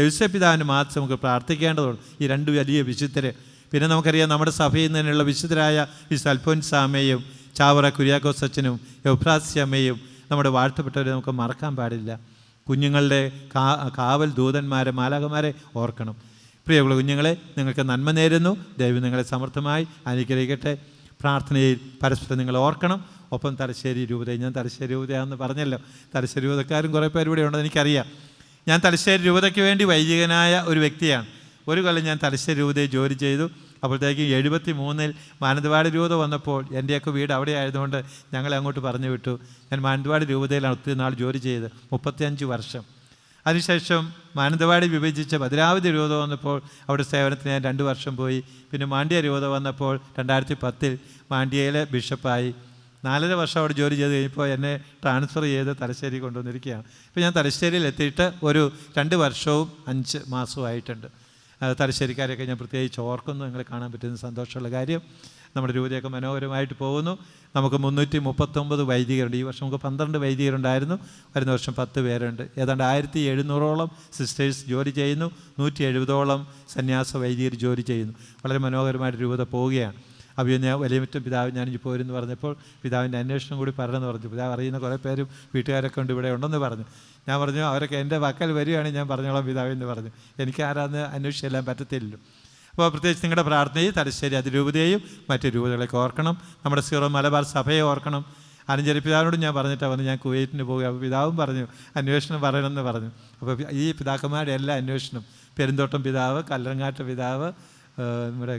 ഔസേപ്പിതാവിൻ്റെ മാധ്യസ്ഥം നമുക്ക് പ്രാർത്ഥിക്കേണ്ടതുണ്ട്. ഈ 2 വലിയ വിശുദ്ധരെ. പിന്നെ നമുക്കറിയാം, നമ്മുടെ സഭയിൽ നിന്നുള്ള വിശുദ്ധരായ ഈ അൽഫോൻസാമ്മയും ചാവറ കുര്യാക്കോസ് അച്ഛനും എഫ്രാസ്യ അമ്മയും നമ്മുടെ വാഴ്ത്തപ്പെട്ടവരെ നമുക്ക് മറക്കാൻ പാടില്ല. കുഞ്ഞുങ്ങളുടെ കാവൽ ദൂതന്മാരെ, മാലാഖമാരെ ഓർക്കണം. പ്രിയമുള്ള കുഞ്ഞുങ്ങളെ, നിങ്ങൾക്ക് നന്മ നേരുന്നു. ദൈവം നിങ്ങളെ സമർത്ഥമായി അനുഗ്രഹിക്കട്ടെ. പ്രാർത്ഥനയിൽ പരസ്പരം നിങ്ങൾ ഓർക്കണം. ഒപ്പം തലശ്ശേരി രൂപതയും, ഞാൻ തലശ്ശേരി രൂപതയാണെന്ന് പറഞ്ഞല്ലോ, തലശ്ശേരി രൂപതക്കാരും കുറേ പേര് ഇവിടെ ഉണ്ടെന്ന് എനിക്കറിയാം. ഞാൻ തലശ്ശേരി രൂപതയ്ക്ക് വേണ്ടി വൈദികനായ ഒരു വ്യക്തിയാണ്. ഒരു കൊല്ലം ഞാൻ തലശ്ശേരി രൂപതയിൽ ജോലി ചെയ്തു. അപ്പോഴത്തേക്കും 73 മാനന്തവാടി രൂപത വന്നപ്പോൾ എൻ്റെയൊക്കെ വീട് അവിടെ ആയതുകൊണ്ട് ഞങ്ങളെ അങ്ങോട്ട് പറഞ്ഞു വിട്ടു. ഞാൻ മാനന്തവാടി രൂപതയിലാണ് ഒത്തിരി നാൾ ജോലി ചെയ്ത്, 35 വർഷം. അതിനുശേഷം മാനന്തവാടി വിഭജിച്ച ഭദ്രാവതി രൂപത വന്നപ്പോൾ അവിടെ സേവനത്തിന് ഞാൻ 2 വർഷം പോയി. പിന്നെ മാണ്ഡ്യ രൂപത വന്നപ്പോൾ 2010 മാണ്ഡ്യയിലെ ബിഷപ്പായി. 4.5 വർഷം അവിടെ ജോലി ചെയ്ത് കഴിഞ്ഞപ്പോൾ എന്നെ ട്രാൻസ്ഫർ ചെയ്ത് തലശ്ശേരി കൊണ്ടുവന്നിരിക്കുകയാണ്. ഇപ്പോൾ ഞാൻ തലശ്ശേരിയിൽ എത്തിയിട്ട് ഒരു 2 വർഷവും 5 മാസവും ആയിട്ടുണ്ട്. തലശ്ശേരിക്കാരെയൊക്കെ ഞാൻ പ്രത്യേകിച്ച് ഓർക്കുന്നു. നിങ്ങളെ കാണാൻ പറ്റുന്ന സന്തോഷമുള്ള കാര്യം. നമ്മുടെ രൂപതയൊക്കെ മനോഹരമായിട്ട് പോകുന്നു. നമുക്ക് 339 വൈദികരുണ്ട്. ഈ വർഷം നമുക്ക് 12 വൈദികരുണ്ടായിരുന്നു. വരുന്ന വർഷം 10 പേരുണ്ട്. ഏതാണ്ട് 1700ഓളം സിസ്റ്റേഴ്സ് ജോലി ചെയ്യുന്നു. 170ഓളം സന്യാസ വൈദികർ ജോലി ചെയ്യുന്നു. വളരെ മനോഹരമായിട്ട് രൂപത പോവുകയാണ്. അപ്പോൾ ഞാൻ വലിയമുറ്റം പിതാവ് ഞാനിപ്പോൾ പോരെന്ന് പറഞ്ഞപ്പോൾ പിതാവിൻ്റെ അന്വേഷണം കൂടി പറഞ്ഞെന്ന് പറഞ്ഞു. പിതാവ് അറിയുന്ന കുറേ പേരും വീട്ടുകാരൊക്കെ ഉണ്ട് ഇവിടെ ഉണ്ടെന്ന് പറഞ്ഞു. ഞാൻ പറഞ്ഞു അവരൊക്കെ എൻ്റെ വക്കൽ വരികയാണെങ്കിൽ ഞാൻ പറഞ്ഞോളാം പിതാവെന്ന് പറഞ്ഞു. എനിക്ക് ആരാന്ന് അന്വേഷിച്ചെല്ലാം പറ്റത്തില്ലല്ലോ. അപ്പോൾ പ്രത്യേകിച്ച് നിങ്ങളുടെ പ്രാർത്ഥനയിൽ തലശ്ശേരി അതിരൂപതയെയും മറ്റു രൂപതകളൊക്കെ ഓർക്കണം. നമ്മുടെ സീറോ മലബാർ സഭയെ ഓർക്കണം. ആലഞ്ചേരി പിതാവിനോടും ഞാൻ പറഞ്ഞിട്ടാണ് വന്ന് ഞാൻ കുവൈറ്റിന് പോകുക. അപ്പോൾ പിതാവും പറഞ്ഞു അന്വേഷണം പറയണമെന്ന് പറഞ്ഞു. അപ്പോൾ ഈ പിതാക്കന്മാരുടെ എല്ലാ അന്വേഷണം, പെരുന്തോട്ടം പിതാവ്, കല്ലറങ്ങാട്ട് പിതാവ്, നമ്മുടെ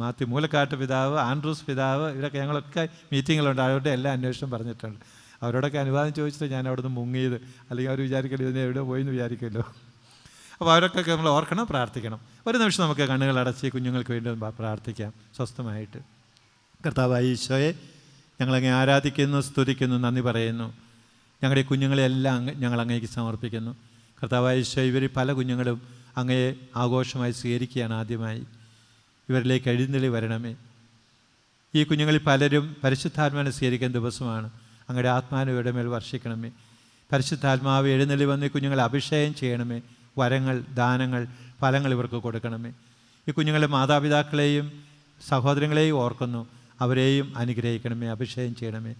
മാത്യു മൂലക്കാട്ട് പിതാവ്, ആൻഡ്രൂസ് പിതാവ്, ഇവരൊക്കെ ഞങ്ങളൊക്കെ മീറ്റിങ്ങുകളുണ്ട്. അവരുടെ എല്ലാ അന്വേഷണം പറഞ്ഞിട്ടുണ്ട്. അവരോടൊക്കെ അനുവാദം ചോദിച്ചിട്ട് ഞാൻ അവിടെ നിന്ന് മുങ്ങിയത്. അല്ലെങ്കിൽ അവർ വിചാരിക്കല്ലോ ഇതിനെ എവിടെ പോയെന്ന് വിചാരിക്കുമല്ലോ. അപ്പോൾ അവരൊക്കെ നമ്മൾ ഓർക്കണം, പ്രാർത്ഥിക്കണം. ഒരു നിമിഷം നമുക്ക് കണ്ണുകൾ അടച്ച് കുഞ്ഞുങ്ങൾക്ക് വേണ്ടി പ്രാർത്ഥിക്കാം സ്വസ്ഥമായിട്ട്. കർത്താവായ ഈശോയെ, ഞങ്ങളങ്ങേ ആരാധിക്കുന്നു, സ്തുതിക്കുന്നു, നന്ദി പറയുന്നു. ഞങ്ങളുടെ കുഞ്ഞുങ്ങളെല്ലാം ഞങ്ങൾ അങ്ങേക്ക് സമർപ്പിക്കുന്നു. കർത്താവായ ഈശോ, ഇവർ പല കുഞ്ഞുങ്ങളും അങ്ങയെ ആഘോഷമായി സ്വീകരിക്കുകയാണ്. ആദ്യമായി ഇവരിലേക്ക് എഴുന്നള്ളി വരണമേ. ഈ കുഞ്ഞുങ്ങളിൽ പലരും പരിശുദ്ധാത്മാവിനെ സ്വീകരിക്കുന്ന ദിവസമാണ്. അങ്ങയുടെ ആത്മാവിനെ ഇവരുടെ മേൽ വർഷിക്കണമേ. പരിശുദ്ധാത്മാവ് എഴുന്നള്ളി വന്ന് ഈ കുഞ്ഞുങ്ങളെ അഭിഷേകം ചെയ്യണമേ. വരങ്ങൾ, ദാനങ്ങൾ, ഫലങ്ങൾ ഇവർക്ക് കൊടുക്കണമേ. ഈ കുഞ്ഞുങ്ങളെ മാതാപിതാക്കളെയും സഹോദരങ്ങളെയും ഓർക്കുന്നു. അവരെയും അനുഗ്രഹിക്കണമേ, അഭിഷേകം ചെയ്യണമേ.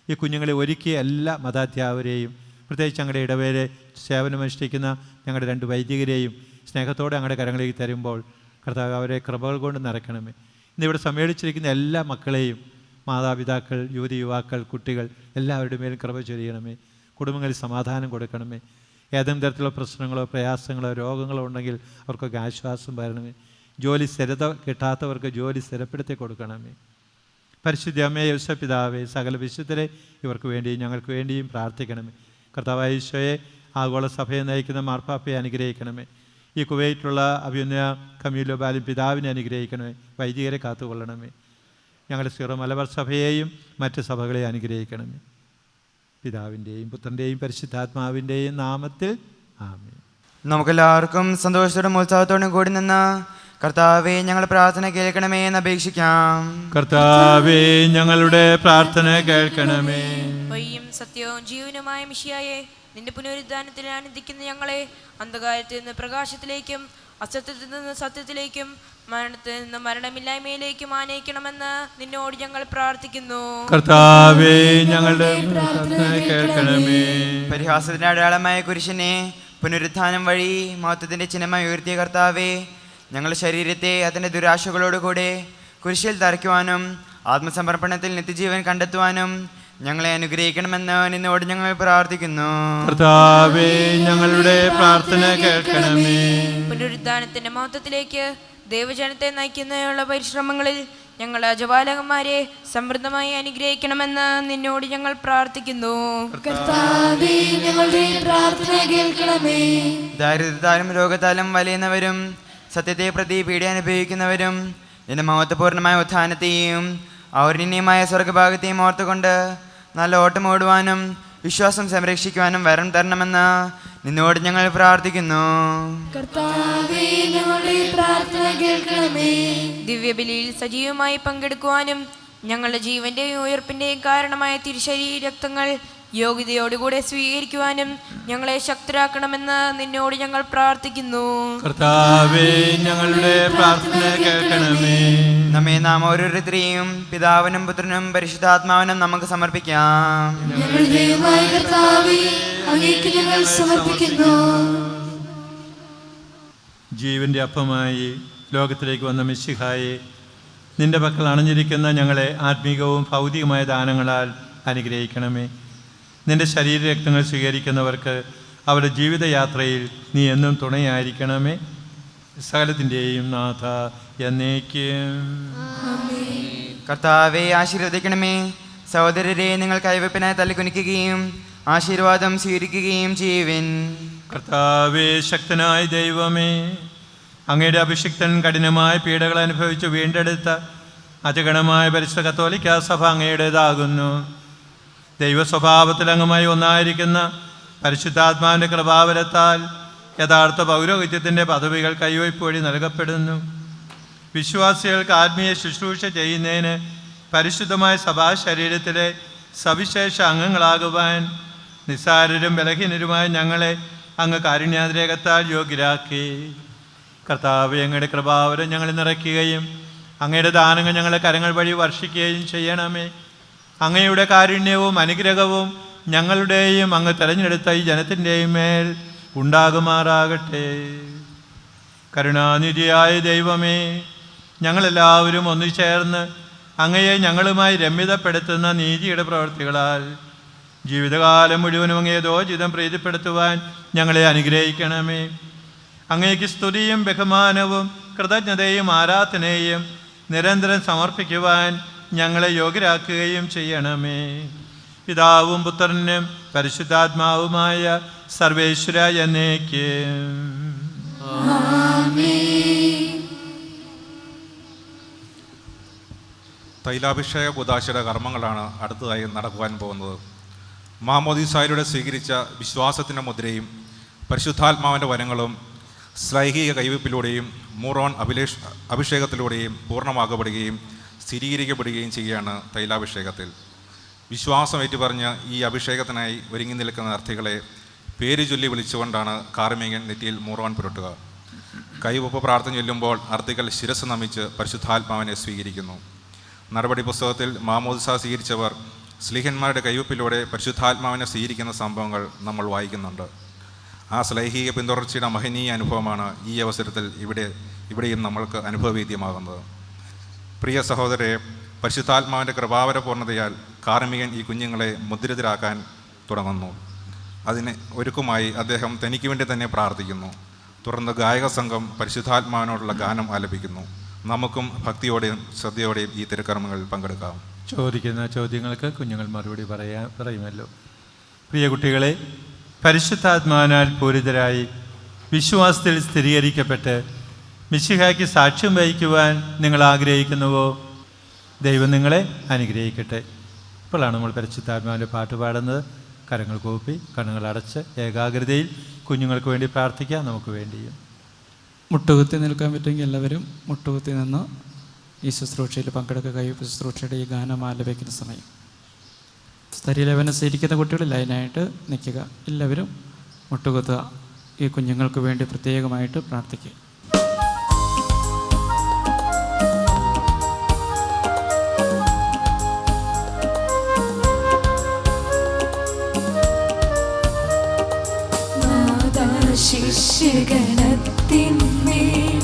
ഈ കുഞ്ഞുങ്ങളെ ഒരുക്കിയ എല്ലാ മതാധ്യാപകരെയും, പ്രത്യേകിച്ച് ഞങ്ങളുടെ ഇടവേള സേവനമനുഷ്ഠിക്കുന്ന ഞങ്ങളുടെ 2 വൈദികരെയും സ്നേഹത്തോടെ ഞങ്ങളുടെ കരങ്ങളിലേക്ക് തരുമ്പോൾ കർത്താവ് അവരെ കൃപകൾ കൊണ്ട് നിറയ്ക്കണമേ. ഇന്നിവിടെ സമ്മേളിച്ചിരിക്കുന്ന എല്ലാ മക്കളെയും, മാതാപിതാക്കൾ, യുവതി യുവാക്കൾ, കുട്ടികൾ, എല്ലാവരുടെ മേലും കൃപ ചൊരിയണമേ. കുടുംബങ്ങളിൽ സമാധാനം കൊടുക്കണമേ. ഏതെങ്കിലും തരത്തിലുള്ള പ്രശ്നങ്ങളോ പ്രയാസങ്ങളോ രോഗങ്ങളോ ഉണ്ടെങ്കിൽ അവർക്കൊക്കെ ആശ്വാസം വരണമേ. ജോലി സ്ഥിരത കിട്ടാത്തവർക്ക് ജോലി സ്ഥിരപ്പെടുത്തി കൊടുക്കണമേ. പരിശുദ്ധ അമ്മയെ യോസപിതാവേ, സകല വിശുദ്ധരെ ഇവർക്ക് വേണ്ടിയും ഞങ്ങൾക്ക് വേണ്ടിയും പ്രാർത്ഥിക്കണമേ. കർത്താവായ ഈശോയെ, ആഗോള സഭയെ നയിക്കുന്ന മാർപ്പാപ്പയെ അനുഗ്രഹിക്കണമേ. ഈ കുവൈറ്റിലുള്ള അഭിനയ കമീലോ ബാലി പിതാവിനെ അനുഗ്രഹിക്കണമേ. വൈദികരെ കാത്തുകൊള്ളണമേ. ഞങ്ങളുടെ സീറോ മലബാർ സഭയെയും മറ്റ് സഭകളെയും അനുഗ്രഹിക്കണമേ. പിതാവിൻ്റെയും പുത്രൻ്റെയും പരിശുദ്ധാത്മാവിൻ്റെയും നാമത്തിൽ ആമേൻ. നമുക്കെല്ലാവർക്കും സന്തോഷത്തോടും ഉത്സാഹത്തോടും കൂടി നിന്ന് കർത്താവേ, ഞങ്ങളുടെ പ്രാർത്ഥന കേൾക്കണമേ എന്ന് അപേക്ഷിക്കാം. കർത്താവേ, ഞങ്ങളുടെ പ്രാർത്ഥന കേൾക്കണമേ. വഴിയും സത്യവും ജീവനുമായ മിശിഹായെ, നിന്റെ പുനരുദ്ധാനത്തിൽ ആനന്ദിക്കുന്ന ഞങ്ങളെ അന്ധകാരത്തിൽ നിന്ന് പ്രകാശത്തിലേക്കും അസത്യത്തിൽ നിന്ന് സത്യത്തിലേക്കും മരണത്തിൽ നിന്ന് മരണമില്ലായ്മയിലേക്കും ആനയിക്കണമെന്ന് നിന്നോട് ഞങ്ങൾ പ്രാർത്ഥിക്കുന്നു. കർത്താവേ, ഞങ്ങളുടെ പ്രാർത്ഥന കേൾക്കണമേ. പരിഹാസത്തിന്റെ അടയാളമായ കുരിശിനെ പുനരുത്ഥാനം വഴി മഹത്വത്തിന്റെ ചിഹ്നമായി ഉയർത്തിയ കർത്താവേ, ഞങ്ങളുടെ ശരീരത്തെ അതിൻ്റെ ദുരാശകളോടുകൂടെ കുരിശിൽ തറയ്ക്കുവാനും ആത്മസമർപ്പണത്തിൽ നിത്യജീവൻ കണ്ടെത്തുവാനും ഞങ്ങളെ അനുഗ്രഹിക്കണമെന്ന് നിന്നോട് ഞങ്ങൾ പ്രാർത്ഥിക്കുന്നു. കർത്താവേ, ഞങ്ങളുടെ പ്രാർത്ഥന കേൾക്കണമേ. പുനരുദ്ധാനത്തിന്റെ മഹത്വത്തിലേക്ക് ദൈവജനത്തെ നയിക്കുന്നതിനുള്ള പരിശ്രമങ്ങളിൽ ഞങ്ങൾ അജപാലകന്മാരെ സമൃദ്ധമായി അനുഗ്രഹിക്കണമെന്ന് നിന്നോട് ഞങ്ങൾ പ്രാർത്ഥിക്കുന്നു. കർത്താവേ, ഞങ്ങളുടെ പ്രാർത്ഥന കേൾക്കണമേ. ദാരിദ്ര്യത്താലും രോഗത്താലും വലയുന്നവരും സത്യത്തെ പ്രതി പീഡ അനുഭവിക്കുന്നവരും നിന്റെ മഹത്വപൂർണ്ണമായ ഉത്ഥാനത്തെയും ഔർണിന്യമായ സ്വർഗഭാഗത്തെയും ഓർത്തുകൊണ്ട് നല്ല ഓട്ടം ഓടുവാനും വിശ്വാസം സംരക്ഷിക്കുവാനും വരം തരണമെന്ന് നിന്നോട് ഞങ്ങൾ പ്രാർത്ഥിക്കുന്നു. കർത്താവേ, ഞങ്ങളുടെ പ്രാർത്ഥന കേൾക്കണമേ. ദിവ്യബലിയിൽ സജീവമായി പങ്കെടുക്കുവാനും ഞങ്ങളുടെ ജീവന്റെയും ഉയർപ്പിന്റെയും കാരണമായ തിരുശരീര രക്തങ്ങൾ യോഗ്യതയോടുകൂടെ സ്വീകരിക്കുവാനും ഞങ്ങളെ ശക്തരാക്കണമെന്ന് നിന്നോട് ഞങ്ങൾ പ്രാർത്ഥിക്കുന്നു. കർത്താവേ, ഞങ്ങളുടെ പ്രാർത്ഥന കേൾക്കണമേ. നമ്മെ നാം ഓരോരുത്തരെയും പിതാവിനും പുത്രനും പരിശുദ്ധാത്മാവിനും നമുക്ക് സമർപ്പിക്കാം. ഞങ്ങളുടെ ദൈവമായ കർത്താവേ, അങ്ങേക്ക് ഞങ്ങൾ സമർപ്പിക്കുന്നു. ജീവൻ്റെ അപ്പമായി ലോകത്തിലേക്ക് വന്ന മിശിഹായെ, നിന്റെ പക്കൽ അണഞ്ഞിരിക്കുന്ന ഞങ്ങളെ ആത്മീകവും ഭൗതികമായ ദാനങ്ങളാൽ അനുഗ്രഹിക്കണമേ. നിന്റെ ശരീരരക്തങ്ങൾ സ്വീകരിക്കുന്നവർക്ക് അവരുടെ ജീവിതയാത്രയിൽ നീ എന്നും തുണയായിരിക്കണമേ. സകലത്തിൻ്റെയും നാഥ എന്നേക്കും. കർത്താവെ ആശീർവദിക്കണമേ. സഹോദരരെ, നിങ്ങൾ കൈവെപ്പിനായി തല്ലിക്കുനിക്കുകയും ആശീർവാദം സ്വീകരിക്കുകയും ചെയ്യുവിൻ. കർത്താവേ, ശക്തനായ ദൈവമേ, അങ്ങയുടെ അഭിഷിക്തൻ കഠിനമായ പീഡകൾ അനുഭവിച്ച് വീണ്ടെടുത്ത അജഗണമായ പരിശുദ്ധ കത്തോലിക്കാ സഭ അങ്ങയുടേതാകുന്നു. ദൈവ സ്വഭാവത്തിൽ അംഗമായി ഒന്നായിരിക്കുന്ന പരിശുദ്ധാത്മാവിൻ്റെ കൃപാവരത്താൽ യഥാർത്ഥ പൗരോഹിത്യത്തിൻ്റെ പദവികൾ കൈവയ്പ് വഴി നൽകപ്പെടുന്നു. വിശ്വാസികൾക്ക് ആത്മീയ ശുശ്രൂഷ ചെയ്യുന്നതിന് പരിശുദ്ധമായ സഭാ ശരീരത്തിലെ സവിശേഷ അംഗങ്ങളാകുവാൻ നിസ്സാരരും ബലഹീനരുമായ ഞങ്ങളെ അങ്ങ് കാരുണ്യാതിരേകത്താൽ യോഗ്യരാക്കി. കർത്താവ്, അങ്ങയുടെ കൃപാവരം ഞങ്ങളിൽ നിറയ്ക്കുകയും അങ്ങയുടെ ദാനങ്ങൾ ഞങ്ങളെ കരങ്ങൾ വഴി വർഷിക്കുകയും ചെയ്യണമേ. അങ്ങയുടെ കാരുണ്യവും അനുഗ്രഹവും ഞങ്ങളുടെയും അങ്ങ് തിരഞ്ഞെടുത്ത ഈ ജനത്തിൻ്റെയും മേൽ ഉണ്ടാകുമാറാകട്ടെ. കരുണാനിധിയായ ദൈവമേ, ഞങ്ങളെല്ലാവരും ഒന്നു ചേർന്ന് അങ്ങയെ ഞങ്ങളുമായി രമ്യതപ്പെടുത്തുന്ന നീതിയുടെ പ്രവൃത്തികളാൽ ജീവിതകാലം മുഴുവനും അങ്ങയെ ദോചിതം പ്രീതിപ്പെടുത്തുവാൻ ഞങ്ങളെ അനുഗ്രഹിക്കണമേ. അങ്ങേക്ക് സ്തുതിയും ബഹുമാനവും കൃതജ്ഞതയും ആരാധനയും നിരന്തരം സമർപ്പിക്കുവാൻ ഞങ്ങളെ യോഗ്യരാക്കുകയും ചെയ്യണമേ. പിതാവും പുത്രനും പരിശുദ്ധാത്മാവുമായ സർവേശ്വര എന്നേക്കും. തൈലാഭിഷേക കുദാശയുടെ കർമ്മങ്ങളാണ് അടുത്തതായി നടക്കുവാൻ പോകുന്നത്. മാമോദീസായിലൂടെ സ്വീകരിച്ച വിശ്വാസത്തിൻ്റെ മുദ്രയും പരിശുദ്ധാത്മാവിൻ്റെ വരങ്ങളും ശ്ലൈഹിക കൈവയ്പിലൂടെയും മൂറോൺ അഭിഷേകത്തിലൂടെയും പൂർണ്ണമാക്കപ്പെടുകയും സ്ഥിരീകരിക്കപ്പെടുകയും ചെയ്യുകയാണ് തൈലാഭിഷേകത്തിൽ. വിശ്വാസം ഏറ്റുപറഞ്ഞ് ഈ അഭിഷേകത്തിനായി ഒരുങ്ങി നിൽക്കുന്ന അർത്ഥികളെ പേര് ചൊല്ലി വിളിച്ചുകൊണ്ടാണ് കാർമികൻ നെറ്റിയിൽ മൂറോൺ പുരട്ടുക. കൈവപ്പ് പ്രാർത്ഥന ചൊല്ലുമ്പോൾ അർത്ഥികൾ ശിരസ് നമിച്ച് പരിശുദ്ധാത്മാവിനെ സ്വീകരിക്കുന്നു. നടപടി പുസ്തകത്തിൽ മാമോദിസ സ്വീകരിച്ചവർ സ്ലീഹന്മാരുടെ കൈവപ്പിലൂടെ പരിശുദ്ധാത്മാവിനെ സ്വീകരിക്കുന്ന സംഭവങ്ങൾ നമ്മൾ വായിക്കുന്നുണ്ട്. ആ ശ്ലൈഹിക പിന്തുടർച്ചയുടെ മഹനീയ അനുഭവമാണ് ഈ അവസരത്തിൽ ഇവിടെയും നമ്മൾക്ക് അനുഭവവേദ്യമാകുന്നത്. പ്രിയ സഹോദരരെ, പരിശുദ്ധാത്മാവിൻ്റെ കൃപാവര പൂർണ്ണതയാൽ കാർമികൻ ഈ കുഞ്ഞുങ്ങളെ മുദ്രിതരാക്കാൻ തുടങ്ങുന്നു. അതിന് ഒരുക്കമായി അദ്ദേഹം തനിക്ക് വേണ്ടി തന്നെ പ്രാർത്ഥിക്കുന്നു. തുടർന്ന് ഗായക സംഘം പരിശുദ്ധാത്മാവിനോടുള്ള ഗാനം ആലപിക്കുന്നു. നമുക്കും ഭക്തിയോടെയും ശ്രദ്ധയോടെയും ഈ തിരുക്കർമ്മങ്ങളിൽ പങ്കെടുക്കാം. ചോദിക്കുന്ന ചോദ്യങ്ങൾക്ക് കുഞ്ഞുങ്ങൾ മറുപടി പറയുമല്ലോ. പ്രിയ കുട്ടികളെ, പരിശുദ്ധാത്മാവിനാൽ പൂരിതരായി വിശ്വാസത്തിൽ സ്ഥിരീകരിക്കപ്പെട്ട് മിശിഹായ്ക്ക് സാക്ഷ്യം വഹിക്കുവാൻ നിങ്ങൾ ആഗ്രഹിക്കുന്നുവോ? ദൈവം നിങ്ങളെ അനുഗ്രഹിക്കട്ടെ. ഇപ്പോഴാണ് നമ്മൾ പരിശുദ്ധാത്മാവിൻ്റെ പാട്ട് പാടുന്നത്. കരങ്ങൾ കൂപ്പി കണ്ണുകൾ അടച്ച് ഏകാഗ്രതയിൽ കുഞ്ഞുങ്ങൾക്ക് വേണ്ടി പ്രാർത്ഥിക്കാം, നമുക്ക് വേണ്ടിയും. മുട്ടുകുത്തി നിൽക്കാൻ പറ്റുമെങ്കിൽ എല്ലാവരും മുട്ടുകുത്തി നിന്ന് ഈ ശുശ്രൂഷയിൽ പങ്കെടുക്കുക. കൈവപ്പ് ശുശ്രൂഷയുടെ ഈ ഗാനം ആലപിക്കുന്ന സമയം സ്ഥിരീലവനസിരിക്കുന്ന കുട്ടികൾ ലൈനായിട്ട് നിൽക്കുക. എല്ലാവരും മുട്ടുകുത്തുക. ഈ കുഞ്ഞുങ്ങൾക്ക് വേണ്ടി പ്രത്യേകമായിട്ട് പ്രാർത്ഥിക്കുക. ശിഷ്യഗണത്തിന്മേൽ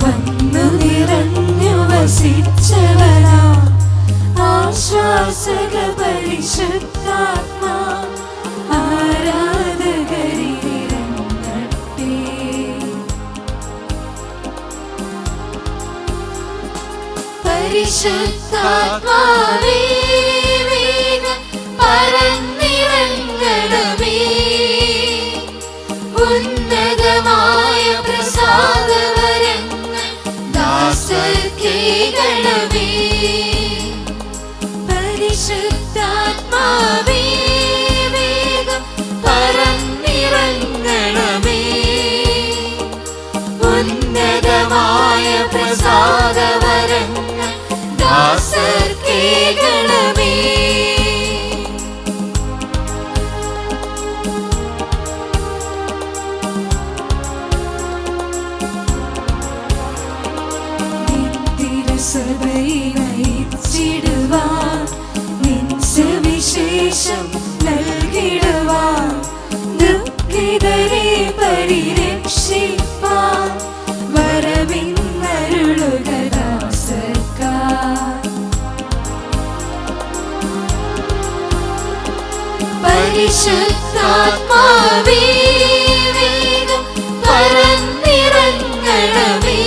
വന്നു നിറഞ്ഞു വസിച്ചവനാ ആശ്വാസക പരിശുദ്ധാത്മാ ആരാധകരിരങ്ങട്ടെ. പരിശുദ്ധാത്മാവേ വേഗം പറന്നിറങ്ങണമേ. ഉന്നതമായ പ്രസാദവരങ്ങൾ ദാസർക്കേകണമേ. പരിശുദ്ധാത്മാവേ വേഗം പറന്നിറങ്ങണമേ. ഉന്നതമായ പ്രസാദവരങ്ങൾ ദാസർക്കേകണമേ. സദയ വേഗം പറന്നിറങ്ങണമേ.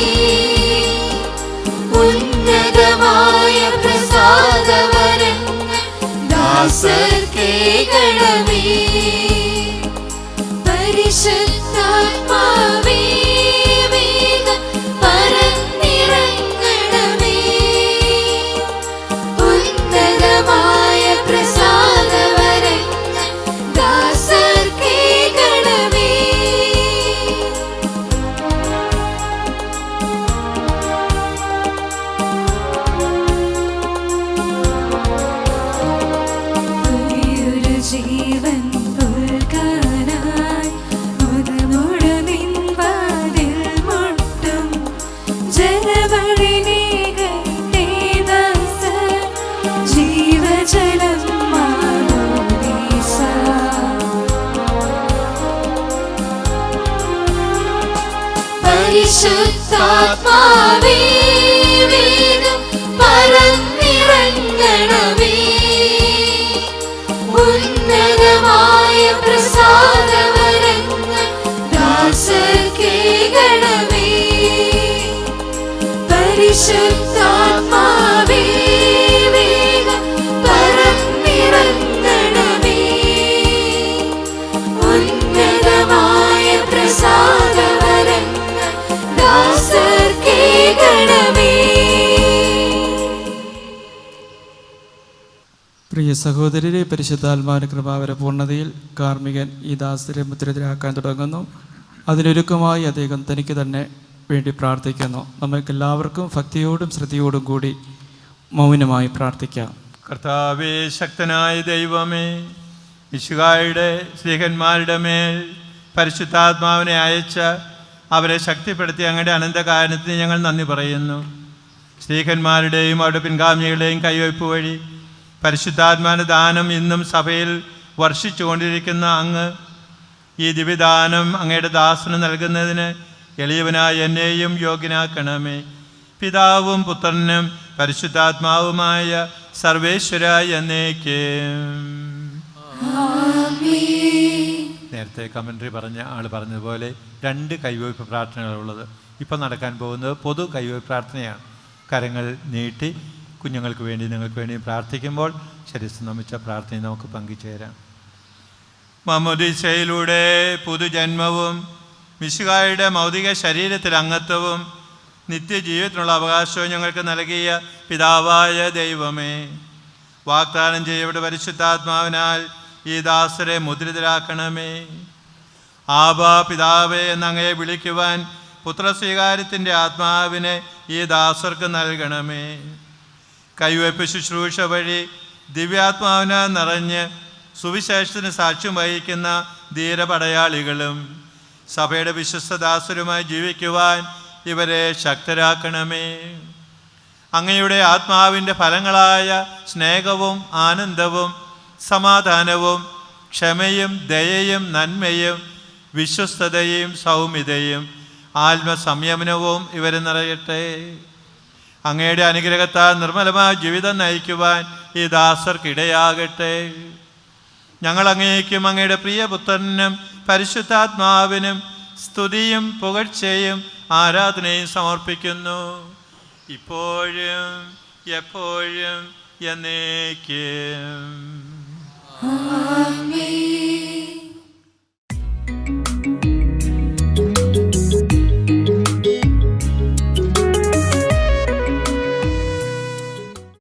ഉന്നതമായ പ്രസാദവരങ്ങൾ ദാസർക്കേകണമേ. പരിശുദ്ധാത്മാവേ വേഗം പറന്നിറങ്ങണമേ. ഉന്നതമായ പ്രസാദവരങ്ങൾ ദാസർക്കേകണമേ. പുതിയൊരു ജീവൻ പുൽകാനായി മുതമുഴമിൻ വാതിൽ മുട്ടും. ജലവഴിനീകട്ടെ ദാസർ ജീവജലം മാമോദീസ. പരിശുദ്ധാത്മാവേ വേഗം പറന്നിറങ്ങണമേ. ഉന്നതമായ പ്രസാദവരങ്ങൾ ദാസർക്കേകണമേ. പരിശുദ്ധാത്മാവേ വേഗം പറന്നിറങ്ങണമേ. ഉന്നതമായ പ്രസാദവരങ്ങൾ ദാസർക്കേകണമേ. പ്രിയ സഹോദരരെ, പരിശുദ്ധാത്മാവിന്റെ കൃപാവര പൂർണ്ണതയിൽ കാർമികൻ ഈ ദാസരെ മുദ്രിതരാക്കാൻ തുടങ്ങുന്നു. അതിനൊരുക്കമായി അദ്ദേഹം തനിക്ക് തന്നെ വേണ്ടി പ്രാർത്ഥിക്കുന്നു. നമുക്കെല്ലാവർക്കും ഭക്തിയോടും ശ്രദ്ധയോടും കൂടി മൗനമായി പ്രാർത്ഥിക്കാം. കർത്താവേ, ശക്തനായ ദൈവമേ, മിശിഹായുടെ സ്നേഹന്മാരുടെ മേൽ പരിശുദ്ധാത്മാവിനെ അയച്ച അവരെ ശക്തിപ്പെടുത്തി അങ്ങയുടെ അനന്തകാരണത്തിന് ഞങ്ങൾ നന്ദി പറയുന്നു. സ്നേഹന്മാരുടെയും അവരുടെ പിൻഗാമികളുടെയും കൈവയ്പ് വഴി പരിശുദ്ധാത്മാവിൻ്റെ ദാനം ഇന്നും സഭയിൽ വർഷിച്ചുകൊണ്ടിരിക്കുന്ന അങ്ങ് ഈ ദിവ്യദാനം അങ്ങയുടെ ദാസന് നൽകുന്നതിന് എളിയവനായ എന്നെയും യോഗ്യനാക്കണമേ. പിതാവും പുത്രനും പരിശുദ്ധാത്മാവുമായ സർവേശ്വര എന്നേക്കും. നേരത്തെ കമൻട്രി പറഞ്ഞ ആൾ പറഞ്ഞതുപോലെ 2 കൈവയ്പ് പ്രാർത്ഥനകളുള്ളത്. ഇപ്പം നടക്കാൻ പോകുന്നത് പൊതു കൈവയ്പ് പ്രാർത്ഥനയാണ്. കരങ്ങൾ നീട്ടി കുഞ്ഞുങ്ങൾക്ക് വേണ്ടി നിങ്ങൾക്ക് വേണ്ടി പ്രാർത്ഥിക്കുമ്പോൾ ശരീരത്തിൽ നമിച്ച പ്രാർത്ഥനയിൽ നമുക്ക് പങ്കുചേരാം. മാമോദീസയിലൂടെ പുതുജന്മവും മിശിഹായുടെ ഭൗതിക ശരീരത്തിൽ അംഗത്വവും നിത്യജീവിതത്തിനുള്ള അവകാശവും ഞങ്ങൾക്ക് നൽകിയ പിതാവായ ദൈവമേ, വാഗ്ദാനം ചെയ്യപ്പെട്ട പരിശുദ്ധാത്മാവിനാൽ ഈ ദാസരെ മുദ്രിതരാക്കണമേ. ആബാ പിതാവേ എന്നങ്ങയെ വിളിക്കുവാൻ പുത്രസ്വീകാര്യത്തിൻ്റെ ആത്മാവിനെ ഈ ദാസർക്ക് നൽകണമേ. കൈവയ്പ് ശുശ്രൂഷ വഴി ദിവ്യാത്മാവിനാൽ നിറഞ്ഞ് സുവിശേഷത്തിന് സാക്ഷ്യം വഹിക്കുന്ന ധീരപടയാളികളും സഭയുടെ വിശ്വസ്തദാസരുമായി ജീവിക്കുവാൻ ഇവരെ ശക്തരാക്കണമേ. അങ്ങയുടെ ആത്മാവിൻ്റെ ഫലങ്ങളായ സ്നേഹവും ആനന്ദവും സമാധാനവും ക്ഷമയും ദയയും നന്മയും വിശ്വസ്തതയും സൗമ്യതയും ആത്മസംയമനവും ഇവർ നിറയട്ടെ. അങ്ങയുടെ അനുഗ്രഹത്താൽ നിർമ്മലമായ ജീവിതം നയിക്കുവാൻ ഈ ദാസർക്കിടയാകട്ടെ. ഞങ്ങൾ അങ്ങേക്കും അങ്ങയുടെ പ്രിയപുത്രനും പരിശുദ്ധാത്മാവിനും സ്തുതിയും പുകഴ്ചയും ആരാധനയും സമർപ്പിക്കുന്നു, ഇപ്പോഴും എപ്പോഴും എന്നേക്കും. ആമേൻ.